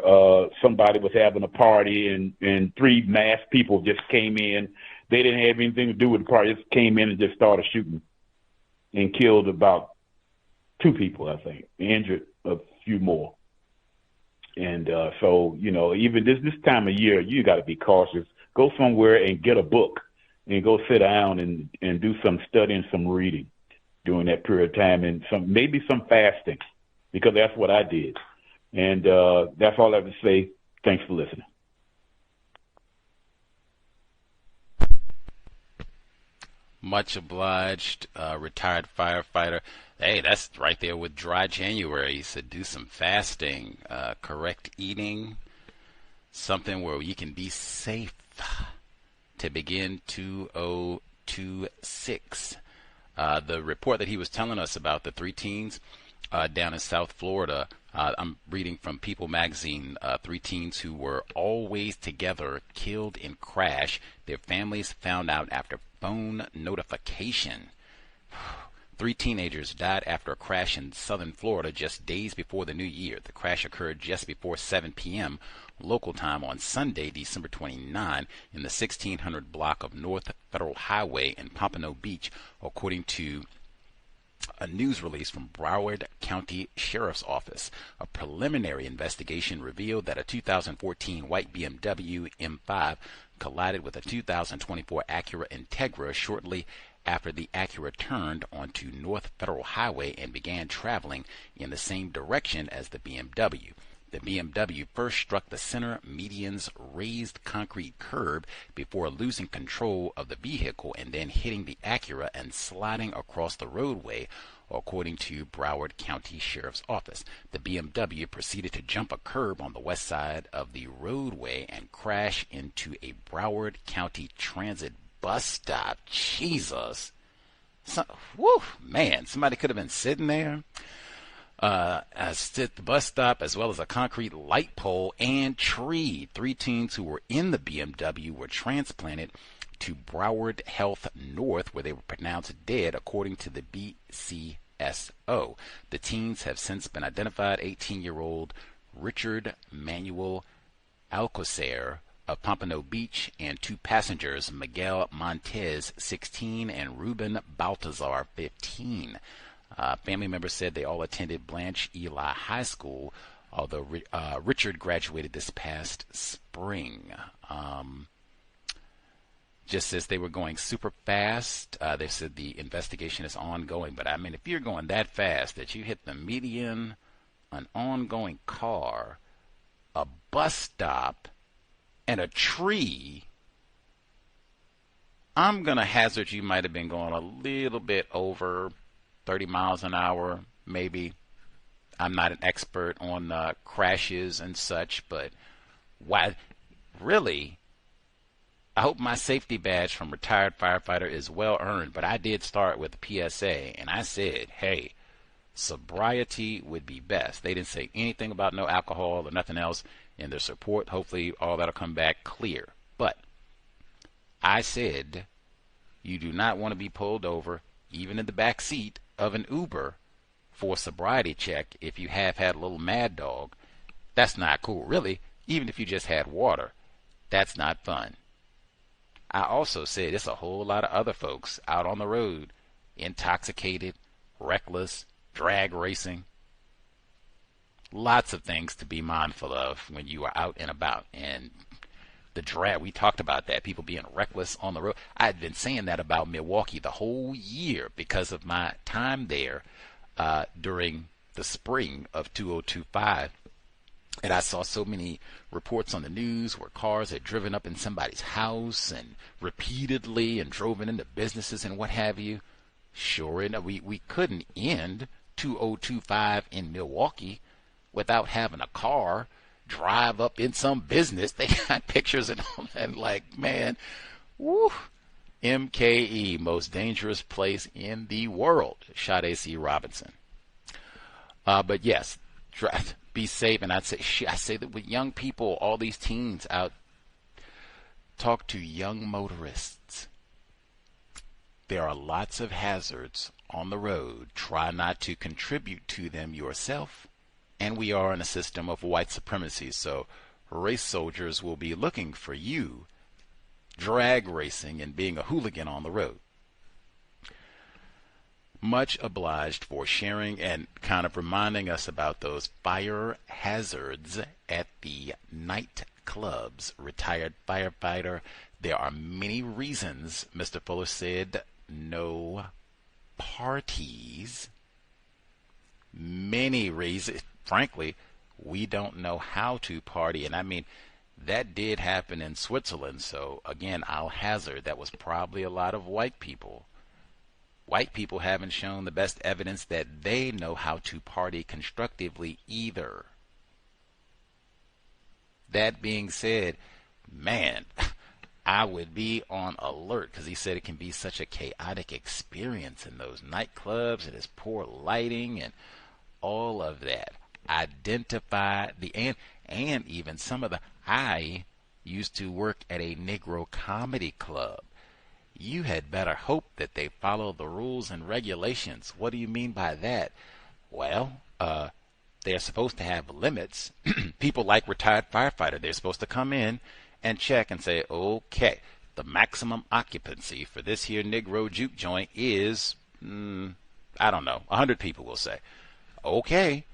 somebody was having a party and 3 masked people just came in. They didn't have anything to do with the party, just came in and just started shooting and killed about 2 people, I think, injured a few more. And so, you know, even this time of year, you got to be cautious. Go somewhere and get a book and go sit down and do some studying, some reading during that period of time, and maybe some fasting, because that's what I did. And that's all I have to say. Thanks for listening. Much obliged, retired firefighter. Hey, that's right there with dry January. He said do some fasting, correct eating, something where you can be safe to begin 2026. The report that he was telling us about, the 3 teens down in South Florida, I'm reading from People magazine, 3 teens who were always together killed in crash. Their families found out after phone notification. 3 teenagers died after a crash in southern Florida just days before the new year. The crash occurred just before 7 p.m. local time on Sunday, December 29, in the 1600 block of North Federal Highway in Pompano Beach, according to a news release from Broward County Sheriff's Office. A preliminary investigation revealed that a 2014 white BMW M5 collided with a 2024 Acura Integra shortly after the Acura turned onto North Federal Highway and began traveling in the same direction as the BMW. The BMW first struck the center median's raised concrete curb before losing control of the vehicle and then hitting the Acura and sliding across the roadway, according to Broward County Sheriff's Office. The BMW proceeded to jump a curb on the west side of the roadway and crash into a Broward County Transit bus stop. Jesus. Man, somebody could have been sitting there. The bus stop, as well as a concrete light pole and tree. 3 teens who were in the BMW were transplanted to Broward Health North, where they were pronounced dead, according to the BCSO. The teens have since been identified. 18-year-old Richard Manuel Alcocer of Pompano Beach and 2 passengers, Miguel Montez, 16, and Ruben Baltazar, 15. Family members said they all attended Blanche Eli High School, although Richard graduated this past spring. Just says they were going super fast. They said the investigation is ongoing, but I mean, if you're going that fast that you hit the median, an ongoing car, a bus stop, and a tree, I'm going to hazard you might have been going a little bit over 30 miles an hour, maybe. I'm not an expert on crashes and such, but why, really, I hope my safety badge from retired firefighter is well earned, but I did start with a PSA, and I said, hey, sobriety would be best. They didn't say anything about no alcohol or nothing else in their support. Hopefully all that'll come back clear. But I said you do not want to be pulled over, even in the back seat of an Uber, for a sobriety check if you have had a little mad dog. That's not cool, really. Even if you just had water, that's not fun. I also said it's a whole lot of other folks out on the road, intoxicated, reckless, drag racing. Lots of things to be mindful of when you are out and about. And the drag, we talked about that, people being reckless on the road. I'd been saying that about Milwaukee the whole year because of my time there during the spring of 2025. And I saw so many reports on the news where cars had driven up in somebody's house and repeatedly and drove into businesses and what have you. Sure enough, we couldn't end 2025 in Milwaukee without having a car drive up in some business. They got pictures and all that. Like, man, woo. MKE, most dangerous place in the world. Sade C. Robinson. But yes, be safe. And I say that with young people, all these teens out, talk to young motorists. There are lots of hazards on the road. Try not to contribute to them yourself. And we are in a system of white supremacy, so race soldiers will be looking for you drag racing and being a hooligan on the road. Much obliged for sharing and kind of reminding us about those fire hazards at the night clubs. Retired firefighter. There are many reasons, Mr. Fuller said, no parties. Many reasons. Frankly, we don't know how to party. And I mean, that did happen in Switzerland. So again, I'll hazard that was probably a lot of white people. White people haven't shown the best evidence that they know how to party constructively either. That being said, man, I would be on alert because he said it can be such a chaotic experience in those nightclubs and his poor lighting and all of that. Identify the and even some of the. I used to work at a Negro comedy club. You had better hope that they follow the rules and regulations. What do you mean by that? Well, they're supposed to have limits. People like retired firefighter, they're supposed to come in and check and say, okay, the maximum occupancy for this here Negro juke joint is, I don't know, 100 people will say. Okay,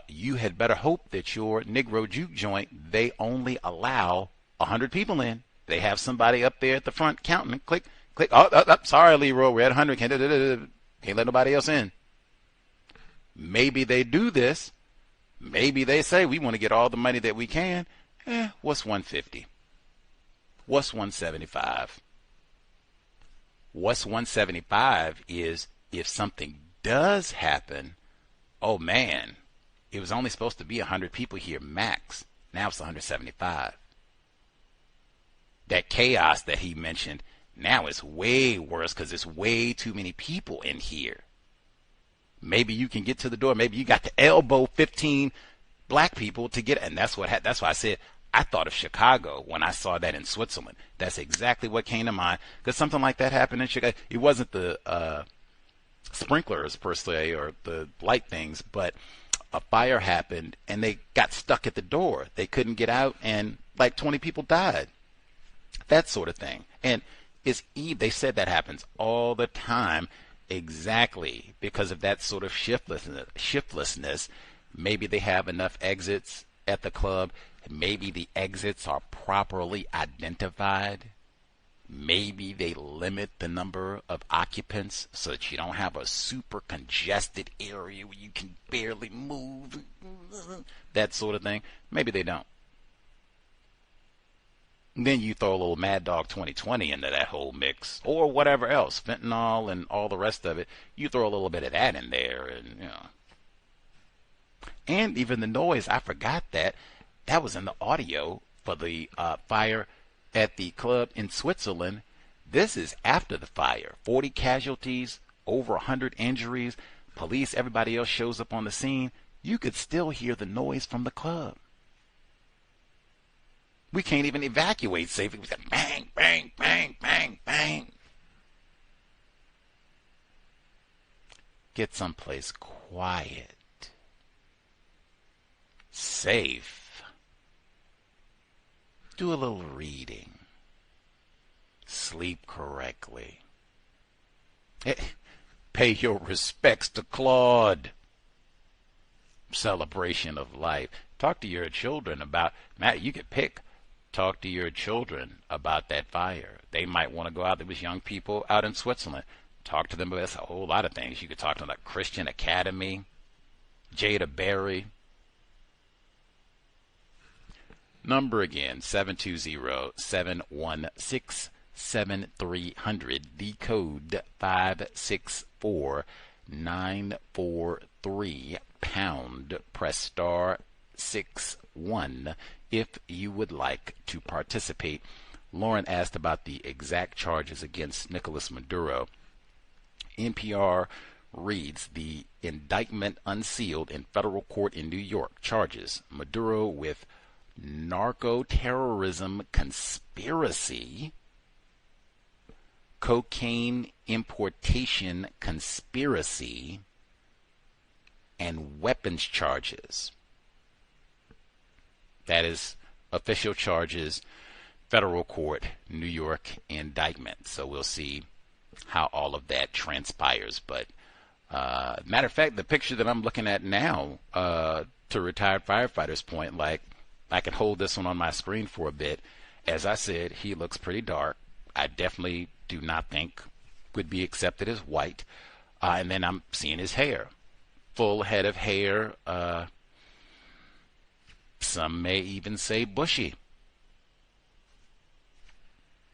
you had better hope that your Negro juke joint, they only allow 100 people in. They have somebody up there at the front counting. Click, click. Oh, sorry, Leroy, we're at 100. Can't let nobody else in. Maybe they do this. Maybe they say we want to get all the money that we can. What's 150? What's 175? What's 175 is if something does happen, oh man, it was only supposed to be 100 people here max. Now it's 175. That chaos that he mentioned, now it's way worse because there's way too many people in here. Maybe you can get to the door. Maybe you got to elbow 15 black people to get, and that's why I said I thought of Chicago when I saw that in Switzerland. That's exactly what came to mind because something like that happened in Chicago. It wasn't the sprinklers per se or the light things, but a fire happened and they got stuck at the door. They couldn't get out and like 20 people died. That sort of thing. And they said that happens all the time exactly because of that sort of shiftlessness. Maybe they have enough exits at the club. Maybe the exits are properly identified. Maybe they limit the number of occupants so that you don't have a super congested area where you can barely move. That sort of thing. Maybe they don't. Then you throw a little Mad Dog 2020 into that whole mix, or whatever else, fentanyl and all the rest of it. You throw a little bit of that in there, and and even the noise. I forgot that was in the audio for the fire at the club in Switzerland. This is after the fire. 40 casualties, over 100 injuries, police, everybody else shows up on the scene, you could still hear the noise from the club. We can't even evacuate safely. We said bang, bang, bang, bang, bang. Get someplace quiet, safe. Do a little reading. Sleep correctly. Pay your respects to Claude. Celebration of life. Talk to your children about, Matt, you could pick. Talk to your children about that fire. They might want to go out. There was young people out in Switzerland. Talk to them about a whole lot of things. You could talk to them like Christian Academy, Jada Berry. Number again, 720-716-7300. The code 564943 pound. Press star 61 if you would like to participate. Lauren asked about the exact charges against Nicolás Maduro. NPR reads, the indictment unsealed in federal court in New York charges Maduro with narco-terrorism conspiracy, cocaine importation conspiracy, and weapons charges. That is official charges, federal court, New York indictment. So we'll see how all of that transpires. But matter of fact, the picture that I'm looking at now, to retired firefighters' point, like I can hold this one on my screen for a bit. As I said, he looks pretty dark. I definitely do not think would be accepted as white. And then I'm seeing his hair, full head of hair. Some may even say bushy.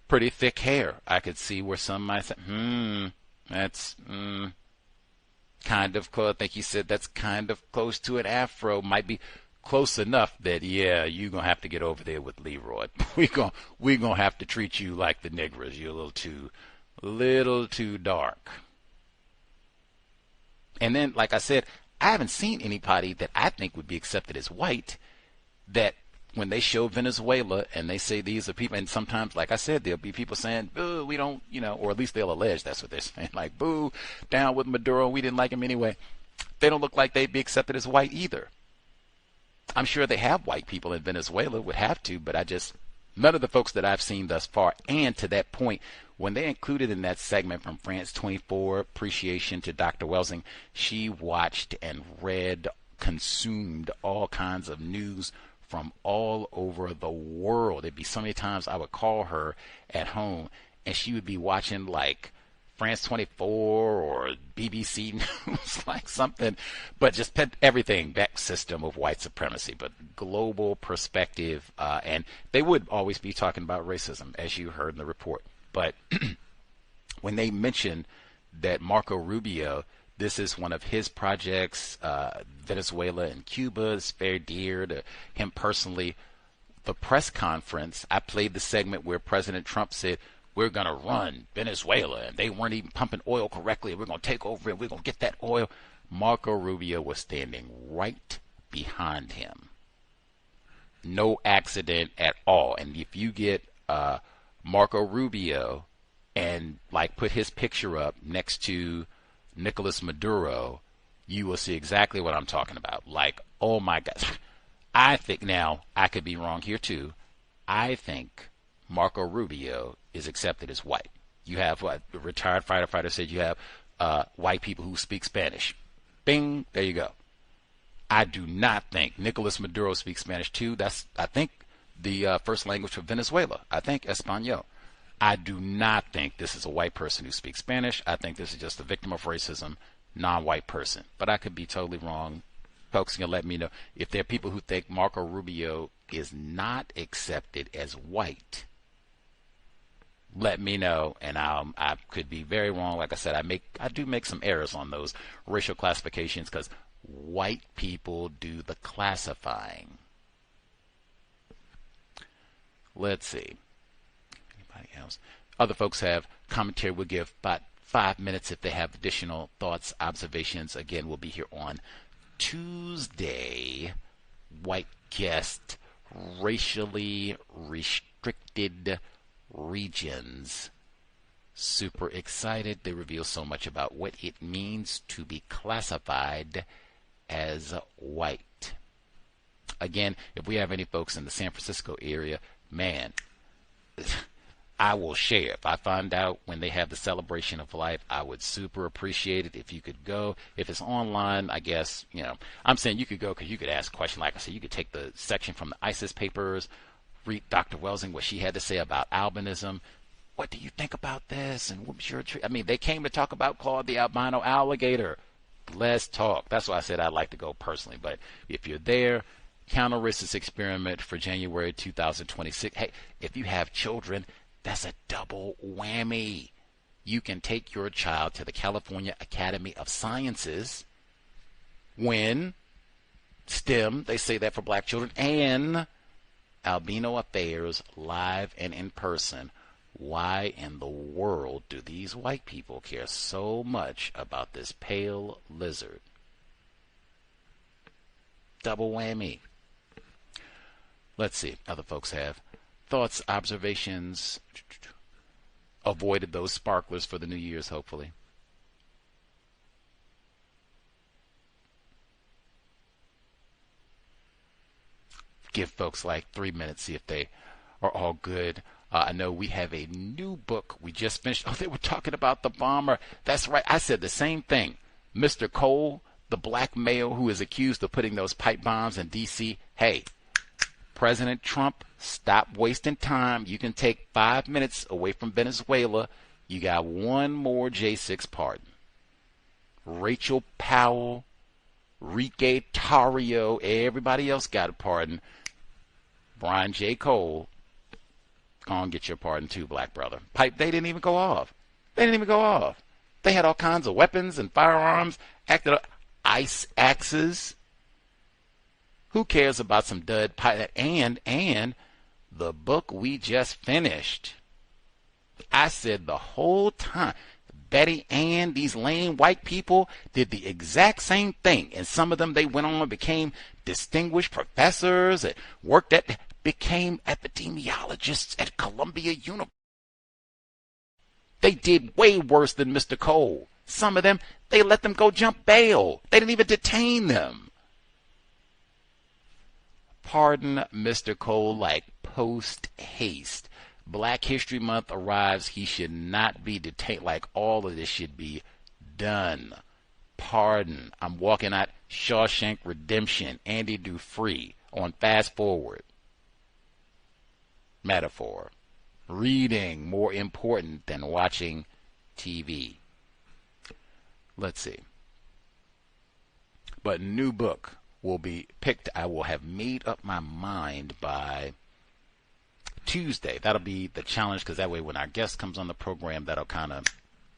Pretty thick hair. I could see where some might say, that's kind of close. I think he said that's kind of close to an afro. Might be close enough that, yeah, you're going to have to get over there with Leroy. We're gonna have to treat you like the niggers. You're a little too dark. And then, like I said, I haven't seen anybody that I think would be accepted as white that when they show Venezuela and they say these are people, and sometimes, like I said, there'll be people saying, boo, we don't, or at least they'll allege that's what they're saying, like, boo, down with Maduro, we didn't like him anyway. They don't look like they'd be accepted as white either. I'm sure they have white people in Venezuela, would have to, but none of the folks that I've seen thus far. And to that point, when they included in that segment from France 24, appreciation to Dr. Welsing, she watched and read, consumed all kinds of news from all over the world. It'd be so many times I would call her at home and she would be watching like France 24 or BBC News, like something, but just put everything, that system of white supremacy, but global perspective. And they would always be talking about racism, as you heard in the report. But when they mentioned that Marco Rubio, this is one of his projects, Venezuela and Cuba is very dear to him personally. The press conference, I played the segment where President Trump said, we're going to run Venezuela, and they weren't even pumping oil correctly. We're going to take over and we're going to get that oil. Marco Rubio was standing right behind him. No accident at all. And if you get Marco Rubio and like put his picture up next to Nicolás Maduro, you will see exactly what I'm talking about. Like, oh my gosh. I think, now, I could be wrong here too, I think Marco Rubio is accepted as white. You have what a retired firefighter said, you have white people who speak Spanish. Bing, there you go. I do not think Nicolás Maduro speaks Spanish too. That's, I think, the first language for Venezuela. I think Espanol. I do not think this is a white person who speaks Spanish. I think this is just a victim of racism, non-white person. But I could be totally wrong. Folks can let me know if there are people who think Marco Rubio is not accepted as white. Let me know, and I could be very wrong. Like I said, I do make some errors on those racial classifications because white people do the classifying. Let's see. Anybody else? Other folks have commentary. We'll give about 5 minutes if they have additional thoughts, observations. Again, we'll be here on Tuesday. White guest, racially restricted regions. Super excited. They reveal so much about what it means to be classified as white. Again, if we have any folks in the San Francisco area, man, I will share. If I find out when they have the celebration of life, I would super appreciate it if you could go. If it's online, I guess, I'm saying you could go because you could ask questions. Like I said, you could take the section from the ISIS papers, read Dr. Welsing, what she had to say about albinism. What do you think about this? And what was your I mean, they came to talk about Claude the Albino Alligator. Let's talk. That's why I said I'd like to go personally. But if you're there, counter-racist experiment for January 2026. Hey, if you have children, that's a double whammy. You can take your child to the California Academy of Sciences when STEM, they say that for black children, and Albino Affairs live and in person. Why in the world do these white people care so much about this pale lizard? Double whammy. Let's see. Other folks have thoughts, observations. Avoided those sparklers for the New Year's, hopefully. Give folks like 3 minutes, see if they are all good. I know we have a new book we just finished. Oh, they were talking about the bomber. That's right. I said the same thing. Mr. Cole, the black male who is accused of putting those pipe bombs in D.C. Hey, President Trump, stop wasting time. You can take 5 minutes away from Venezuela. You got one more J6 pardon. Rachel Powell, Rike Tario, everybody else got a pardon. Brian J. Cole, go on, get your pardon too, black brother. Pipe, they didn't even go off. They had all kinds of weapons and firearms, acted up, ice axes. Who cares about some dud pipe? And the book we just finished. I said the whole time, Betty Ann, these lame white people did the exact same thing. And some of them, they went on and became distinguished professors and became epidemiologists at Columbia University. They did way worse than Mr. Cole. Some of them, they let them go jump bail. They didn't even detain them. Pardon Mr. Cole like post haste. Black History Month arrives. He should not be detained. Like all of this should be done. Pardon. I'm walking out Shawshank Redemption, Andy Dufresne on Fast Forward. Metaphor. Reading more important than watching TV. Let's see. But new book will be picked. I will have made up my mind by Tuesday. That'll be the challenge, because that way when our guest comes on the program, that'll kind of,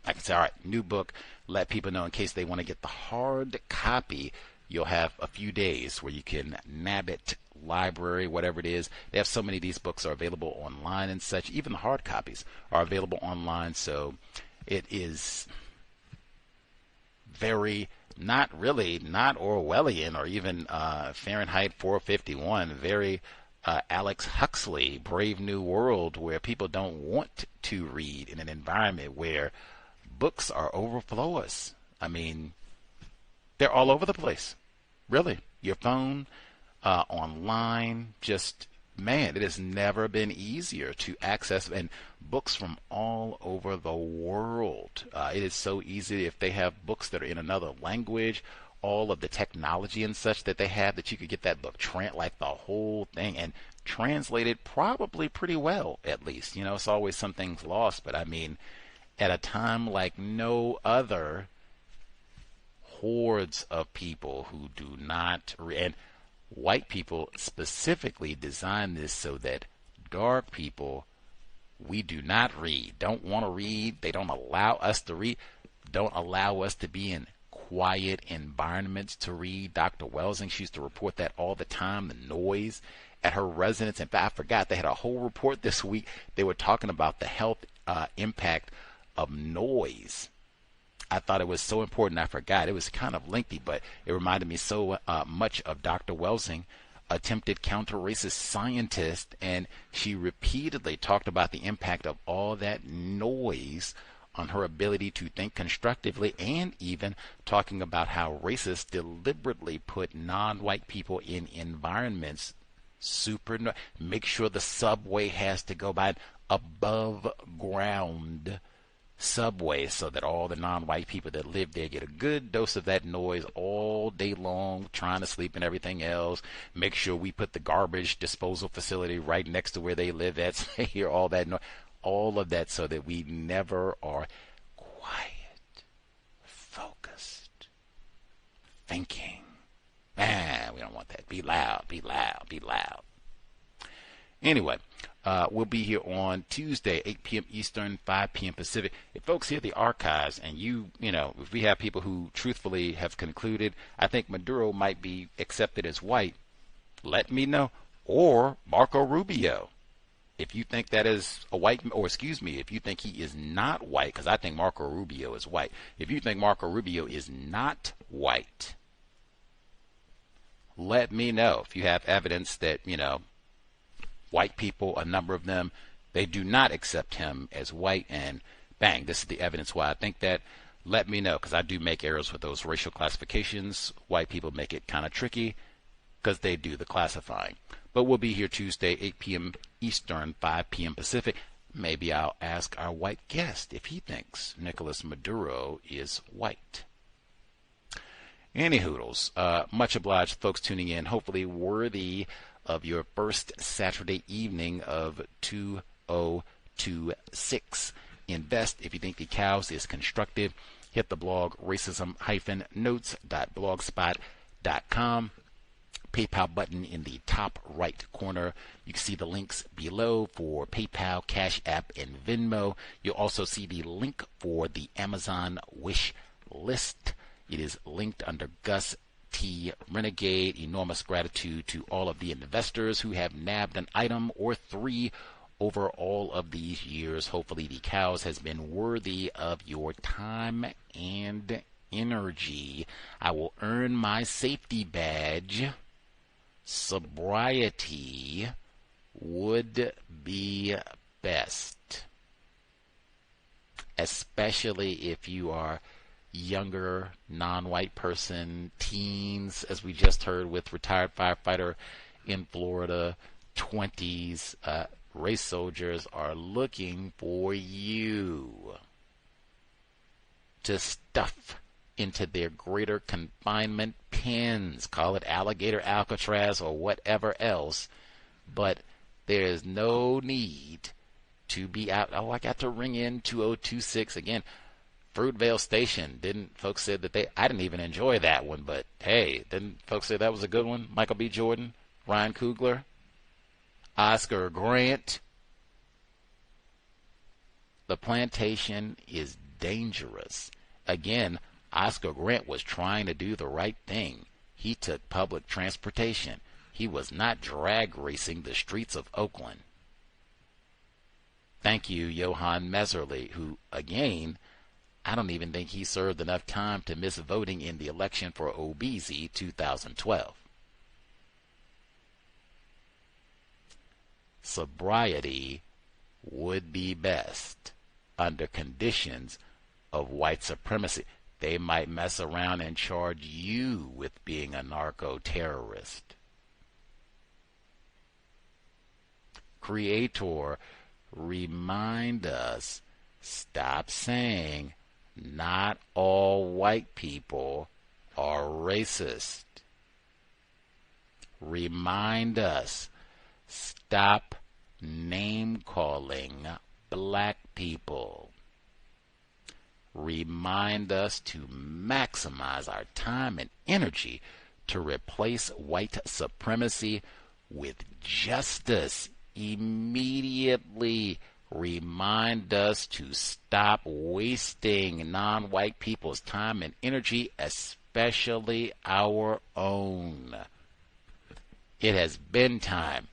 I can say, all right, new book, let people know in case they want to get the hard copy. You'll have a few days where you can nab it, library, whatever it is. They have so many of these books are available online and such. Even the hard copies are available online. So it is very not Orwellian or even Fahrenheit 451, very Alex Huxley, Brave New World, where people don't want to read in an environment where books are overflow us. I mean, they're all over the place. Really. Your phone, online, just, man, it has never been easier to access, and books from all over the world. It is so easy if they have books that are in another language, all of the technology and such that they have, that you could get that book, like the whole thing, and translated probably pretty well, at least. You know, it's always some things lost, but I mean, at a time like no other, hordes of people who do not read, and white people specifically designed this so that dark people, we do not read, don't want to read, they don't allow us to read, don't allow us to be in quiet environments to read. Dr. Welsing, she used to report that all the time, the noise at her residence. In fact, I forgot, they had a whole report this week. They were talking about the health impact of noise I thought it was so important I forgot. It was kind of lengthy, but it reminded me so much of Dr. Welsing, attempted counter-racist scientist, and she repeatedly talked about the impact of all that noise on her ability to think constructively, and even talking about how racists deliberately put non-white people in environments make sure the subway has to go by above ground subway so that all the non-white people that live there get a good dose of that noise all day long, trying to sleep and everything else. Make sure we put the garbage disposal facility right next to where they live at, so they hear all that noise, all of that, so that we never are quiet, focused, thinking. Man, we don't want that. Be loud, be loud, be loud. Anyway, we'll be here on Tuesday, 8 p.m. Eastern, 5 p.m. Pacific. If folks hear the archives and you know, if we have people who truthfully have concluded, I think Maduro might be accepted as white, let me know. Or Marco Rubio. If you think that is a white, or excuse me, if you think he is not white, because I think Marco Rubio is white. If you think Marco Rubio is not white, let me know. If you have evidence that, you know, white people, a number of them, they do not accept him as white, and bang, this is the evidence why I think that, let me know, because I do make errors with those racial classifications. White people make it kind of tricky because they do the classifying. But we'll be here Tuesday, 8 p.m. Eastern, 5 p.m. Pacific. Maybe I'll ask our white guest if he thinks Nicolás Maduro is white. Any hoodles, much obliged folks tuning in, hopefully worthy of your first Saturday evening of 2026. Invest if you think the C.O.W.S is constructive. Hit the blog racism-notes.blogspot.com. PayPal button in the top right corner. You can see the links below for PayPal, Cash App, and Venmo. You'll also see the link for the Amazon wish list. It is linked under Gus T. Renegade. Enormous gratitude to all of the investors who have nabbed an item or three over all of these years. Hopefully the C.O.W.S has been worthy of your time and energy. I will earn my safety badge. Sobriety would be best, especially if you are younger, non-white person, teens, as we just heard with retired firefighter in Florida, 20s. Race soldiers are looking for you to stuff into their greater confinement pens. Call it alligator Alcatraz or whatever else, but there is no need to be out. Oh, I got to ring in 2026 again. Fruitvale Station, didn't folks say that I didn't even enjoy that one, but hey, didn't folks say that was a good one? Michael B. Jordan, Ryan Coogler, Oscar Grant. The plantation is dangerous. Again, Oscar Grant was trying to do the right thing. He took public transportation. He was not drag racing the streets of Oakland. Thank you, Johan Messerly, who, again, I don't even think he served enough time to miss voting in the election for OBZ 2012. Sobriety would be best under conditions of white supremacy. They might mess around and charge you with being a narco-terrorist. Creator, remind us, stop saying not all white people are racist. Remind us, stop name-calling black people. Remind us to maximize our time and energy to replace white supremacy with justice immediately. Remind us to stop wasting non-white people's time and energy, especially our own. It has been time.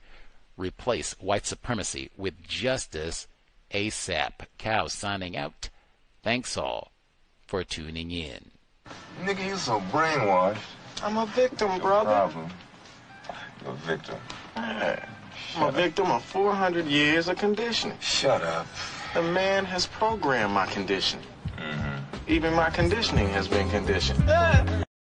Replace white supremacy with justice ASAP. C.O.W.S signing out. Thanks all for tuning in. Nigga, you so brainwashed. I'm a victim, brother. Problem. You're a victim. I'm a victim of 400 years of conditioning. Shut up. The man has programmed my conditioning. Even my conditioning has been conditioned.